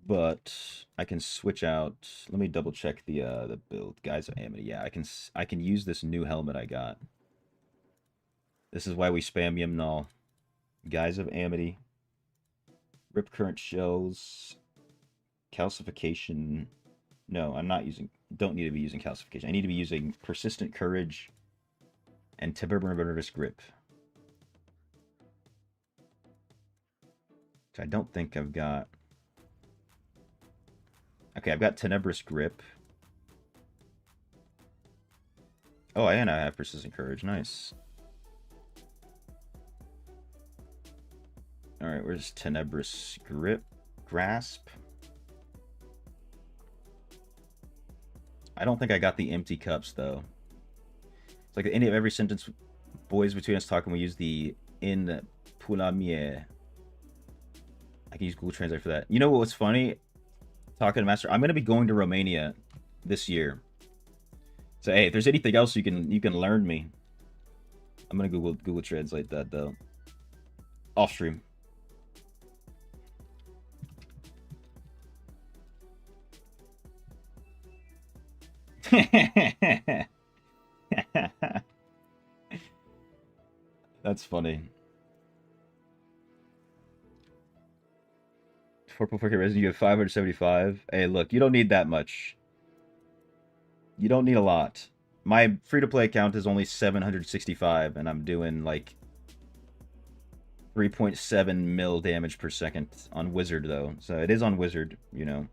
But I can switch out. Let me double check the build. Guys of Amity. Yeah, I can use this new helmet I got. This is why we spam Yimnal. Guys of Amity. Rip Current Shells. Calcification. No, I'm not using... Don't need to be using Calcification. I need to be using Persistent Courage and Tenebrous Grip. Which I don't think I've got... Okay, I've got Tenebrous Grip. Oh, and I have Persistent Courage. Nice. Alright, where's Tenebrous Grip? Grasp? I don't think I got the empty cups, though. It's like at the end of every sentence, boys between us talking, we use the in Pulamier. I can use Google Translate for that. You know what's funny? Talking to Master, I'm going to be going to Romania this year. So, hey, if there's anything else you can learn me. I'm going to Google Translate that, though. Off stream. That's funny. 4.4K resin, you have 575. Hey, look, you don't need that much. You don't need a lot. My free-to-play account is only 765, and I'm doing, like, 3.7 mil damage per second on Wizard, though. So it is on Wizard, you know.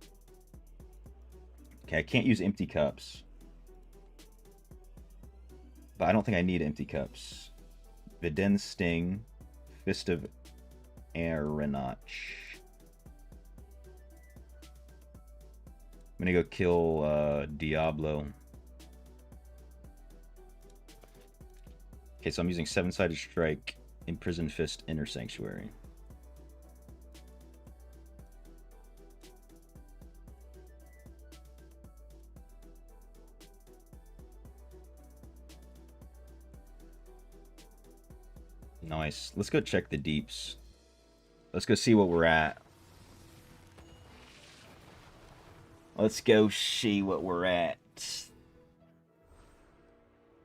Okay, I can't use empty cups. But I don't think I need empty cups. Vidin Sting. Fist of Aeronach. I'm gonna go kill Diablo. Okay, so I'm using 7-sided strike, Imprison Fist, Inner Sanctuary. Nice. Let's go check the deeps. Let's go see what we're at. Let's go see what we're at.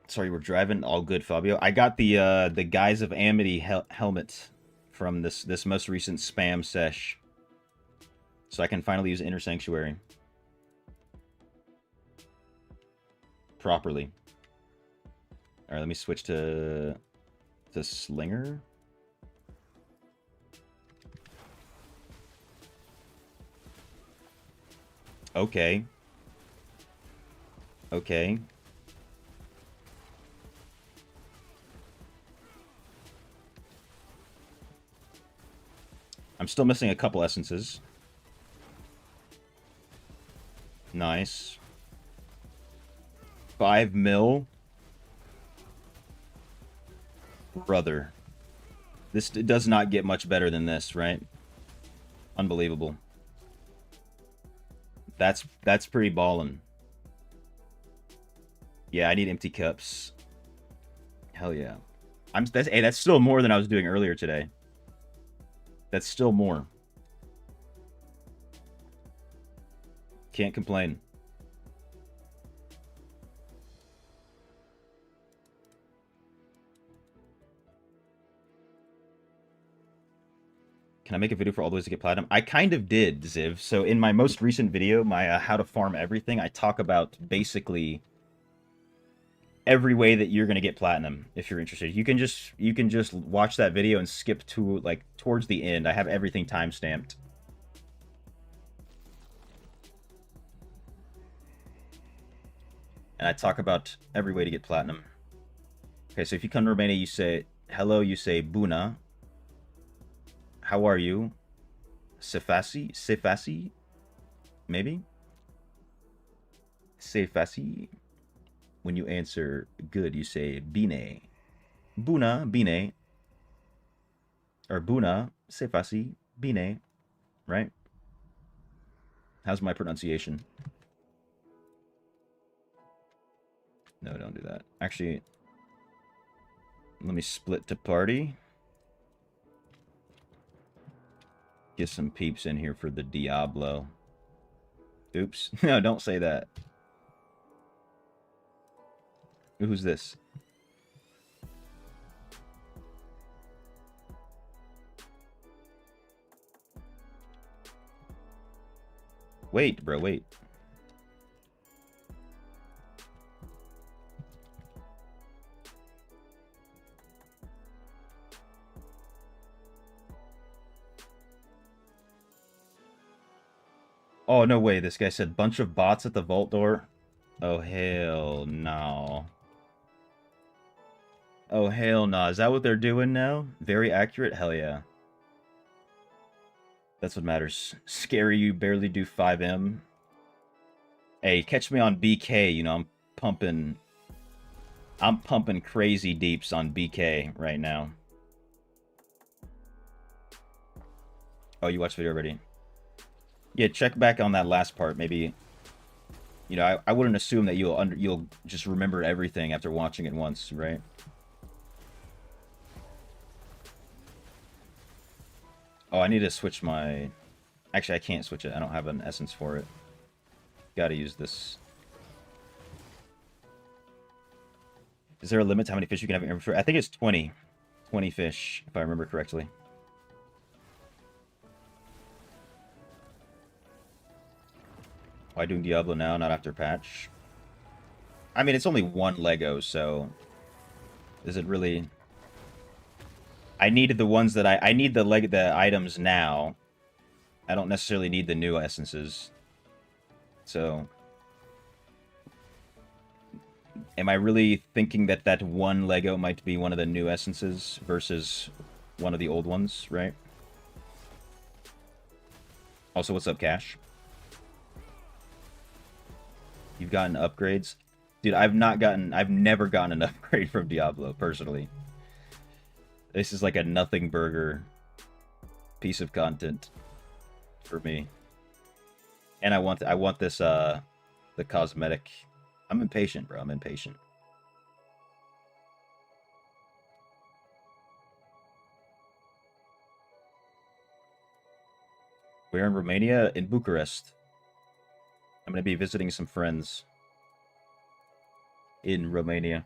Sorry, we're driving. All good, Fabio. I got the Guise of Amity helmet from this most recent spam sesh, so I can finally use Inner Sanctuary properly. All right, let me switch to Slinger. Okay. Okay. I'm still missing a couple essences. Nice. 5 mil. Brother. This does not get much better than this, right? Unbelievable. That's pretty ballin'. Yeah, I need empty cups. Hell yeah. That's still more than I was doing earlier today. That's still more. Can't complain. Can I make a video for all the ways to get platinum? I kind of did, Ziv. So in my most recent video, my how to farm everything, I talk about basically every way that you're going to get platinum if you're interested. You can just watch that video and skip to like towards the end. I have everything time-stamped. And I talk about every way to get platinum. Okay, so if you come to Romania, you say hello, you say Buna. How are you? Sefasi? Sefasi? Maybe? Sefasi? When you answer good, you say Bine. Buna, Bine. Or Buna, Sefasi, Bine. Right? How's my pronunciation? No, don't do that. Actually, let me split to party. Get some peeps in here for the Diablo. Oops. No, don't say that. Who's this? Wait, bro, wait. Oh, no way. This guy said bunch of bots at the vault door. Oh, hell no. Oh, hell no. Is that what they're doing now? Very accurate? Hell yeah. That's what matters. Scary, you barely do 5M. Hey, catch me on BK. You know, I'm pumping crazy deeps on BK right now. Oh, you watched the video already? Yeah, check back on that last part. Maybe, you know, I wouldn't assume that you'll just remember everything after watching it once, right? Oh, I need to switch my... Actually, I can't switch it. I don't have an essence for it. Gotta use this. Is there a limit to how many fish you can have in your inventory? I think it's 20. 20 fish, if I remember correctly. Why doing Diablo now, not after patch? I mean, it's only one Lego, so is it really? I needed the ones that I need the items now. I don't necessarily need the new essences. So, am I really thinking that that one Lego might be one of the new essences versus one of the old ones, right? Also, what's up, Cash? You've gotten upgrades? Dude, I've never gotten an upgrade from Diablo, personally. This is like a nothing burger piece of content for me. And I want this, the cosmetic. I'm impatient, bro. I'm impatient. We're in Romania, in Bucharest. I'm going to be visiting some friends in Romania.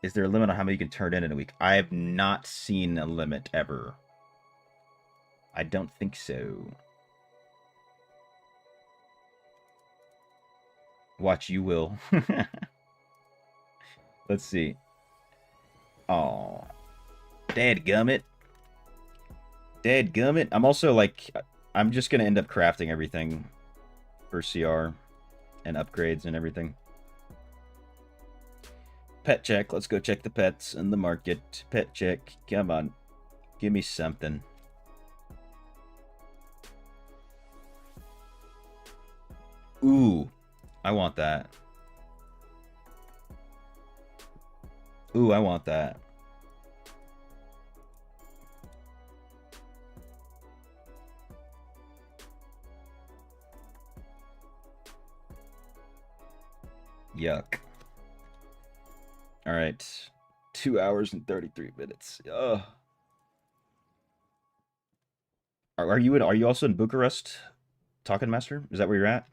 Is there a limit on how many you can turn in a week? I have not seen a limit ever. I don't think so. Watch, you will. Let's see. Oh, dadgummit. Dadgummit. I'm also like, I'm just gonna end up crafting everything for CR and upgrades and everything. Pet check. Let's go check the pets in the market. Pet check. Come on. Give me something. Ooh. I want that. Ooh, I want that. Yuck. All right. 2 hours and 33 minutes. Ugh. Are you also in Bucharest, Talking Master? Is that where you're at?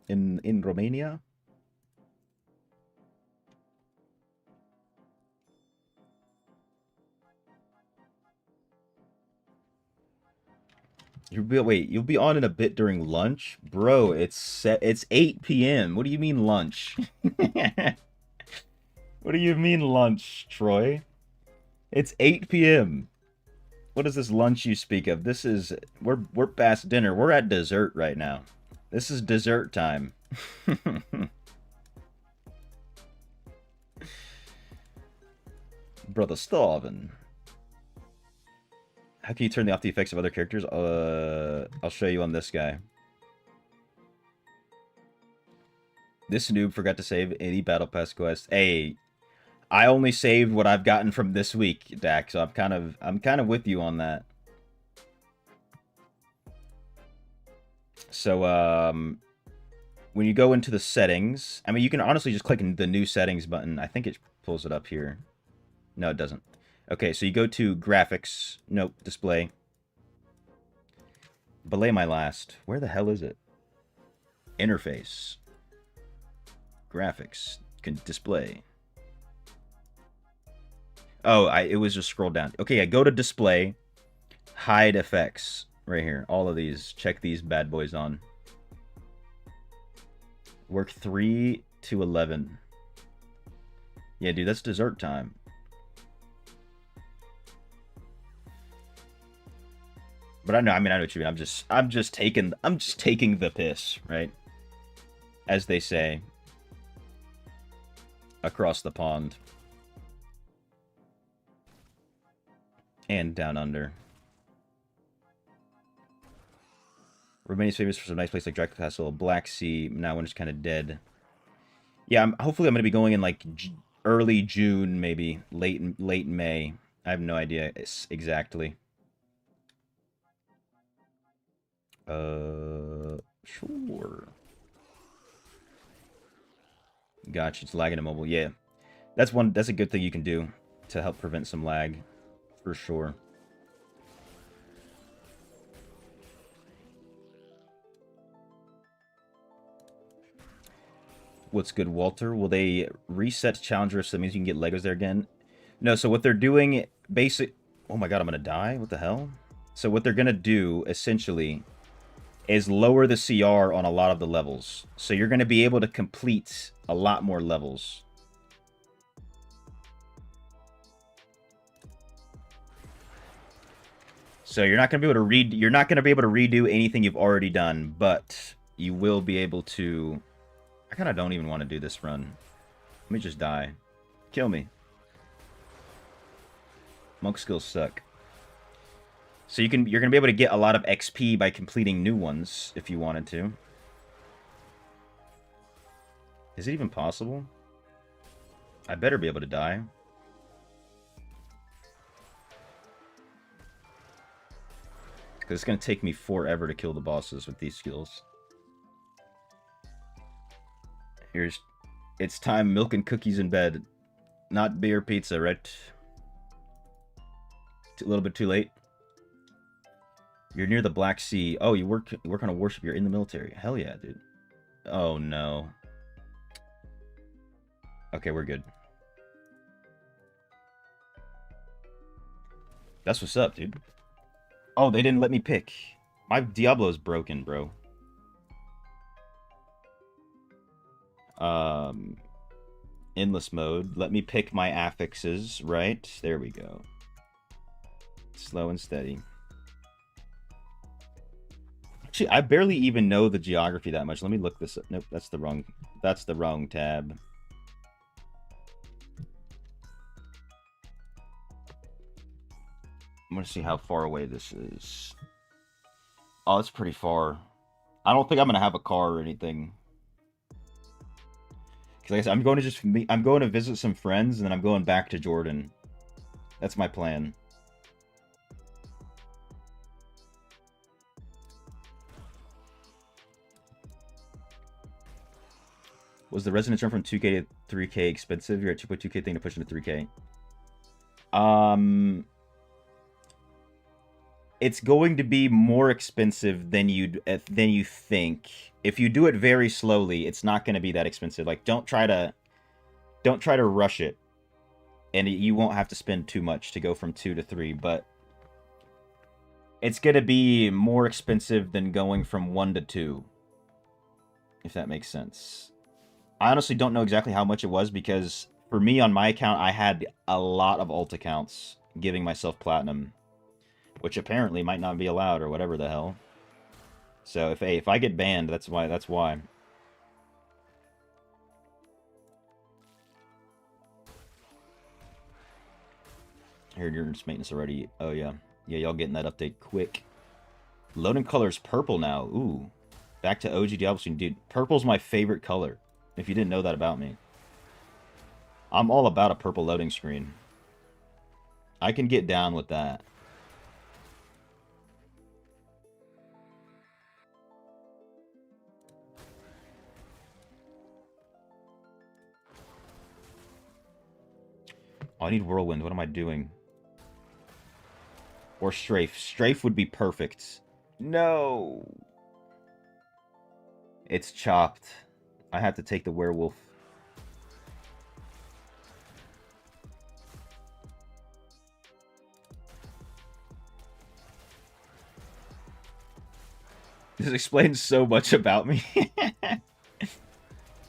In Romania? You'll be on in a bit during lunch? Bro, it's 8 p.m. What do you mean lunch? What do you mean lunch, Troy? It's 8 p.m. What is this lunch you speak of? This is we're past dinner. We're at dessert right now. This is dessert time. Brother starving. How can you turn off the effects of other characters? I'll show you on this guy. This noob forgot to save any battle pass quest. Hey, I only saved what I've gotten from this week, Dak. So I'm kind of with you on that. So when you go into the settings, I mean, you can honestly just click the new settings button. I think it pulls it up here. No, it doesn't. Okay, so you go to graphics. Nope, display. Belay my last. Where the hell is it? Interface. Graphics. Can display. Oh, it was just scrolled down. Okay, yeah, go to display. Hide effects. Right here. All of these. Check these bad boys on. Work 3 to 11. Yeah, dude, that's dessert time. But I know what you mean. I'm just taking the piss, right? As they say across the pond. And down under. Romania's famous for some nice place like Dracula Castle, Black Sea. Now when it's kind of dead. Yeah, hopefully I'm going to be going in like early June, maybe late May. I have no idea exactly. Sure. Gotcha, it's lagging in mobile. Yeah. That's a good thing you can do to help prevent some lag. For sure. What's good, Walter? Will they reset Challenger so that means you can get Legos there again? No, so what they're doing, basic... Oh my god, I'm gonna die? What the hell? So what they're going to do, essentially, is lower the CR on a lot of the levels. So you're going to be able to complete a lot more levels. So you're not going to be able to you're not going to be able to redo anything you've already done, but you will be able to... I kind of don't even want to do this run. Let me just die. Kill me. Monk skills suck. So you're going to be able to get a lot of XP by completing new ones if you wanted to. Is it even possible? I better be able to die. Because it's going to take me forever to kill the bosses with these skills. It's time, milk and cookies in bed. Not beer pizza, right? A little bit too late. You're near the Black Sea. Oh, you work on a warship. You're in the military. Hell yeah, dude. Oh, no. Okay, we're good. That's what's up, dude. Oh, they didn't let me pick. My Diablo's broken, bro. Endless mode. Let me pick my affixes, right? There we go. Slow and steady. Actually, I barely even know the geography that much. Let me look this up. Nope, that's the wrong tab. I'm gonna see how far away this is. Oh, it's pretty far. I don't think I'm gonna have a car or anything. Because like I said, I'm going to visit some friends and then I'm going back to Jordan. That's my plan. Was the Resonance jump from 2K to 3K expensive? You're at 2.2K thing to push into 3K. It's going to be more expensive than you think. If you do it very slowly, it's not going to be that expensive. Like, don't try to rush it, and you won't have to spend too much to go from 2 to 3. But it's going to be more expensive than going from 1 to 2, if that makes sense. I honestly don't know exactly how much it was because for me on my account, I had a lot of alt accounts giving myself platinum, which apparently might not be allowed or whatever the hell. So if I get banned, that's why. I heard your maintenance already. Oh yeah. Yeah, y'all getting that update quick. Loading color is purple now. Ooh. Back to OG Diablo scene. Dude, purple's my favorite color. If you didn't know that about me. I'm all about a purple loading screen. I can get down with that. Oh, I need Whirlwind. What am I doing? Or Strafe. Strafe would be perfect. No! It's chopped. I have to take the Werewolf. This explains so much about me.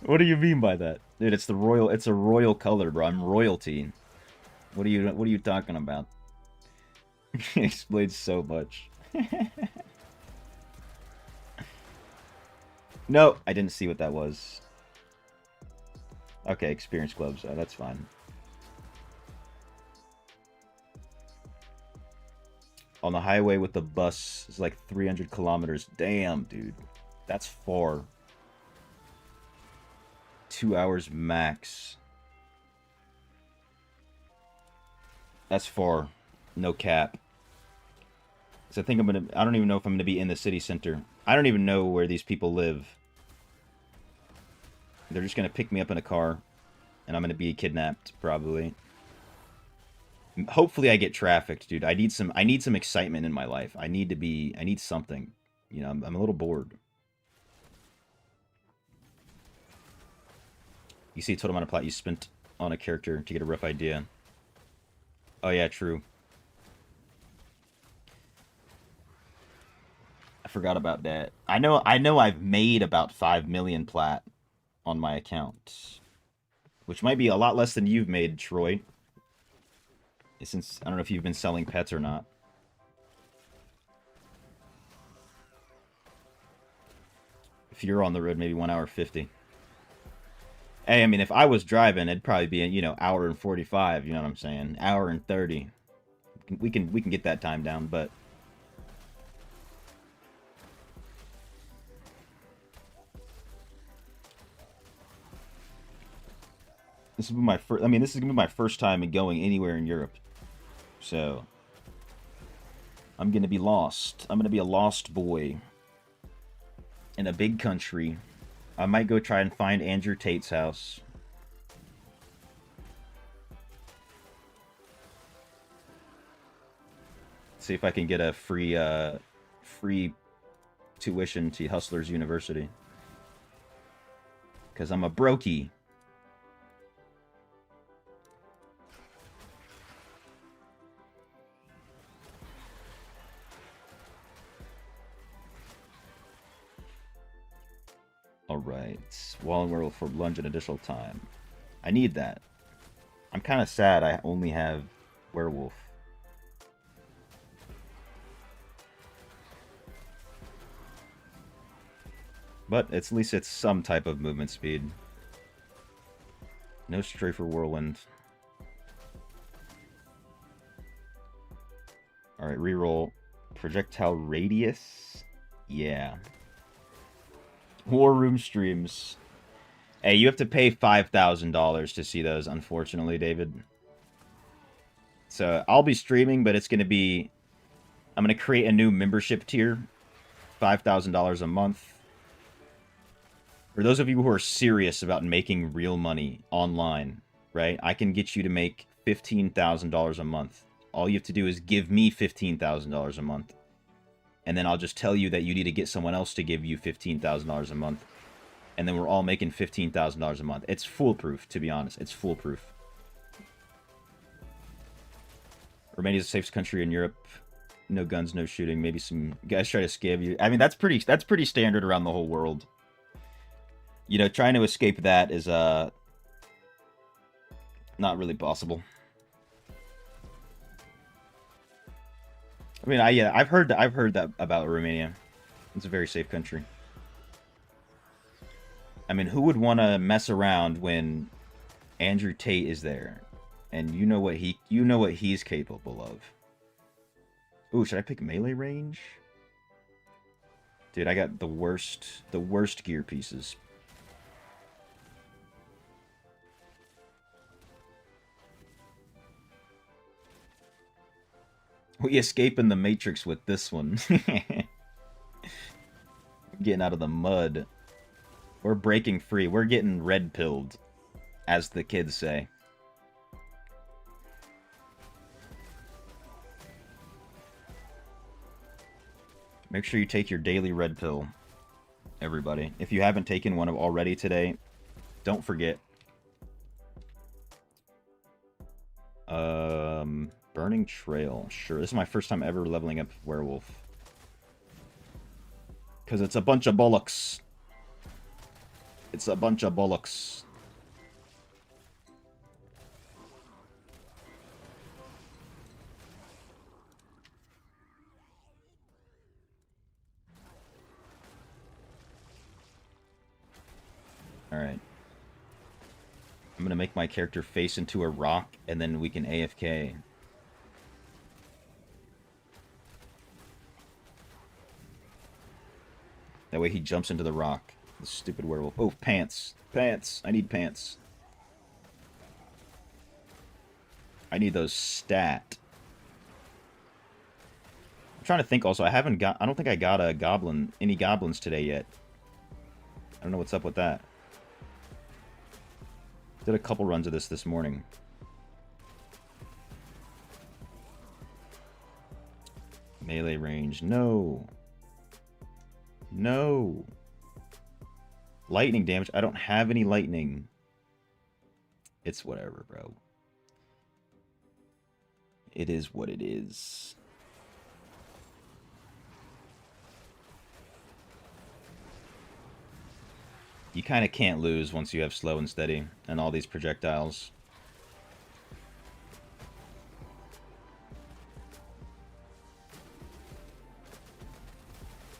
What do you mean by that? Dude, it's a royal color, bro. I'm royalty. What are you talking about? It explains so much. No, I didn't see what that was. Okay, experience gloves. Oh, that's fine. On the highway with the bus is like 300 kilometers. Damn, dude. That's far. 2 hours max. That's far. No cap. So I think I don't even know if I'm gonna be in the city center. I don't even know where these people live. They're just gonna pick me up in a car, and I'm gonna be kidnapped, probably. Hopefully I get trafficked, dude. I need some excitement in my life. I need something. You know, I'm a little bored. You see a total amount of plot you spent on a character to get a rough idea. Oh yeah, true. forgot about that. I know I've made about 5 million plat on my account, which might be a lot less than you've made, Troy. Since I don't know if you've been selling pets or not. If you're on the road, maybe 1 hour 50. Hey, I mean, if I was driving, it'd probably be, you know, hour and 45. You know what I'm saying? Hour and 30. We can get that time down, but this will be my first. I mean, this is gonna be my first time going anywhere in Europe, so I'm gonna be lost. I'm gonna be a lost boy in a big country. I might go try and find Andrew Tate's house. See if I can get a free tuition to Hustlers University. Because I'm a brokey. Alright. Wall and werewolf for lunge and additional time. I need that. I'm kind of sad I only have werewolf. But at least it's some type of movement speed. No stray for whirlwind. Alright, reroll. Projectile radius? Yeah. War room streams. Hey, you have to pay $5,000 to see those, unfortunately, David. So, I'll be streaming, but it's going to be... I'm going to create a new membership tier. $5,000 a month. For those of you who are serious about making real money online, right? I can get you to make $15,000 a month. All you have to do is give me $15,000 a month. And then I'll just tell you that you need to get someone else to give you $15,000 a month. And then we're all making $15,000 a month. It's foolproof, to be honest. It's foolproof. Romania's the safest country in Europe. No guns, no shooting. Maybe some guys try to scam you. I mean, that's pretty standard around the whole world. You know, trying to escape that is not really possible. I mean, yeah, I've heard that about Romania. It's a very safe country. I mean, who would want to mess around when Andrew Tate is there, and you know what he's capable of? Ooh, should I pick melee range? Dude, I got the worst gear pieces. We escape in the Matrix with this one. Getting out of the mud. We're breaking free. We're getting red-pilled, as the kids say. Make sure you take your daily red pill, everybody. If you haven't taken one already today, don't forget. Burning Trail. Sure, this is my first time ever leveling up Werewolf. Because it's a bunch of bollocks. It's a bunch of bollocks. Alright. I'm gonna make my character face into a rock, and then we can AFK. That way he jumps into the rock. The stupid werewolf. Oh, pants. Pants. I need pants. I need those stat. I'm trying to think also. I don't think I got any goblins today yet. I don't know what's up with that. Did a couple runs of this morning. Melee range. No. No. Lightning damage. I don't have any lightning. It's whatever, bro. It is what it is. You kind of can't lose once you have slow and steady and all these projectiles.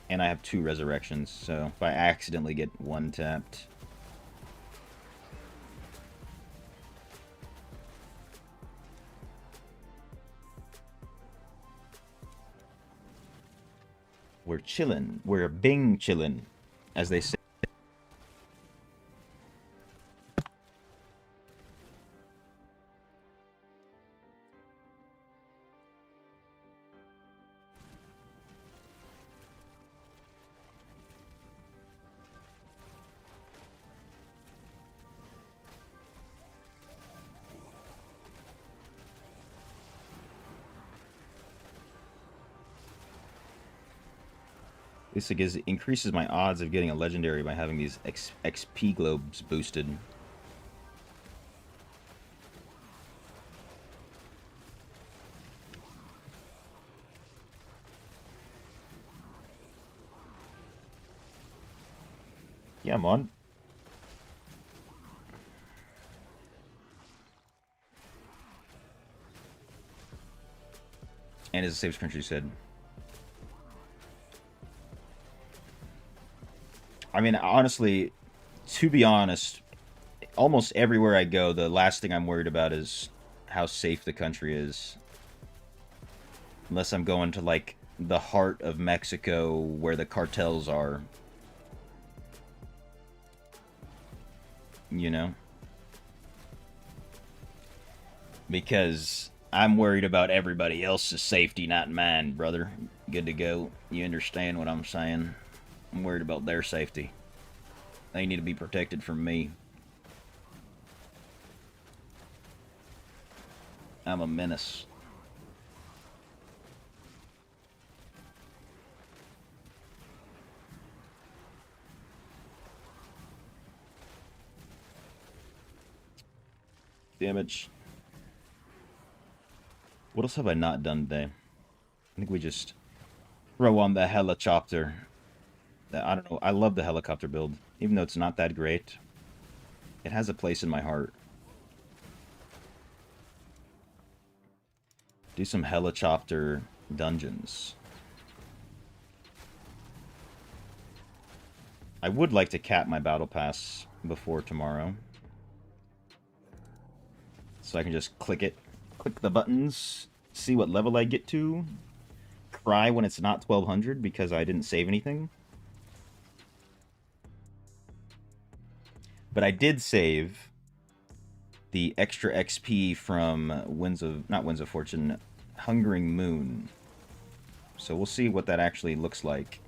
And I have 2 resurrections, so if I accidentally get 1 tapped... We're chillin'. We're bing chillin', as they say. This increases my odds of getting a legendary by having these XP globes boosted. Yeah, man. And as the Saves Country said. I mean, honestly, to be honest, almost everywhere I go, the last thing I'm worried about is how safe the country is. Unless I'm going to, like, the heart of Mexico where the cartels are. You know? Because I'm worried about everybody else's safety, not mine, brother. Good to go. You understand what I'm saying? I'm worried about their safety. They need to be protected from me. I'm a menace. Damage. What else have I not done today? I think we just throw on the helicopter. I don't know. I love the helicopter build. Even though it's not that great, it has a place in my heart. Do some helicopter dungeons. I would like to cap my battle pass before tomorrow. So I can just click it. Click the buttons. See what level I get to. Cry when it's not 1200 because I didn't save anything. But I did save the extra XP from not Winds of Fortune, Hungering Moon. So we'll see what that actually looks like.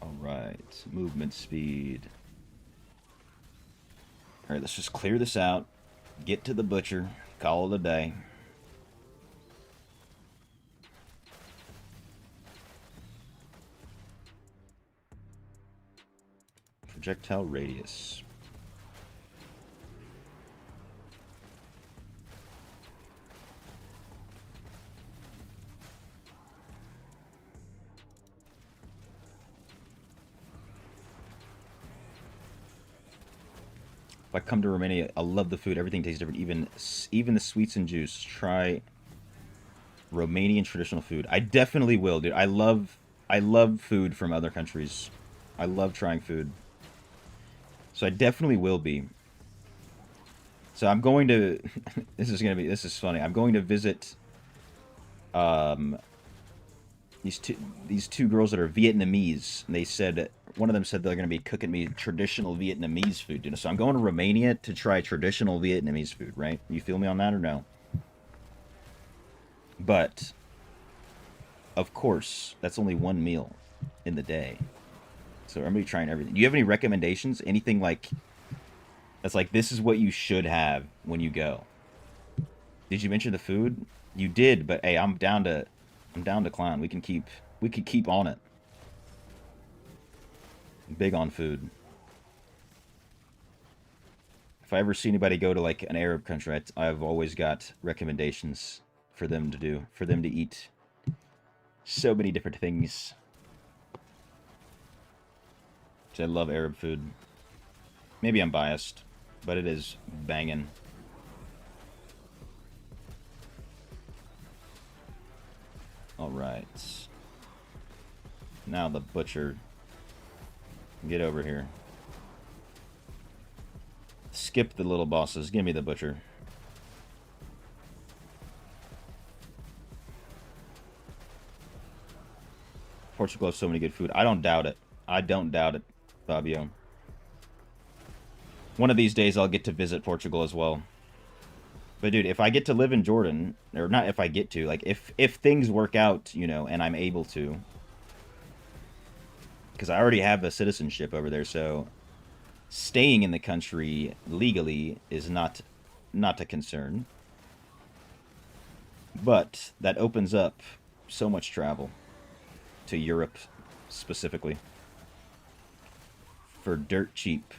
Alright, movement speed. Alright, let's just clear this out. Get to the butcher. Call it a day. Projectile radius. If I come to Romania, I love the food. Everything tastes different. Even the sweets and juice. Try Romanian traditional food. I definitely will, dude. I love food from other countries. I love trying food. So I definitely will be. So I'm going to this is funny. I'm going to visit these two girls that are Vietnamese. And they said one of them said they're going to be cooking me traditional Vietnamese food. You know? So I'm going to Romania to try traditional Vietnamese food, right? You feel me on that or no? But of course, that's only one meal in the day. So I'm going to be trying everything. Do you have any recommendations? Anything like that's like this is what you should have when you go? Did you mention the food? You did, but hey, I'm down to clown. We could keep on it. Big on food. If I ever see anybody go to like an Arab country, I've always got recommendations for them to do, for them to eat. So many different things. I love Arab food. Maybe I'm biased, but it is banging. All right. Now the butcher. Get over here. Skip the little bosses. Give me the butcher. Portugal has so many good food. I don't doubt it. I don't doubt it, Fabio. One of these days I'll get to visit Portugal as well. But dude, if I get to live in Jordan, or not if I get to, like if things work out, you know, and I'm able to, because I already have a citizenship over there, so staying in the country legally is not a concern. But that opens up so much travel to Europe specifically for dirt cheap.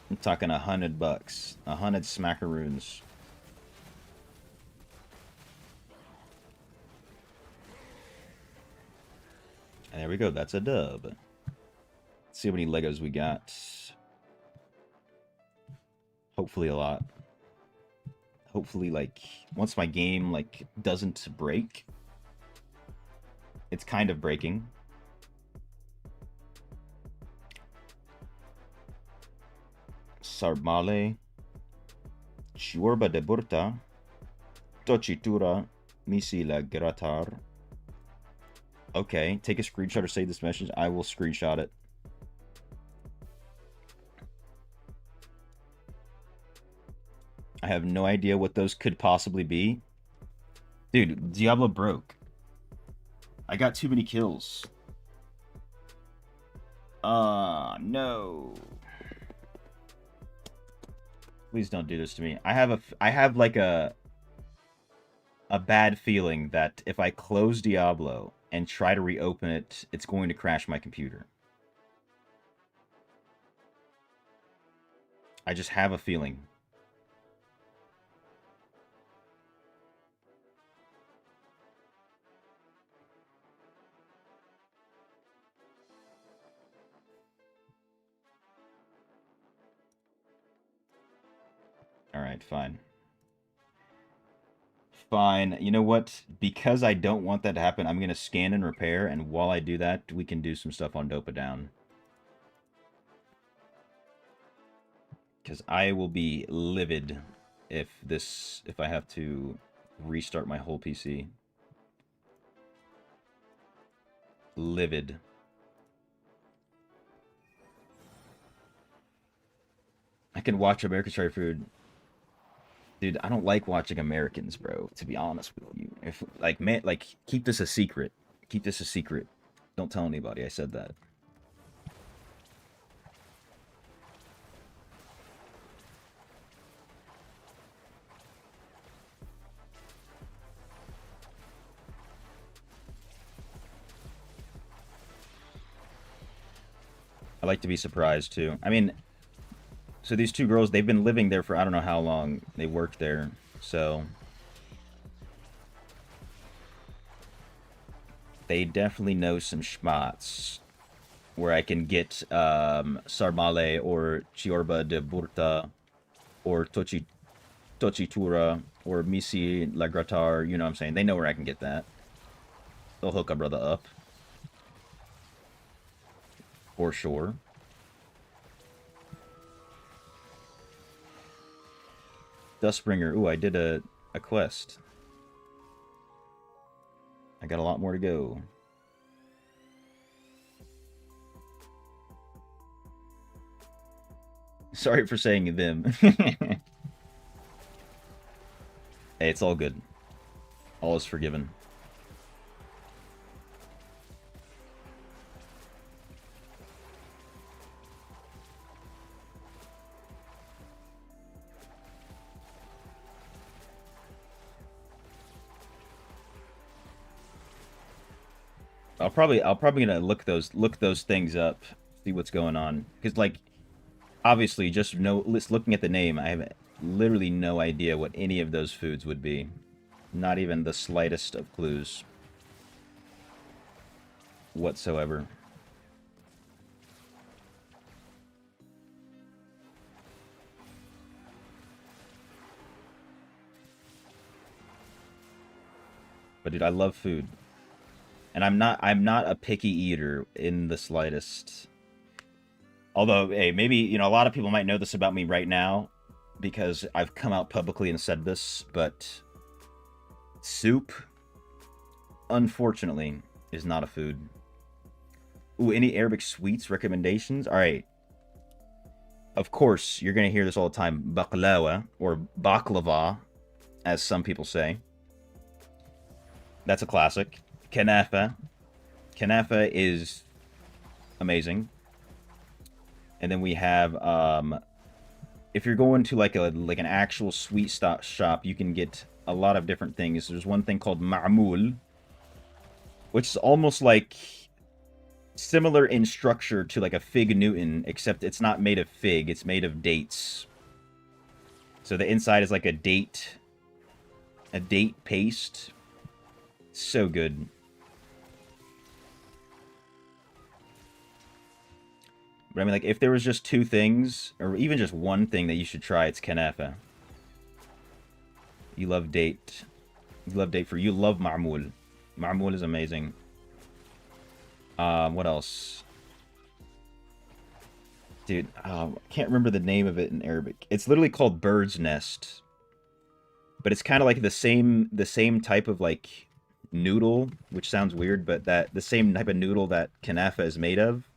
I'm talking $100, 100 smackaroons. And there we go. That's a dub. Let's see how many Legos we got. Hopefully a lot. Hopefully, like, once my game, like, doesn't break. It's kind of breaking. Sarmale. Ciorba de burta. Tocitura. Misi la gratar. Okay, take a screenshot or save this message. I will screenshot it. I have no idea what those could possibly be. Dude, Diablo broke. I got too many kills. No. Please don't do this to me. I have like a bad feeling that if I close Diablo and try to reopen it, it's going to crash my computer. I just have a feeling. Alright, fine. Fine. You know what? Because I don't want that to happen, I'm going to scan and repair, and while I do that, we can do some stuff on Dopa Down. Because I will be livid if I have to restart my whole PC. Livid. I can watch American Try Food. Dude, I don't like watching Americans, bro, to be honest with you. If like man, like keep this a secret. Keep this a secret. Don't tell anybody I said that. I like to be surprised too. I mean, so these two girls, they've been living there for I don't know how long. They worked there, so they definitely know some schmats where I can get Sarmale or Ciorba de Burta or Tocitura or Misi Lagratar, you know what I'm saying? They know where I can get that. They'll hook a brother up. For sure. Dustbringer. Ooh, I did a quest. I got a lot more to go. Sorry for saying them. Hey, it's all good. All is forgiven. I'll probably gonna look those things up, see what's going on. Because like obviously just looking at the name, I have literally no idea what any of those foods would be. Not even the slightest of clues whatsoever. But dude, I love food. And I'm not a picky eater in the slightest. Although, hey, maybe, a lot of people might know this about me right now because I've come out publicly and said this, but soup, unfortunately, is not a food. Ooh, any Arabic sweets recommendations? All right. Of course, you're going to hear this all the time. Baklawa, or baklava, as some people say. That's a classic. Kanafa. Kanafa is amazing. And then we have, if you're going to like an actual sweet shop, you can get a lot of different things. There's one thing called ma'mul, which is almost like similar in structure to like a fig Newton, except it's not made of fig, it's made of dates. So the inside is like a date paste. So good. But I mean, like, if there was just two things, or even just one thing that you should try, it's Kanafa. You love date. You love date fruit. You love ma'mul. Ma'mul is amazing. What else? Dude, I can't remember the name of it in Arabic. It's literally called bird's nest. But it's kind of like the same type of, like, noodle, which sounds weird, but the same type of noodle that Kanafa is made of.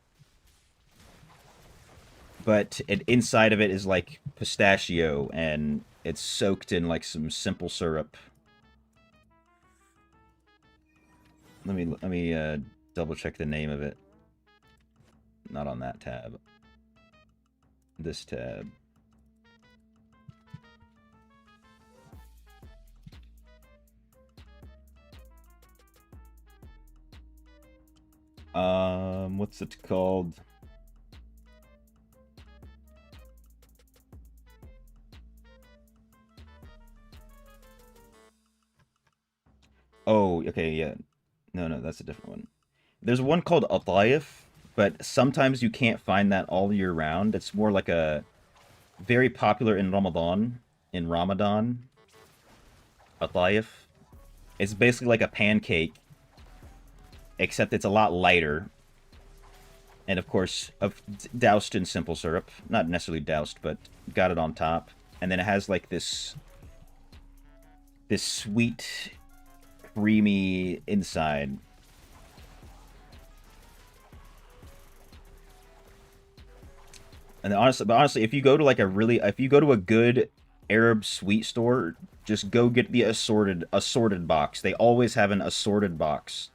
But inside of it is like pistachio, and it's soaked in like some simple syrup. Let me double check the name of it. Not on that tab. This tab. What's it called? Oh, okay, yeah. No, that's a different one. There's one called Atayef, but sometimes you can't find that all year round. It's more like a very popular in Ramadan. In Ramadan, Atayef. It's basically like a pancake, except it's a lot lighter. And of course, doused in simple syrup. Not necessarily doused, but got it on top. And then it has like this sweet, creamy inside. And honestly, if you go to like if you go to a good Arab sweet store, just go get the assorted box. They always have an assorted box.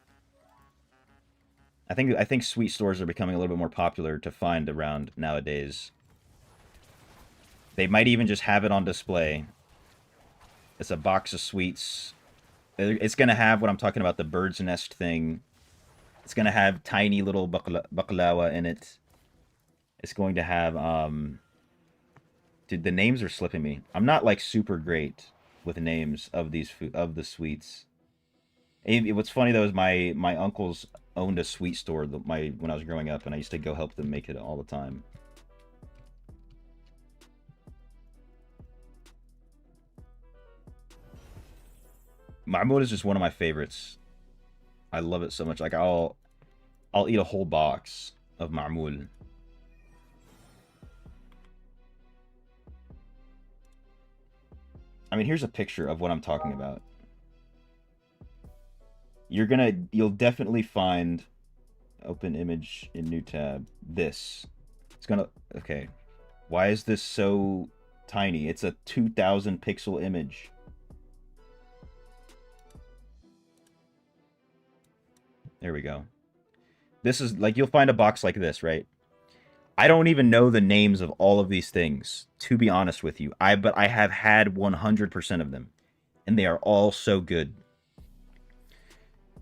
I think sweet stores are becoming a little bit more popular to find around nowadays. They might even just have it on display. It's a box of sweets. It's going to have what I'm talking about, the bird's nest thing. It's going to have tiny little baklawa in it. It's going to have, dude, the names are slipping me. I'm not, like, super great with names of the sweets. And what's funny, though, is my uncles owned a sweet store when I was growing up, and I used to go help them make it all the time. Ma'mul is just one of my favorites. I love it so much. Like I'll eat a whole box of ma'mul. I mean, here's a picture of what I'm talking about. You'll definitely find open image in new tab. This. Okay. Why is this so tiny? It's a 2000 pixel image. There we go. This is, like, you'll find a box like this, right? I don't even know the names of all of these things, to be honest with you. But I have had 100% of them. And they are all so good.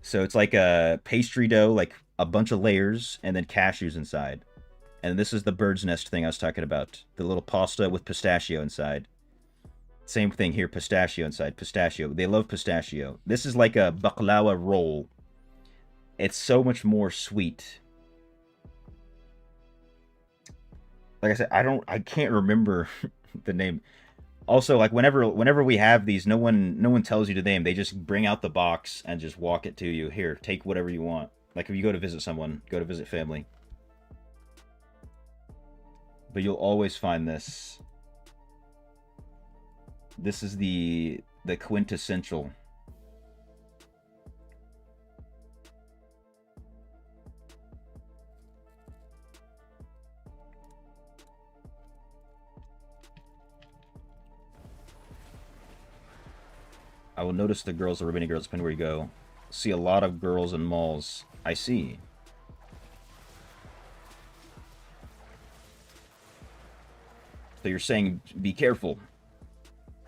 So it's like a pastry dough, like a bunch of layers, and then cashews inside. And this is the bird's nest thing I was talking about. The little pasta with pistachio inside. Same thing here, pistachio inside, pistachio. They love pistachio. This is like a baklava roll. It's so much more sweet. Like I said, I can't remember the name. Also, like whenever we have these, no one tells you the name. They just bring out the box and just walk it to you. Here, take whatever you want. Like if you go to visit someone, go to visit family. But you'll always find this. This is the quintessential. I will notice the girls, the remaining girls, depending where you go. See a lot of girls in malls. I see. So you're saying be careful.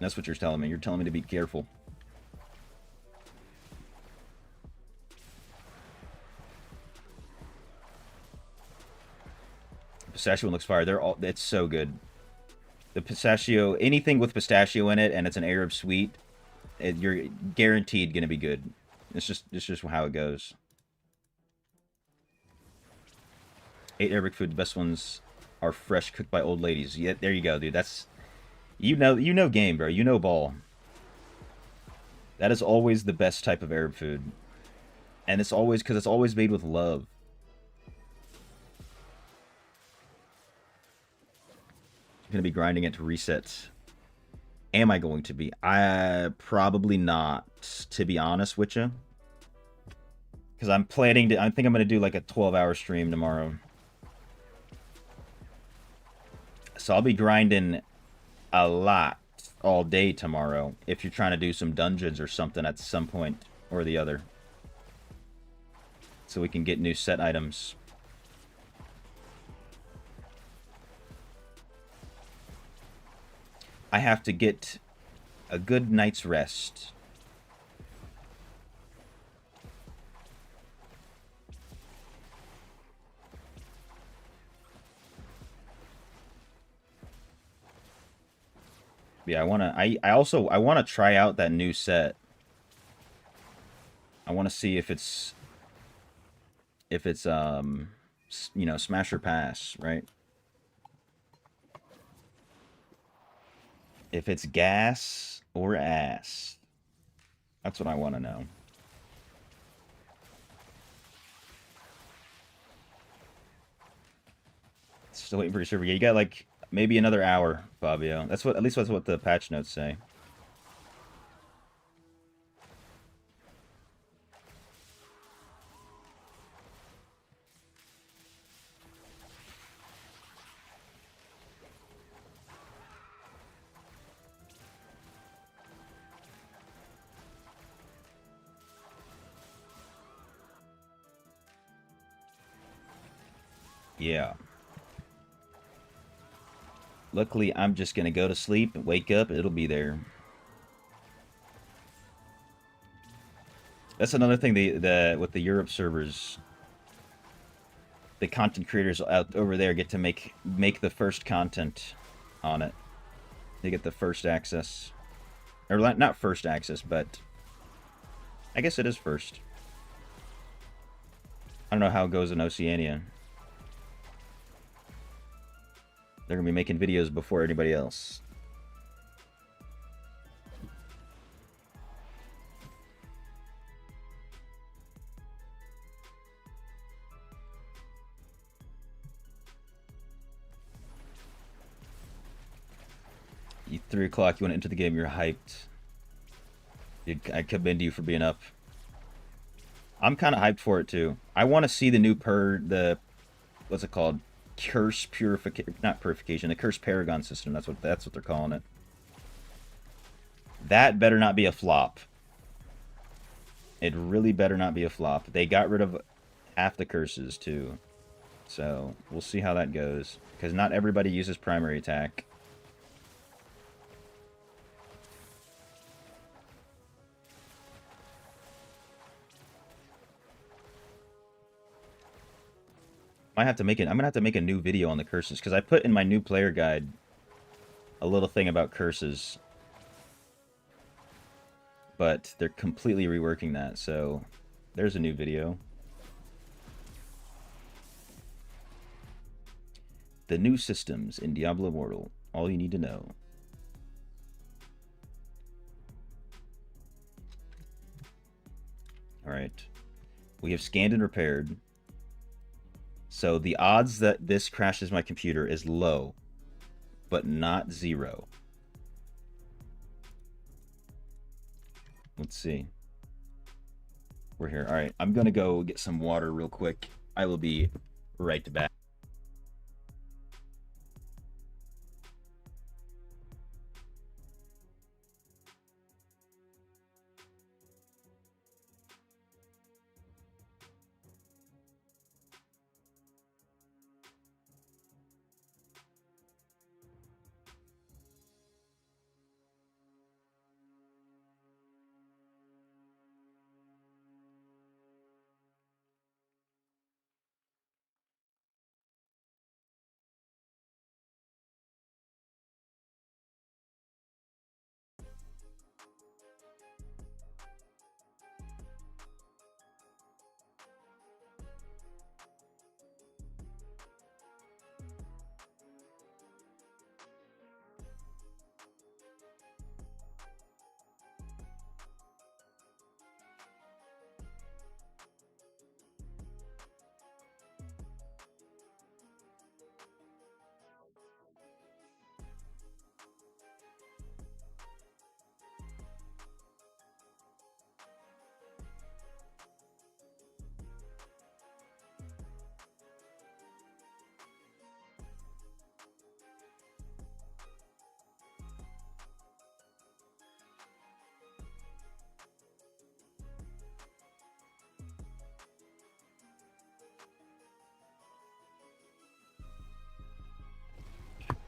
That's what you're telling me. You're telling me to be careful. Pistachio one looks fire. It's so good. The pistachio, anything with pistachio in it, and it's an Arab sweet, you're guaranteed gonna be good. It's just how it goes. 8 Arabic food. The best ones are fresh, cooked by old ladies. Yeah, there you go, dude. That's you know game, bro. You know ball. That is always the best type of Arab food, and it's always because it's always made with love. I'm gonna be grinding it to reset. Am I going to be? Probably not, to be honest with you. Because I'm planning to. I think I'm gonna do like a 12-hour stream tomorrow. So I'll be grinding a lot all day tomorrow if you're trying to do some dungeons or something at some point or the other. So we can get new set items. I have to get a good night's rest. Yeah, I wanna try out that new set. I want to see if it's you know, smash or pass, right? If it's gas or ass. That's what I want to know. Still waiting for your server. Yeah, you got like maybe another hour, Fabio. That's what, at least that's what the patch notes say. Yeah. Luckily, I'm just gonna go to sleep and wake up. It'll be there. That's another thing. With the Europe servers, the content creators out over there get to make the first content on it. They get the first access, or not first access, but I guess it is first. I don't know how it goes in Oceania. They're gonna be making videos before anybody else. You 3 o'clock, you want to enter the game, you're hyped. Dude, I commend you for being up. I'm kind of hyped for it too. I want to see the new what's it called? Curse purification, not purification, the curse paragon system. That's what they're calling it. That better not be a flop. It really better not be a flop. They got rid of half the curses too. So, we'll see how that goes. Because not everybody uses primary attack. I have to make it. I'm gonna have to make a new video on the curses because I put in my new player guide a little thing about curses, but they're completely reworking that. So there's a new video. The new systems in Diablo Immortal. All you need to know. All right, we have scanned and repaired. So the odds that this crashes my computer is low, but not 0. Let's see. We're here. All right, I'm gonna go get some water real quick. I will be right back.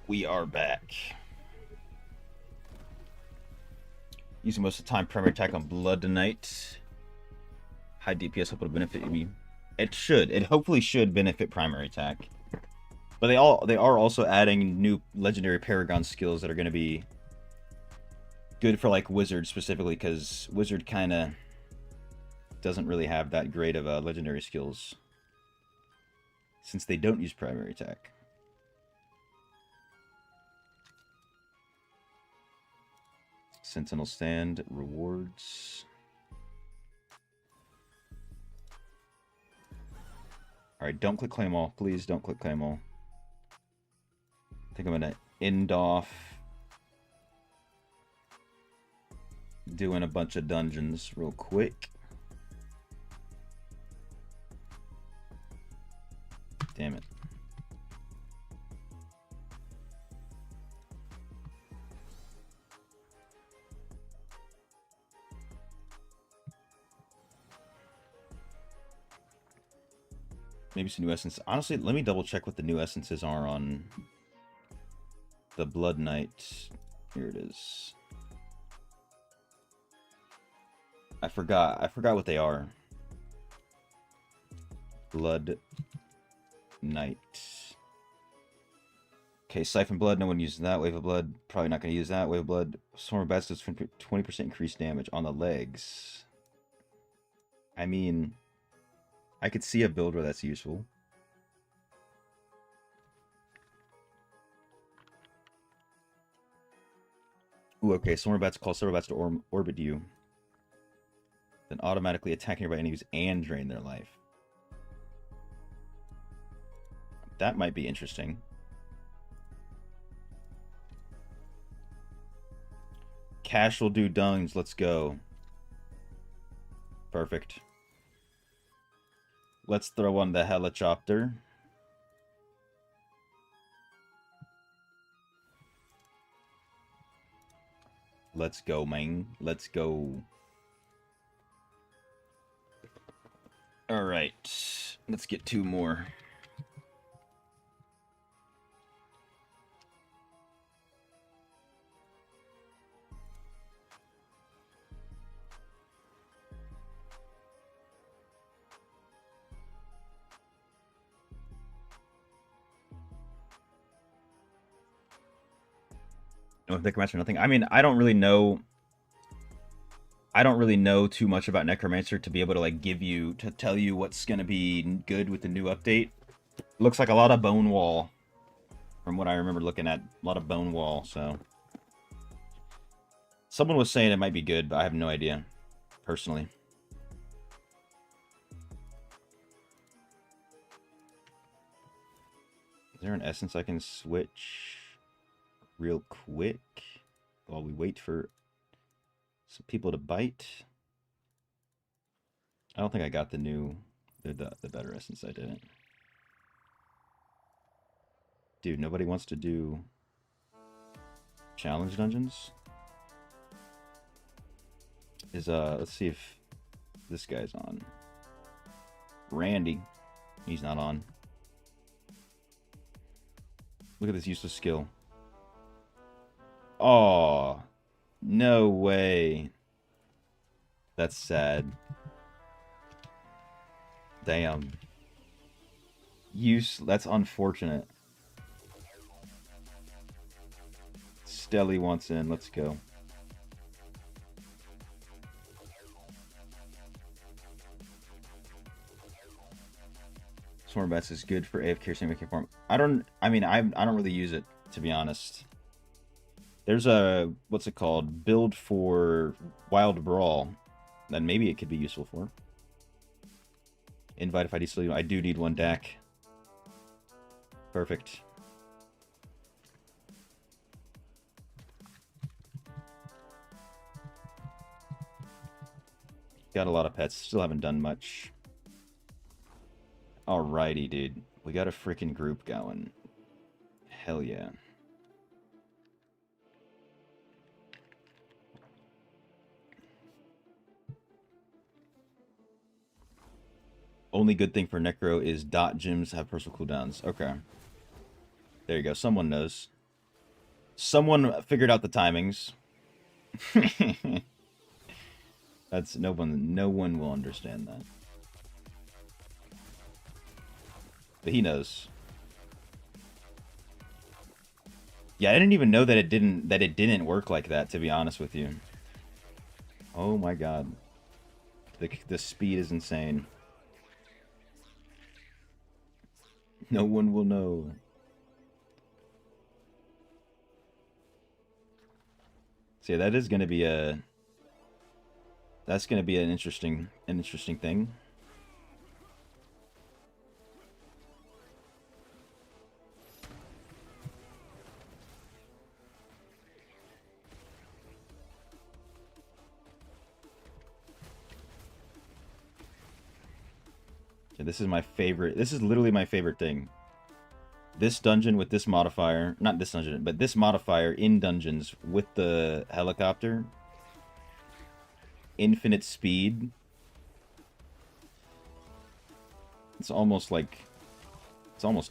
We are back. Using most of the time primary attack on blood tonight. High DPS hope it'll benefit me. It should. It hopefully should benefit primary attack. But they are also adding new legendary paragon skills that are going to be good for like Wizard specifically, because Wizard kind of doesn't really have that great of legendary skills since they don't use primary attack. Sentinel Stand, rewards. Alright, don't click claim all. Please don't click claim all. I think I'm going to end off doing a bunch of dungeons real quick. Damn it. Maybe some new essence. Honestly, let me double check what the new essences are on the Blood Knight. Here it is. I forgot what they are. Blood Knight. Okay, Siphon Blood, no one uses that. Wave of Blood, probably not going to use that. Wave of Blood, Swarm of Bats does 20% increased damage on the legs. I mean, I could see a build where that's useful. Ooh, okay, Swarm of Bats calls several bats to orbit you. Then automatically attack nearby enemies and drain their life. That might be interesting. Cash will do dungs. Let's go. Perfect. Let's throw on the helicopter. Let's go, man. Let's go. Alright. Let's get 2 more. No necromancer, nothing. I mean, I don't really know. I don't really know too much about necromancer to be able to like tell you what's gonna be good with the new update. Looks like a lot of bone wall, from what I remember looking at. A lot of bone wall. So someone was saying it might be good, but I have no idea, personally. Is there an essence I can switch real quick while we wait for some people to bite? I don't think I got the new, the better essence. I didn't. Dude, nobody wants to do challenge dungeons? Let's see if this guy's on. Randy. He's not on. Look at this useless skill. Oh, no way. That's sad. Damn. That's unfortunate. Stelly wants in. Let's go. Swarm Bats is good for AFK or semi-AFK farm. I don't really use it, to be honest. There's a, what's it called? Build for Wild Brawl that maybe it could be useful for. Invite if I still, I do need one DAC. Perfect. Got a lot of pets. Still haven't done much. Alrighty, dude. We got a freaking group going. Hell yeah. Only good thing for Necro is dot gyms have personal cooldowns. Okay. There you go. Someone knows. Someone figured out the timings. That's no one will understand that. But he knows. Yeah, I didn't even know that it didn't work like that, to be honest with you. Oh my god. The speed is insane. No one will know. So yeah, that is going to be a... That's going to be an interesting thing. Yeah, this is my favorite. This is literally my favorite thing. This dungeon with this modifier, not this dungeon, but this modifier in dungeons with the helicopter. Infinite speed. It's almost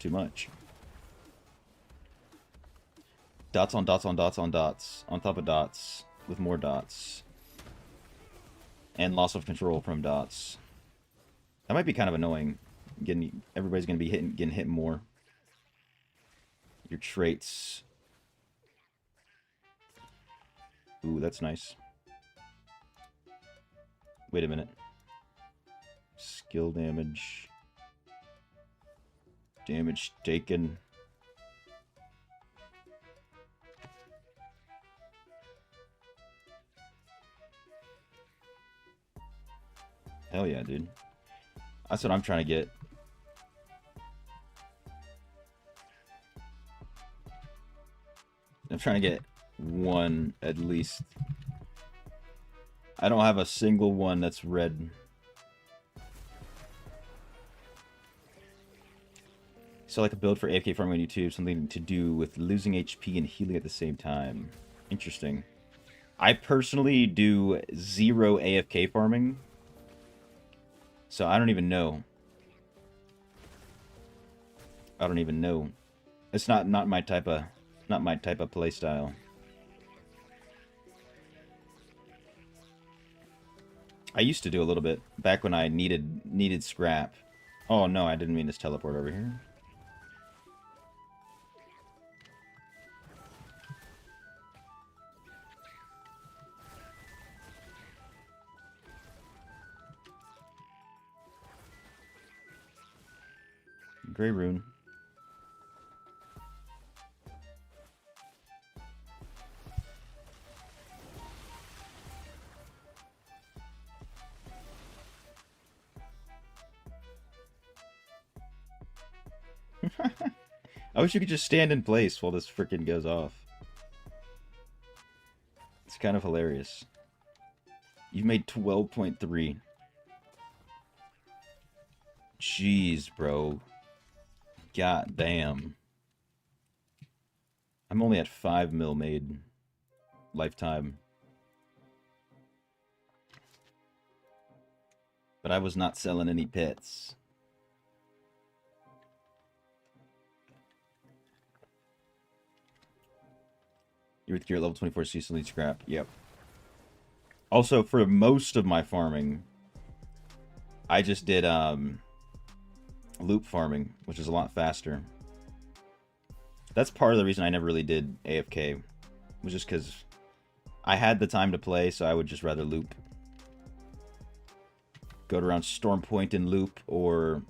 too much. Dots on dots on dots on dots on top of dots with more dots. And loss of control from dots. That might be kind of annoying. Everybody's gonna be getting hit more. Your traits. Ooh, that's nice. Wait a minute. Skill damage. Damage taken. Hell yeah, dude. That's what I'm trying to get. I'm trying to get one at least. I don't have a single one that's red. So like a build for AFK farming on YouTube, something to do with losing HP and healing at the same time. Interesting. I personally do 0 AFK farming. So I don't even know. I don't even know. It's not my type of play style. I used to do a little bit back when I needed scrap. Oh no, I didn't mean to teleport over here. Gray Rune. I wish you could just stand in place while this frickin' goes off. It's kind of hilarious. You've made 12.3. Jeez, bro. God damn. I'm only at 5 mil made. Lifetime. But I was not selling any pets. You're with gear level 24 seasonally scrap. Yep. Also, for most of my farming, I just did loop farming, which is a lot faster. That's part of the reason I never really did AFK, was just because I had the time to play, so I would just rather loop. Go to around Storm Point and loop, or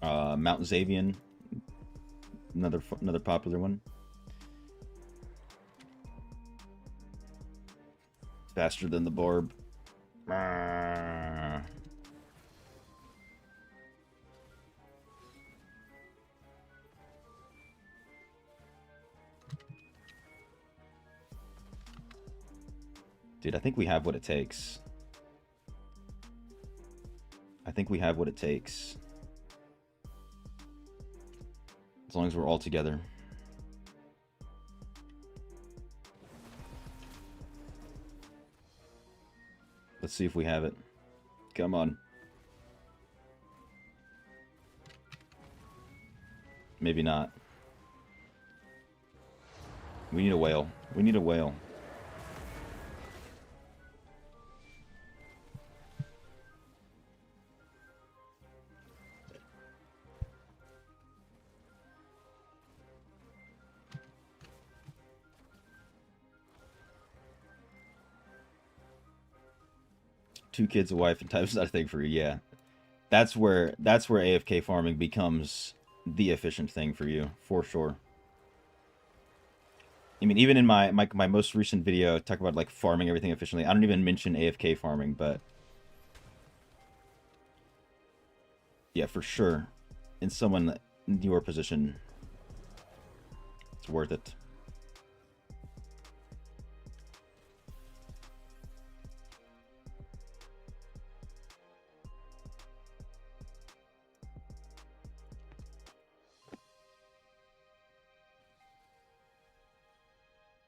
Mount Zavian, another popular one. Faster than the Barb. Dude, I think we have what it takes. I think we have what it takes. As long as we're all together. Let's see if we have it. Come on. Maybe not. We need a whale. We need a whale. Two kids, a wife, and time's not a thing for you. Yeah, that's where AFK farming becomes the efficient thing for you, for sure. I mean, even in my most recent video, I talk about like farming everything efficiently. I don't even mention AFK farming, but yeah, for sure, in someone in your position, it's worth it.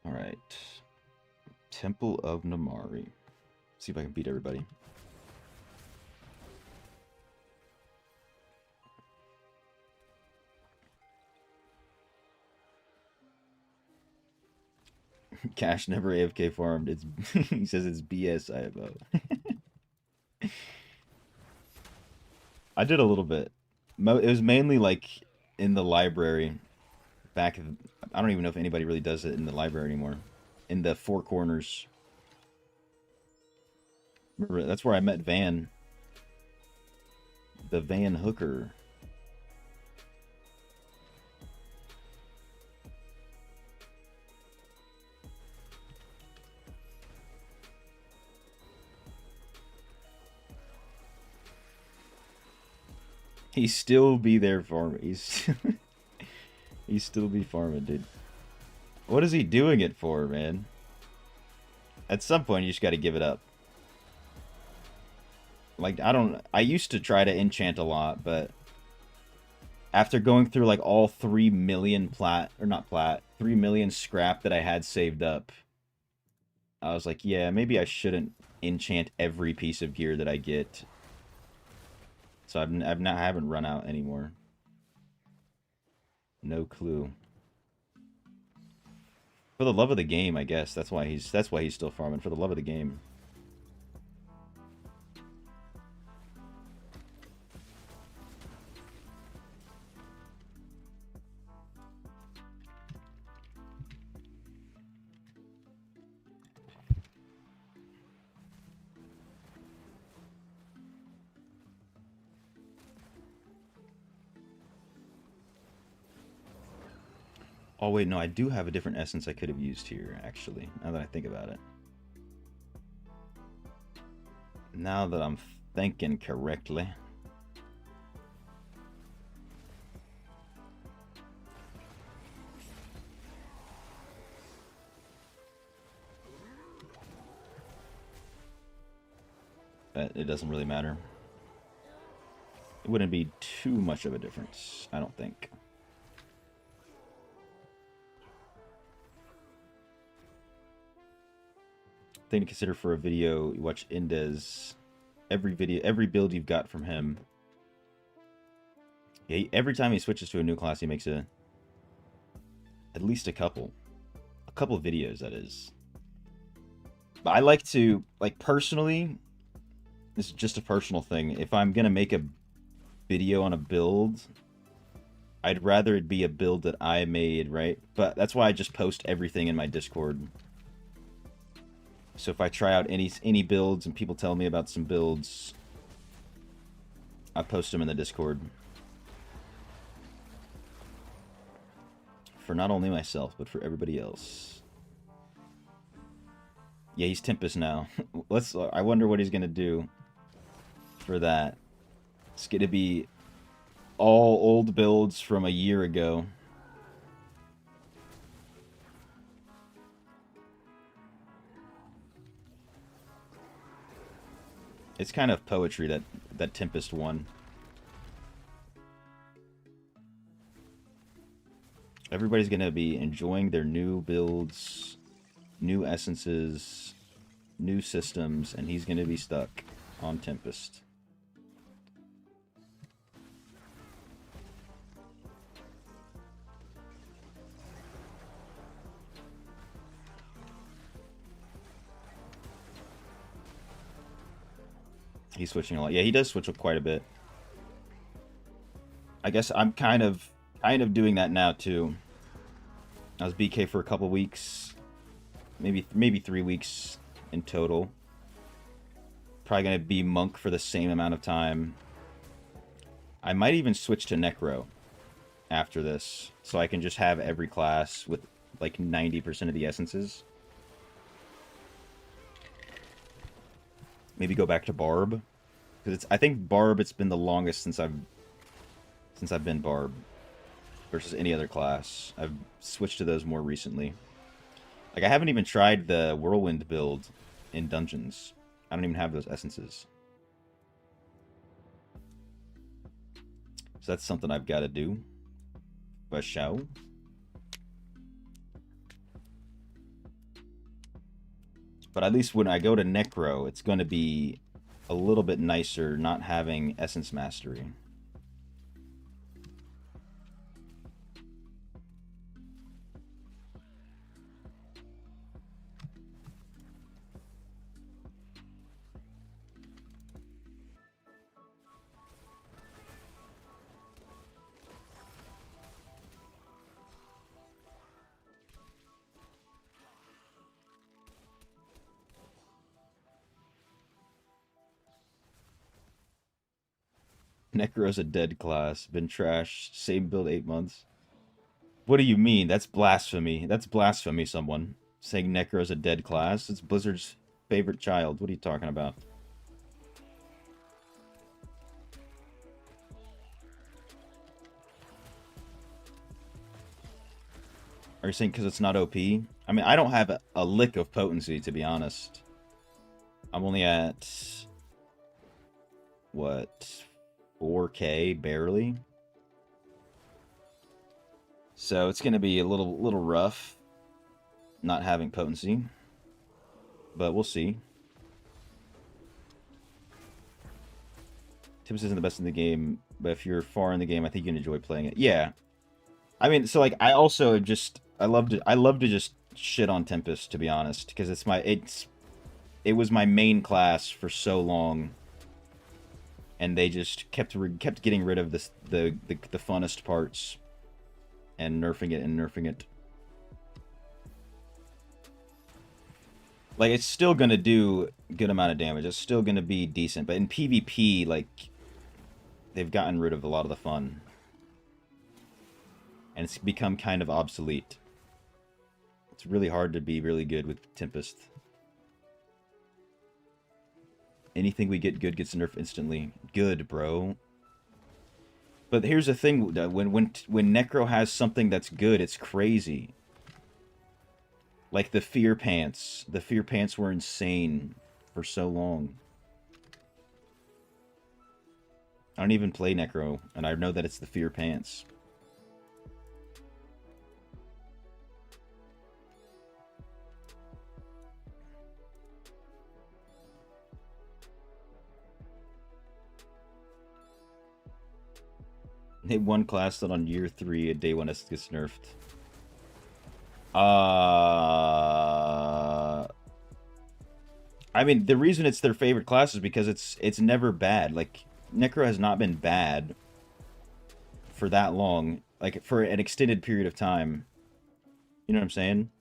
All right, Temple of Namari. See if I can beat everybody. Cash never AFK farmed. It's he says it's BS. IFO. I did a little bit. It was mainly like in the library. I don't even know if anybody really does it in the library anymore. In the Four Corners. Remember, that's where I met Van. The Van Hooker. He still be there for me. He still be farming, dude. What is he doing it for, man? At some point, you just gotta give it up. Like, I used to try to enchant a lot, but after going through like all 3 million 3 million scrap that I had saved up, I was like, yeah, maybe I shouldn't enchant every piece of gear that I get. So I haven't run out anymore. No clue. For the love of the game, I guess. That's why he's still farming, for the love of the game. Oh wait, no, I do have a different essence I could have used here, actually, now that I think about it. Now that I'm thinking correctly. But it doesn't really matter. It wouldn't be too much of a difference, I don't think. Thing to consider for a video, you watch Indez. Every build you've got from him. Yeah, every time he switches to a new class, he makes at least a couple of videos, that is. But I like to, like, personally, this is just a personal thing. If I'm gonna make a video on a build, I'd rather it be a build that I made, right? But that's why I just post everything in my Discord. So if I try out any builds and people tell me about some builds, I post them in the Discord. For not only myself, but for everybody else. Yeah, he's Tempest now. I wonder what he's gonna do for that. It's gonna be all old builds from a year ago. It's kind of poetry that Tempest won. Everybody's gonna be enjoying their new builds, new essences, new systems, and he's gonna be stuck on Tempest. He's switching a lot. Yeah, he does switch quite a bit. I guess I'm kind of doing that now too. I was BK for a couple weeks, maybe 3 weeks in total. Probably gonna be Monk for the same amount of time. I might even switch to Necro after this, so I can just have every class with like 90% of the essences. Maybe go back to Barb, because I think Barb, it's been the longest since I've been Barb versus any other class. I've switched to those more recently. Like, I haven't even tried the Whirlwind build in Dungeons. I don't even have those essences. So that's something I've got to do. For show. But at least when I go to Necro, it's going to be a little bit nicer not having Essence Mastery. Necro's a dead class. Been trash. Same build 8 months. What do you mean? That's blasphemy. That's blasphemy, someone. Saying Necro's a dead class? It's Blizzard's favorite child. What are you talking about? Are you saying because it's not OP? I mean, I don't have a lick of potency, to be honest. I'm only at... what... 4K, barely. So it's going to be a little rough not having potency. But we'll see. Tempest isn't the best in the game, but if you're far in the game, I think you can enjoy playing it. Yeah. I mean, so like I also just I love to just shit on Tempest, to be honest, because it was my main class for so long. And they just kept getting rid of the funnest parts and nerfing it. Like, it's still gonna do a good amount of damage. It's still gonna be decent, but in PvP, like, they've gotten rid of a lot of the fun. and it's become kind of obsolete. It's really hard to be really good with Tempest. Anything we get good gets nerfed instantly. Good, bro. But here's the thing: when Necro has something that's good, it's crazy. Like the Fear Pants. The Fear Pants were insane for so long. I don't even play Necro, and I know that it's the Fear Pants. Name one class that on year 3 at day 1 gets nerfed. I mean, the reason it's their favorite class is because it's never bad. Like, Necro has not been bad for that long. Like, for an extended period of time. You know what I'm saying?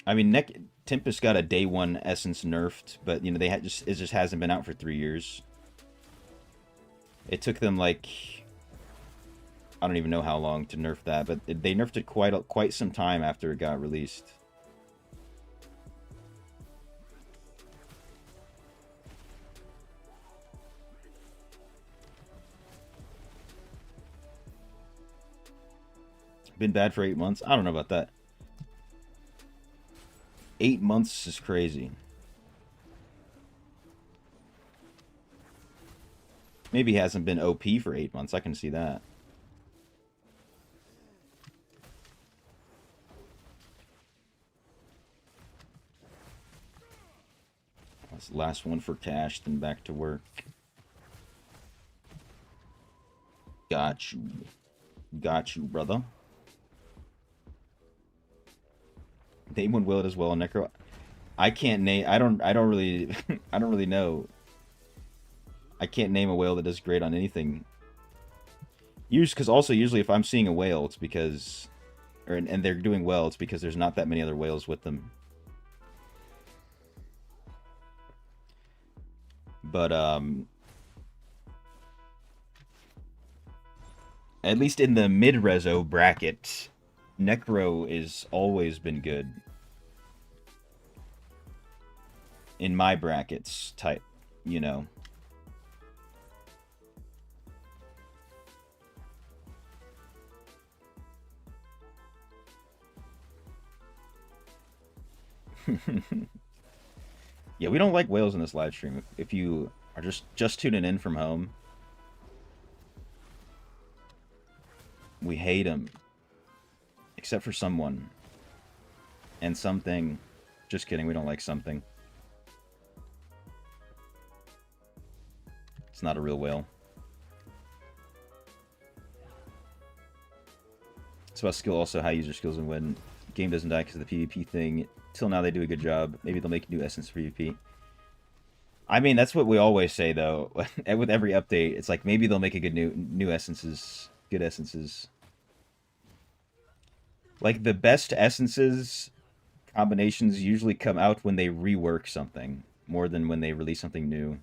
I mean, Tempest got a day 1 essence nerfed, but, you know, it just hasn't been out for 3 years. It took them, like, I don't even know how long to nerf that, but they nerfed it quite some time after it got released. Been bad for 8 months? I don't know about that. 8 months is crazy. Maybe he hasn't been OP for 8 months. I can see that. That's the last one for cash, then back to work. Got you. Got you, brother. Name one will it as well, Necro. I can't name. I don't really. I don't really know. I can't name a whale that does great on anything. Usually if I'm seeing a whale, it's because, and they're doing well, it's because there's not that many other whales with them. But at least in the mid-reso bracket, Necro is always been good. In my brackets type, you know. Yeah, we don't like whales in this live stream. If you are just tuning in from home, we hate them. Except for someone. And something. Just kidding, we don't like something. It's not a real whale. It's about skill also, how user skills and win. Game doesn't die because of the PvP thing. Till now they do a good job. Maybe they'll make new essence for PvP. I mean, that's what we always say though. With every update, it's like maybe they'll make a good new essences, good essences. Like the best essences combinations usually come out when they rework something more than when they release something new.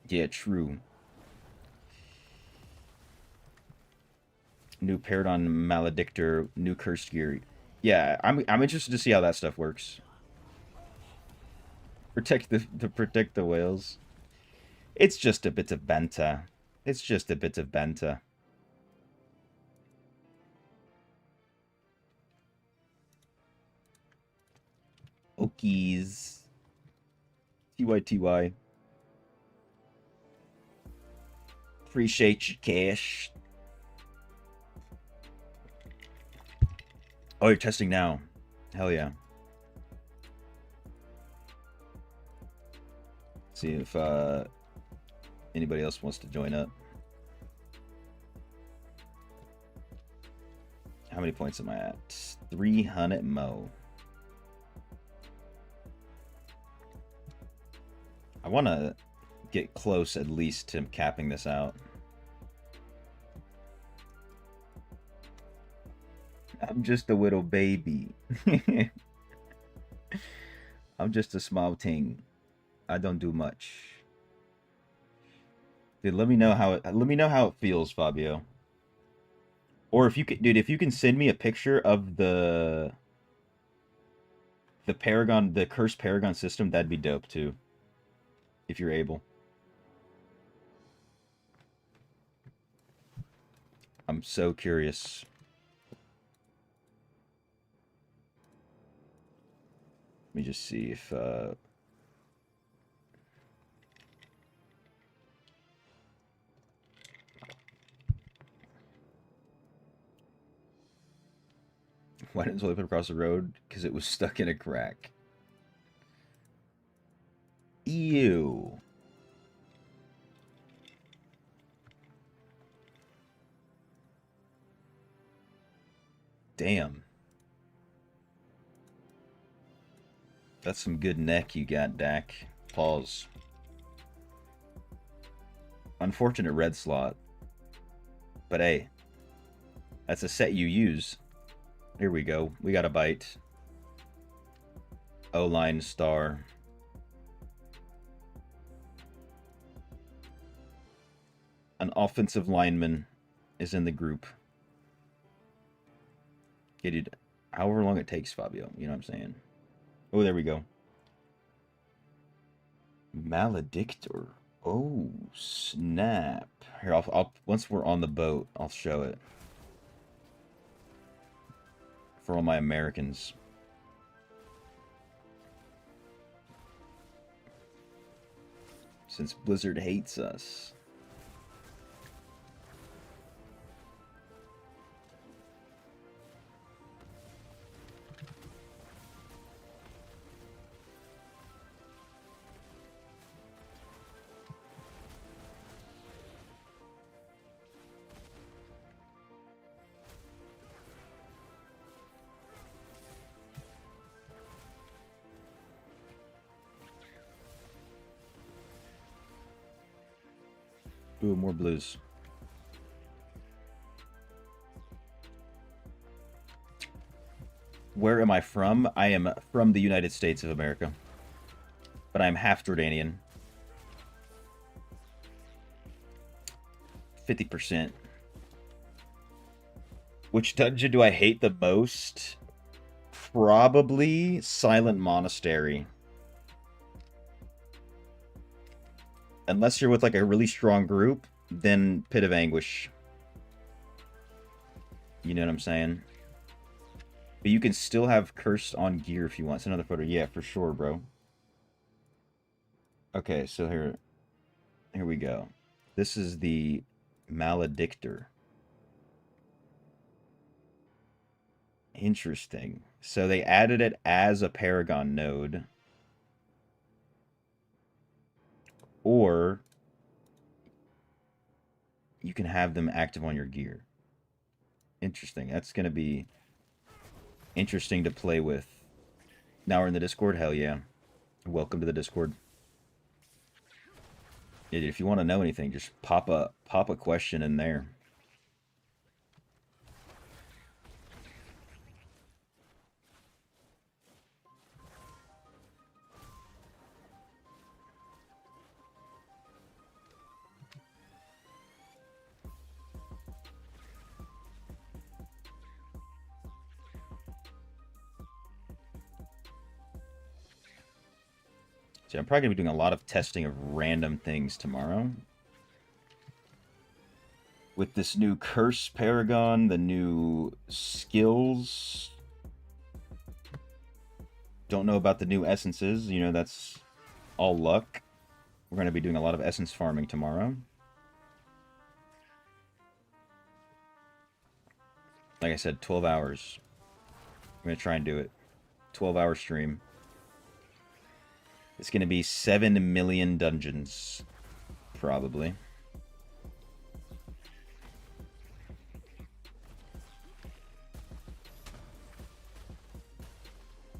Yeah, true. New Paragon Maledictor, new Cursed Gear. Yeah, I'm interested to see how that stuff works. Protect the whales. It's just a bit of banter. It's just a bit of banter. Okies. TYTY. Appreciate your cash. Oh, you're testing now. Hell yeah. See if anybody else wants to join up. How many points am I at? 300 mo. I want to get close at least to capping this out. I'm just a little baby. I'm just a small thing. I don't do much. Dude, let me know how it feels, Fabio. Or if you could, dude, if you can send me a picture of the Paragon, the cursed Paragon system, that'd be dope too. If you're able. I'm so curious. Let me just see if why didn't Zoe put across the road? Because it was stuck in a crack. Ew. Damn. That's some good neck you got, Dak. Pause. Unfortunate red slot. But hey, that's a set you use. Here we go. We got a bite. O-line star. An offensive lineman is in the group. Yeah, dude. However long it takes, Fabio. You know what I'm saying? Oh, there we go. Maledictor. Oh, snap. Here, I'll once we're on the boat, I'll show it. For all my Americans. Since Blizzard hates us. Ooh, more blues. Where am I from? I am from the United States of America. But I'm half Jordanian. 50%. Which dungeon do I hate the most? Probably Silent Monastery. Unless you're with like a really strong group, then Pit of Anguish. You know what I'm saying? But you can still have Cursed on gear if you want. It's another photo. Yeah, for sure, bro. Okay, so here we go. This is the Maledictor. Interesting. So they added it as a Paragon node. Or you can have them active on your gear. Interesting. That's going to be interesting to play with. Now we're in the Discord? Hell yeah. Welcome to the Discord. Yeah, if you want to know anything, just pop a question in there. So I'm probably going to be doing a lot of testing of random things tomorrow. With this new Curse Paragon, the new skills. Don't know about the new essences. You know, that's all luck. We're going to be doing a lot of essence farming tomorrow. Like I said, 12 hours. I'm going to try and do it. 12-hour stream. It's going to be 7 million dungeons. Probably.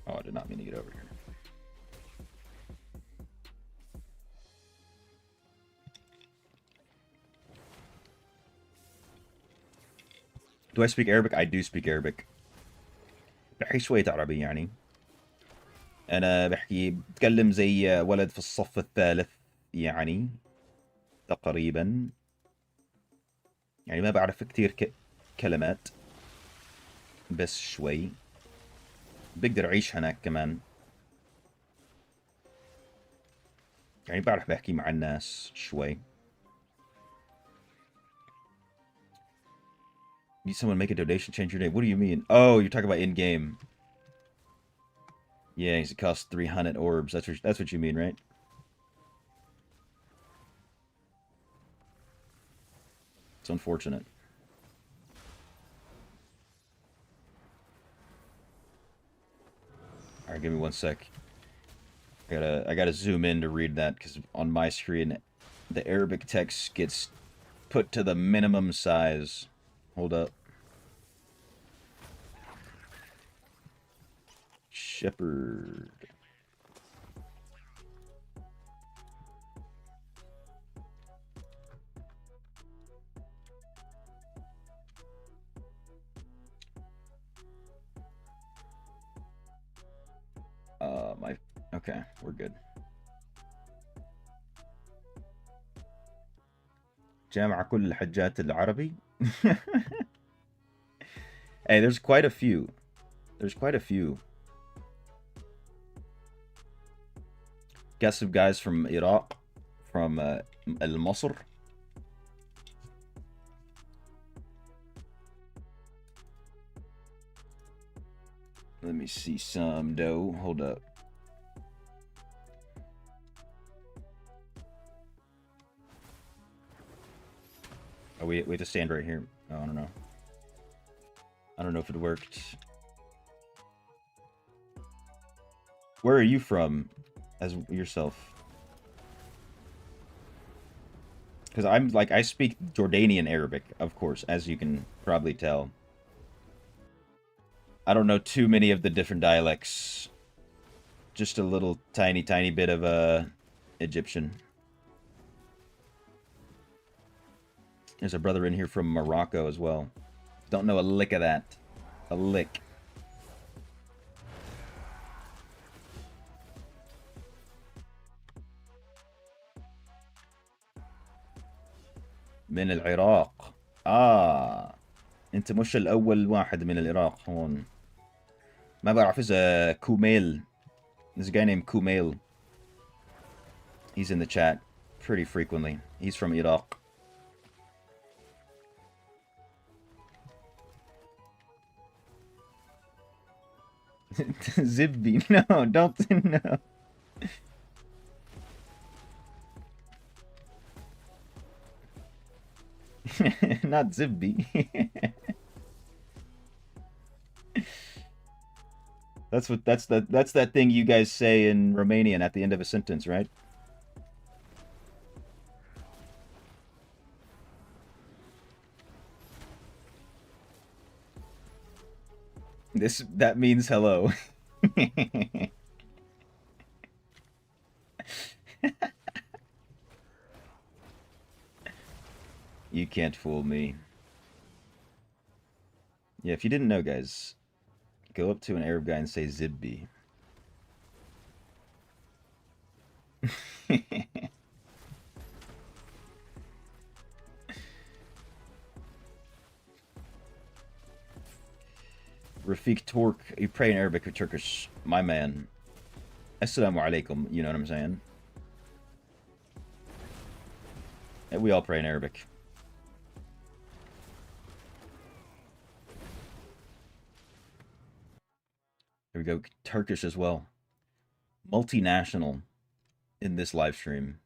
Oh, I did not mean to get over here. Do I speak Arabic? I do speak Arabic. بحكي شوية عربي يعني. أنا بحكي بتكلم زي ولد في الصف الثالث يعني. تقريبا. يعني ما بعرف كتير كلمات، بس شوي. بقدر أعيش هناك كمان. يعني بعرف بحكي مع الناس شوي. Need someone to make a donation, change your name. What do you mean? Oh, you're talking about in-game. Yeah, it costs 300 orbs. That's what you mean, right? It's unfortunate. Alright, give me 1 sec. I gotta zoom in to read that, because on my screen the Arabic text gets put to the minimum size. Hold up. Shepherd. Okay, we're good. جامعة كل الحجات العربي. Hey, there's quite a few. There's quite a few. Got some guys from Iraq, from Al-Masr. Let me see some dough. Hold up. Oh, we have to stand right here. Oh, I don't know. I don't know if it worked. Where are you from, as yourself? Because I'm like, I speak Jordanian Arabic, of course, as you can probably tell. I don't know too many of the different dialects. Just a little tiny bit of Egyptian. There's a brother in here from Morocco as well. Don't know a lick of that. A lick. من العراق. انت مش الاول واحد من العراق هون. ما بعرف اذا كوميل. There's a guy named Kumail. He's in the chat pretty frequently. He's from Iraq. Zibbi. No, don't. No. Not Zibbi. That's that thing you guys say in Romanian at the end of a sentence, right? That means hello. You can't fool me. Yeah, if you didn't know, guys, go up to an Arab guy and say Zibbi. Rafik Tork, you pray in Arabic or Turkish, my man. Assalamu alaikum, you know what I'm saying? We all pray in Arabic. Here we go, Turkish as well. Multinational in this live stream.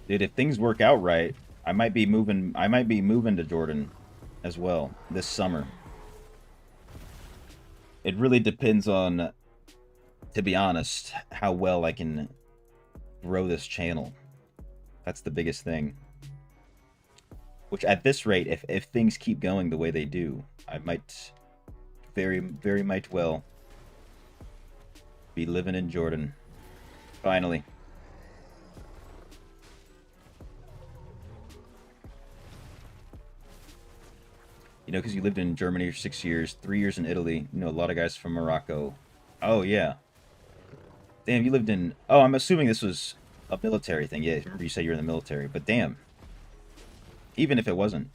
Dude, if things work out right, I might be moving to Jordan as well this summer. It really depends on, to be honest, how well I can grow this channel. That's the biggest thing. Which at this rate, if things keep going the way they do, I might very, very might well be living in Jordan. Finally. You know, because you lived in Germany for 6 years, 3 years in Italy. You know, a lot of guys from Morocco. Oh, yeah. Damn, you lived in... Oh, I'm assuming this was a military thing. Yeah, remember you said you were in the military. But damn. Even if it wasn't.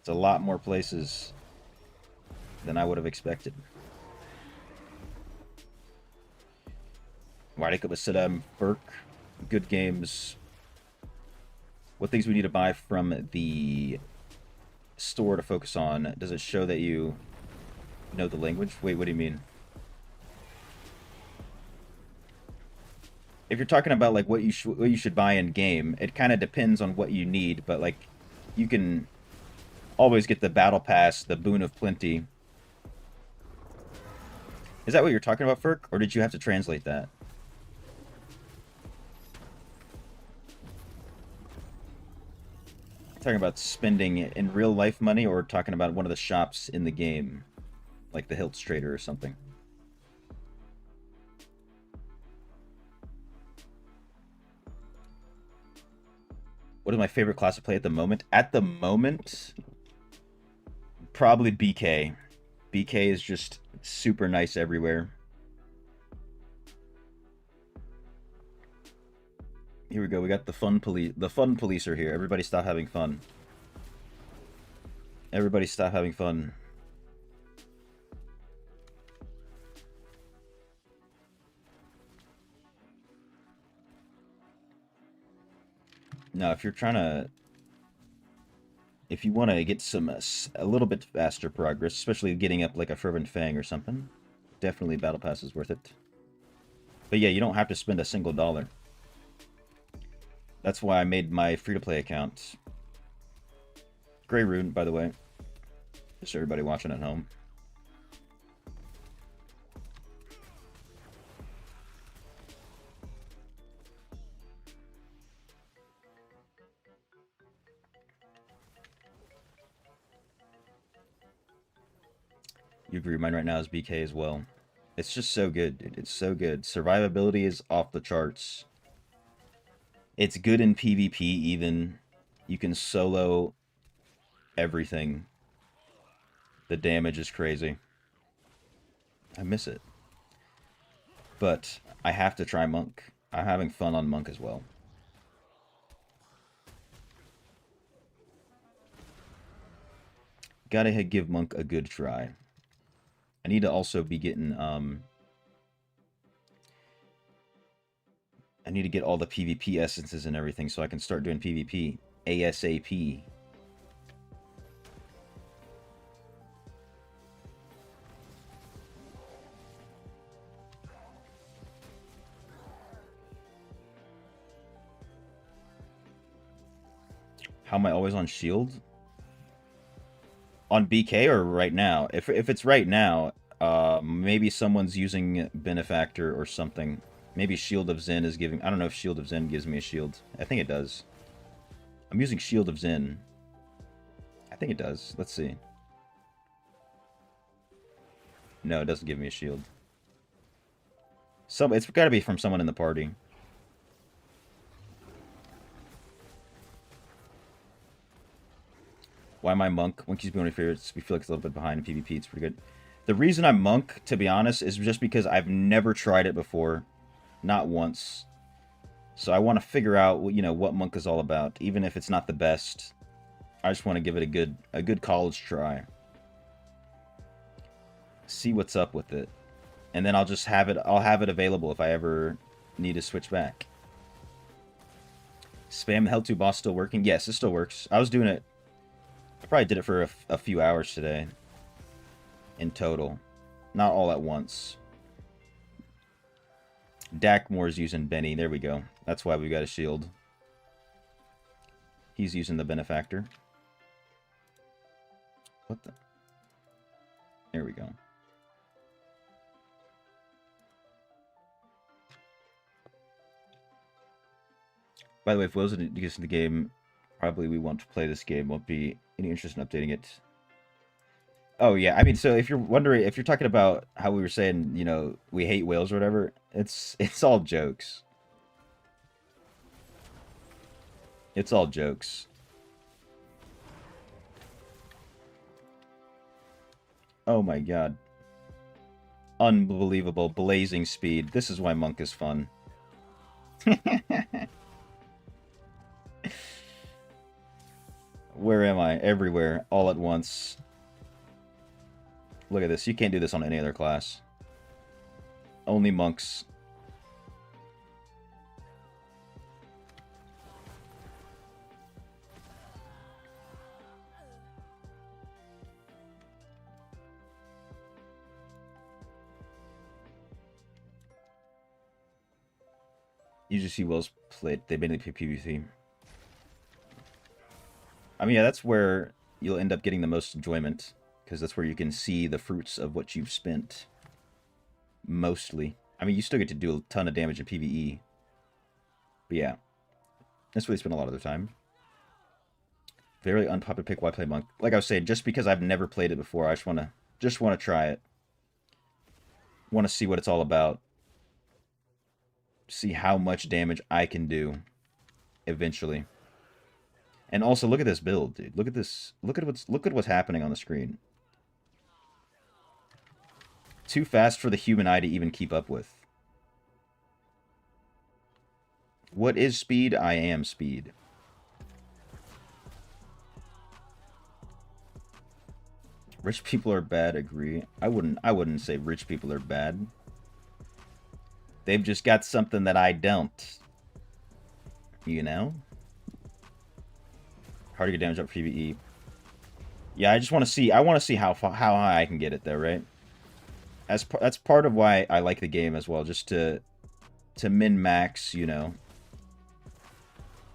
It's a lot more places than I would have expected. Wadika Basidam, Burke. Good games. What things we need to buy from the store to focus on? Does it show that you know the language? Wait, what do you mean? If you're talking about like what you should buy in game, it kind of depends on what you need, but like you can always get the battle pass, the boon of plenty. Is that what you're talking about, Ferk, or did you have to translate that? Talking about spending in real life money, or talking about one of the shops in the game, like the Hiltz Trader or something? What is my favorite class to play at the moment? At the moment, probably BK. BK is just super nice everywhere. Here we go. We got the fun policer here. Everybody stop having fun. Everybody stop having fun. Now, if you're trying to... If you want to get some a little bit faster progress, especially getting up like a Fervent Fang or something, definitely Battle Pass is worth it. But yeah, you don't have to spend a single dollar. That's why I made my free-to-play account. Grey Rune, by the way. Just so everybody watching at home. You agree, mine right now is BK as well. It's just so good, dude. It's so good. Survivability is off the charts. It's good in PvP even. You can solo everything. The damage is crazy. I miss it. But I have to try Monk. I'm having fun on Monk as well. Gotta give Monk a good try. I need to also be getting, I need to get all the PvP essences and everything so I can start doing PvP ASAP. How am I always on shield? On BK or right now? If it's right now, maybe someone's using Benefactor or something. Maybe Shield of Zen is giving... I don't know if Shield of Zen gives me a shield. I think it does. I'm using Shield of Zen. I think it does. Let's see. No, it doesn't give me a shield. It's got to be from someone in the party. Why am I Monk? Monkey's one of my favorites. We feel like it's a little bit behind in PvP. It's pretty good. The reason I'm Monk, to be honest, is just because I've never tried it before. Not once. So I want to figure out, you know, what Monk is all about. Even if it's not the best. I just want to give it a good college try. See what's up with it. And then I'll just have it, I'll have it available if I ever need to switch back. Spam the Hell 2 boss still working? Yes, it still works. I was doing it. I probably did it for a few hours today. In total. Not all at once. Dakmore's using Benny. There we go. That's why we got a shield. He's using the Benefactor. What the? There we go. By the way, if Will's gets into the game, probably we won't play this game. Won't be any interest in updating it. Oh yeah, I mean, so if you're wondering, if you're talking about how we were saying, you know, we hate whales or whatever, it's all jokes. It's all jokes. Oh my god. Unbelievable blazing speed. This is why Monk is fun. Where am I? Everywhere, all at once. Look at this. You can't do this on any other class. Only monks. You just see Wells played. They mainly play PvP. I mean, yeah, that's where you'll end up getting the most enjoyment, because that's where you can see the fruits of what you've spent. Mostly. I mean, you still get to do a ton of damage in PvE. But yeah, that's where they spend a lot of their time. Very unpopular pick. Why play Monk? Like I was saying, just because I've never played it before, I just want to try it. Want to see what it's all about. See how much damage I can do eventually. And also look at this build, dude. Look at this. Look at what's happening on the screen. Too fast for the human eye to even keep up with. What is speed? I am speed. Rich people are bad, agree. I wouldn't say rich people are bad. They've just got something that I don't. You know? Hard to get damage up for PvE. Yeah, I just want to see. I want to see how high I can get it, though, right? That's part of why I like the game as well, just to min max, you know.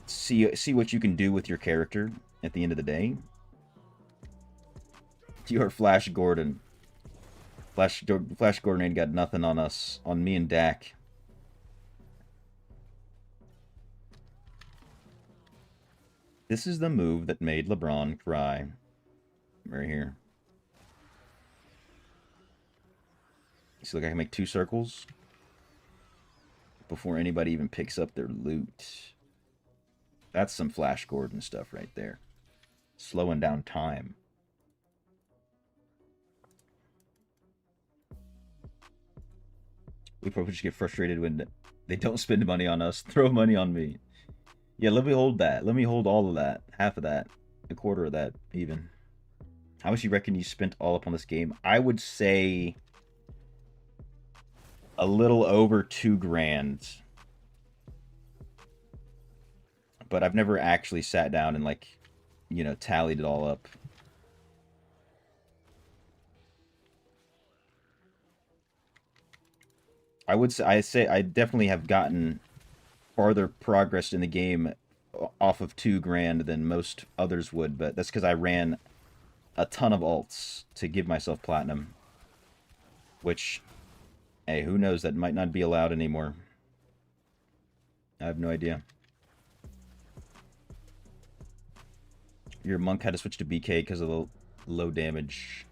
See what you can do with your character at the end of the day. You are Flash Gordon. Flash Gordon ain't got nothing on us, on me and Dak. This is the move that made LeBron cry. Right here. See, look, I can make 2 circles before anybody even picks up their loot. That's some Flash Gordon stuff right there. Slowing down time. We probably just get frustrated when they don't spend money on us. Throw money on me. Yeah, let me hold that. Let me hold all of that. Half of that. A quarter of that, even. How much you reckon you spent all up on this game? I would say a little over $2,000. But I've never actually sat down and, like, you know, tallied it all up. I'd say I definitely have gotten farther progress in the game off of $2,000 than most others would, but that's because I ran a ton of alts to give myself platinum. Which, hey, who knows, that might not be allowed anymore. I have no idea. Your monk had to switch to BK because of the low damage.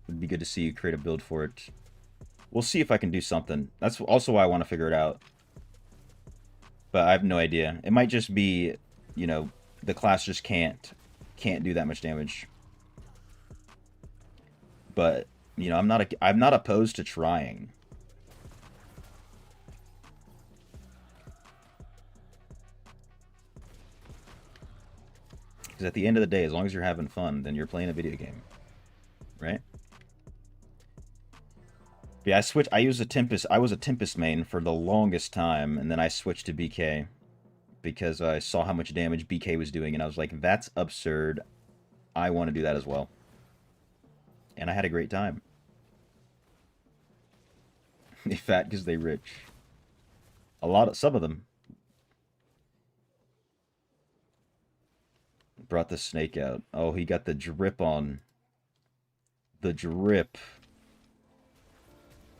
Would be good to see you create a build for it. We'll see if I can do something. That's also why I want to figure it out. But I have no idea. It might just be, you know, the class just can't do that much damage. But, you know, I'm not opposed to trying. Because at the end of the day, as long as you're having fun, then you're playing a video game. Right? But yeah, I used a Tempest. I was a Tempest main for the longest time, and then I switched to BK because I saw how much damage BK was doing, and I was like, that's absurd. I want to do that as well. And I had a great time. They fat because they rich. Some of them. Brought the snake out. Oh, he got the drip on. The drip.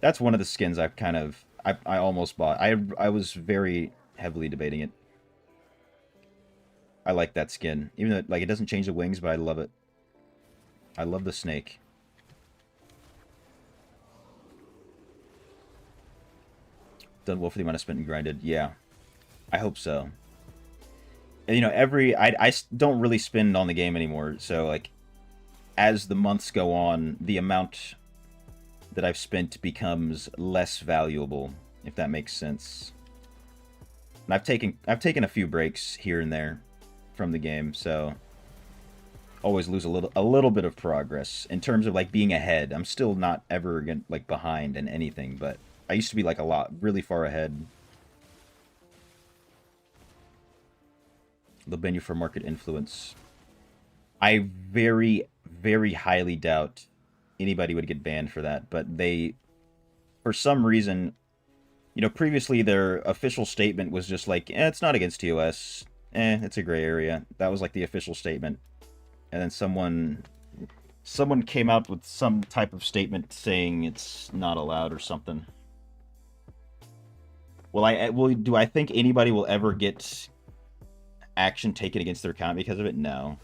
That's one of the skins I've kind of... I almost bought. I was very heavily debating it. I like that skin. Even though, like, it doesn't change the wings, but I love it. I love the snake. done well for the amount I spent and grinded. Yeah, I hope so. And, you know, I don't really spend on the game anymore, so, like, as the months go on, the amount that I've spent becomes less valuable, if that makes sense. And I've taken a few breaks here and there from the game, so always lose a little bit of progress in terms of like being ahead. I'm still not ever like behind in anything, but I used to be like really far ahead. They'll ban you for market influence. I very, very highly doubt anybody would get banned for that, but they, for some reason, you know, previously their official statement was just like, it's not against TOS. It's a gray area. That was like the official statement. And then someone came out with some type of statement saying it's not allowed or something. Do I think anybody will ever get action taken against their account because of it? No.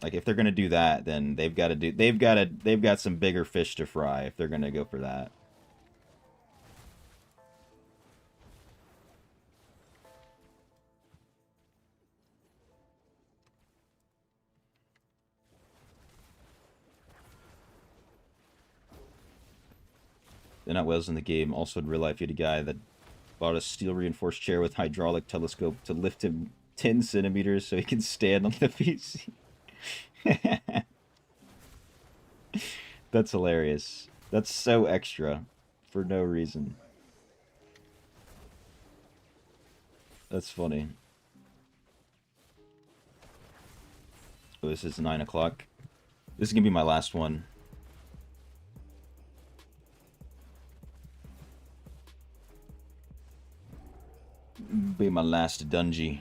Like, if they're gonna do that, then they've got some bigger fish to fry if they're gonna go for that. They're not whales in the game. Also, in real life, you had a guy that bought a steel reinforced chair with hydraulic telescope to lift him 10 centimeters so he can stand on the PC. That's hilarious. That's so extra for no reason. That's funny. Oh, this is 9 o'clock. This is gonna be my last one. Be my last dungeon.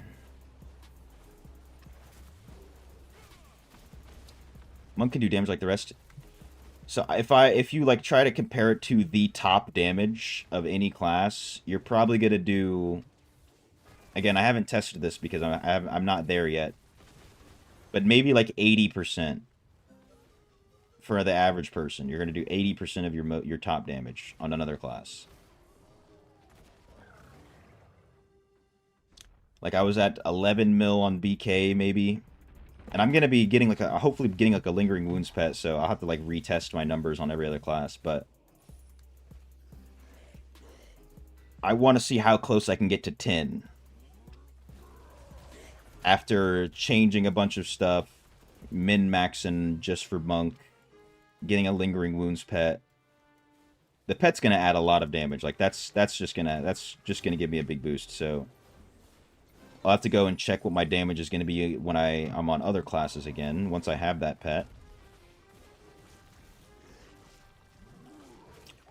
Monk can do damage like the rest. So if you like try to compare it to the top damage of any class, you're probably gonna do. Again, I haven't tested this because I'm not there yet. But maybe like 80% for the average person. You're gonna do 80% of your top damage on another class. Like, I was at 11 mil on BK, maybe. And I'm going to be getting, like, hopefully getting, like, a Lingering Wounds pet, so I'll have to, like, retest my numbers on every other class, but I want to see how close I can get to 10. After changing a bunch of stuff, min-maxing just for Monk, getting a Lingering Wounds pet. The pet's going to add a lot of damage. Like, that's just going to give me a big boost, so I'll have to go and check what my damage is going to be when I'm on other classes again, once I have that pet.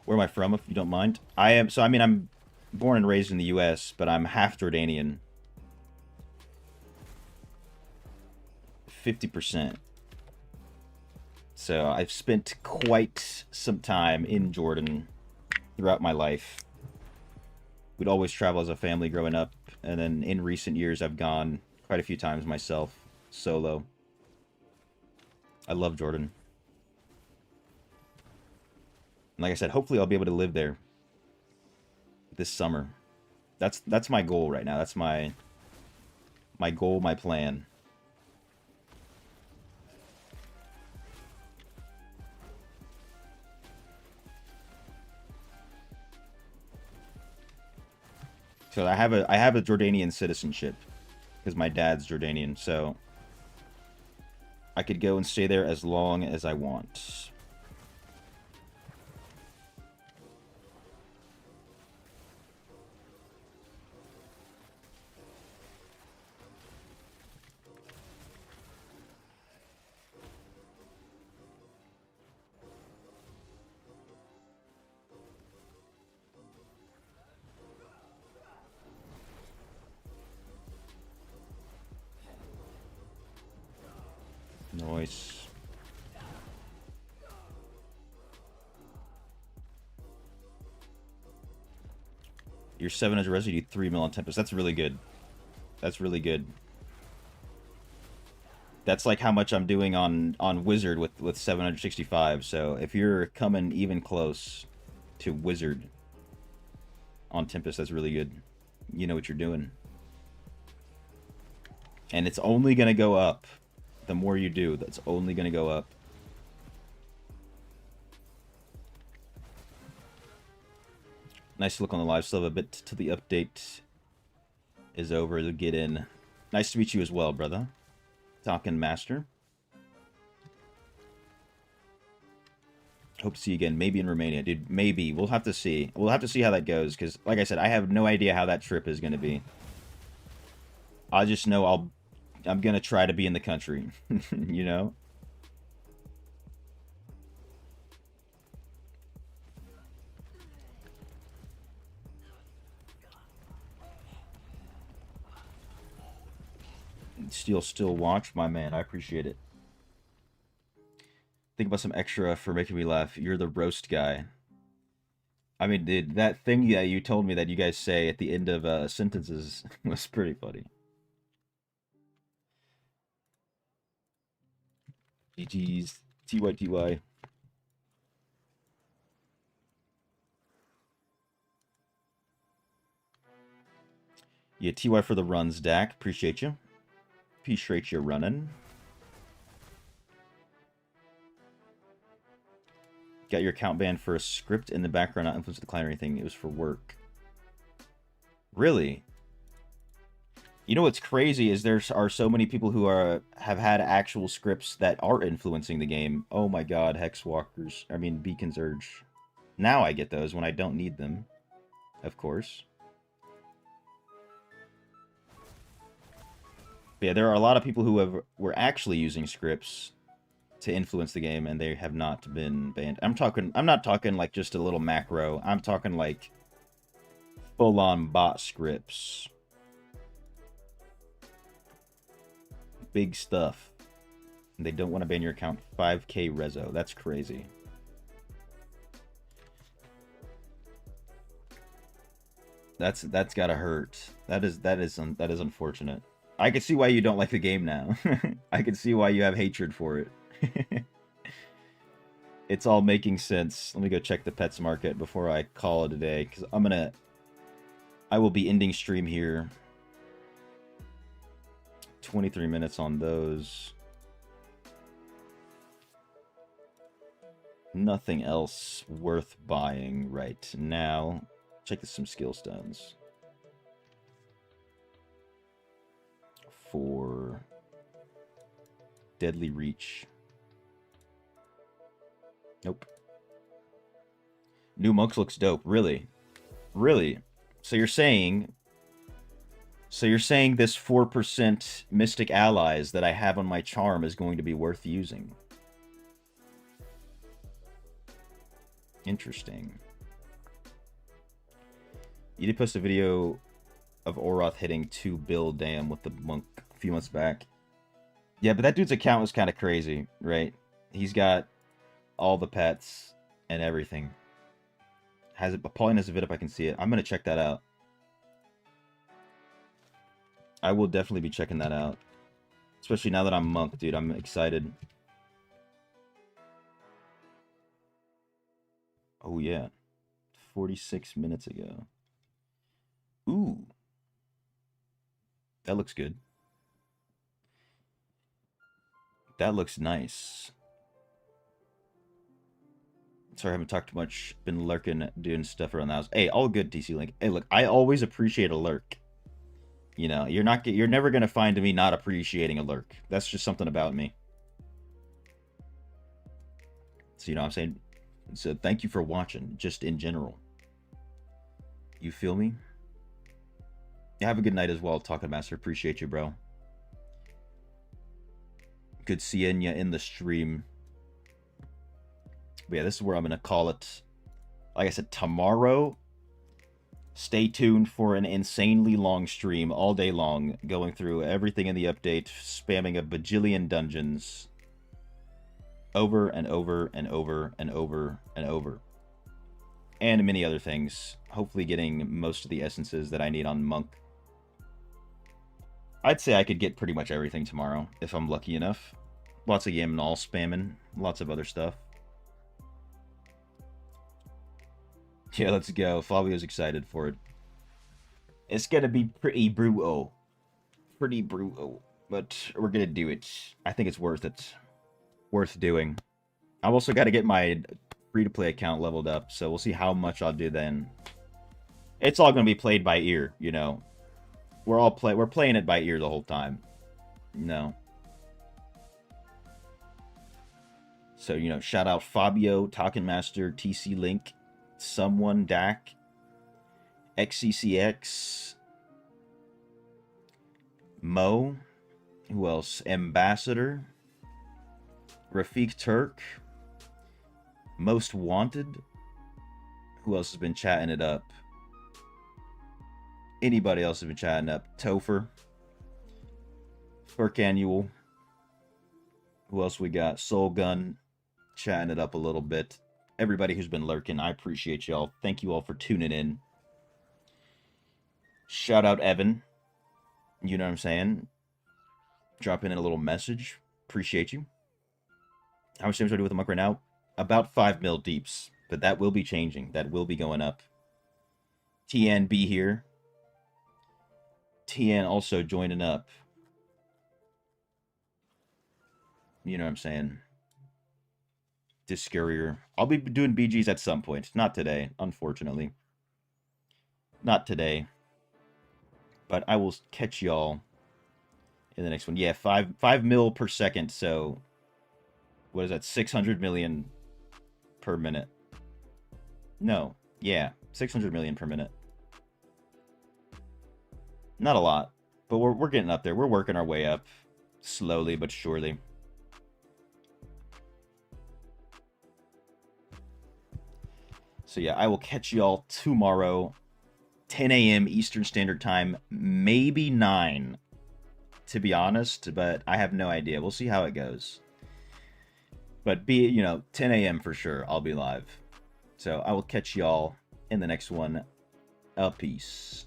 Where am I from, if you don't mind? I'm born and raised in the U.S., but I'm half Jordanian. 50%. So I've spent quite some time in Jordan throughout my life. We'd always travel as a family growing up. And then in recent years, I've gone quite a few times myself, solo. I love Jordan. And like I said, hopefully I'll be able to live there this summer. That's my goal right now. That's my goal, my plan. So I have a Jordanian citizenship because my dad's Jordanian, so I could go and stay there as long as I want. Nice. You're 700 res, you do 3 mil on Tempest. That's really good. That's really good. That's like how much I'm doing on Wizard with 765. So if you're coming even close to Wizard on Tempest, that's really good. You know what you're doing. And it's only going to go up. The more you do, that's only going to go up. Nice look on the live. Still have a bit till the update is over to get in. Nice to meet you as well, brother. Talking Master. Hope to see you again. Maybe in Romania, dude. Maybe. We'll have to see. We'll have to see how that goes. Because, like I said, I have no idea how that trip is going to be. I just know I'm going to try to be in the country. You know? Still watch, my man. I appreciate it. Think about some extra for making me laugh. You're the roast guy. I mean, dude, that thing that you told me that you guys say at the end of sentences was pretty funny. GG's. TYTY. Yeah, TY for the runs, Dak. Appreciate you. Appreciate you running. Got your account banned for a script in the background, not influence the client or anything. It was for work. Really? You know what's crazy is there are so many people who have had actual scripts that are influencing the game. Oh my god, Hexwalkers. I mean, Beacon's Urge. Now I get those when I don't need them. Of course. But yeah, there are a lot of people who were actually using scripts to influence the game, and they have not been banned. I'm not talking like just a little macro. I'm talking like full-on bot scripts. Big stuff. And they don't want to ban your account. 5K rezo. That's crazy. That's gotta hurt. That is unfortunate. I can see why you don't like the game now. I can see why you have hatred for it. It's all making sense. Let me go check the pets market before I call it a day, because I will be ending stream here. 23 minutes on those. Nothing else worth buying right now. Check some skill stones. For Deadly Reach. Nope. New Monks looks dope. Really? Really? So you're saying this 4% Mystic Allies that I have on my charm is going to be worth using? Interesting. You did post a video of Oroth hitting 2 bill dam with the monk a few months back. Yeah, but that dude's account was kind of crazy, right? He's got all the pets and everything. Pauline has a vid if I can see it. I'm gonna check that out. I will definitely be checking that out. Especially now that I'm monk, dude. I'm excited. Oh, yeah. 46 minutes ago. Ooh. That looks good. That looks nice. Sorry, I haven't talked too much. Been lurking, doing stuff around the house. Hey, all good, DC Link. Hey, look, I always appreciate a lurk. You know, you're never gonna find me not appreciating a lurk. That's just something about me. So, you know what I'm saying? So, thank you for watching, just in general. You feel me? Have a good night as well, Talking Master. Appreciate you, bro. Good seeing you in the stream. But yeah, this is where I'm going to call it. Like I said, tomorrow, stay tuned for an insanely long stream all day long, going through everything in the update, spamming a bajillion dungeons over and over and over and over and over. And many other things. Hopefully getting most of the essences that I need on Monk. I'd say I could get pretty much everything tomorrow if I'm lucky enough. Lots of yam and all spamming, lots of other stuff. Yeah, let's go. Fabio's excited for it. It's gonna be pretty brutal. Pretty brutal. But we're gonna do it. I think it's worth it. Worth doing. I've also got to get my free-to-play account leveled up, so we'll see how much I'll do then. It's all gonna be played by ear, you know. We're playing it by ear the whole time. No. So, you know, shout out Fabio, Talking Master, TC Link, Someone, Dak, XCCX, Mo, who else? Ambassador, Rafiq Turk, Most Wanted. Who else has been chatting it up? Anybody else has been chatting up? Topher, Furk Annual. Who else we got? Soul Gun, chatting it up a little bit. Everybody who's been lurking, I appreciate y'all. Thank you all for tuning in. Shout out Evan. You know what I'm saying? Dropping in a little message. Appreciate you. How much damage do I do with the muck right now? About 5 mil deeps. But that will be changing. That will be going up. TNB here. TN also joining up. You know what I'm saying? Discourier. I'll be doing BGs at some point. Not today, unfortunately. Not today. But I will catch y'all in the next one. Yeah, 5 mil per second, so what is that? 600 million per minute. No. Yeah, 600 million per minute. Not a lot, but we're getting up there. We're working our way up slowly but surely. So yeah, I will catch y'all tomorrow, 10 a.m. Eastern Standard Time, maybe 9, to be honest, but I have no idea. We'll see how it goes. But 10 a.m. for sure, I'll be live. So I will catch y'all in the next one. Peace.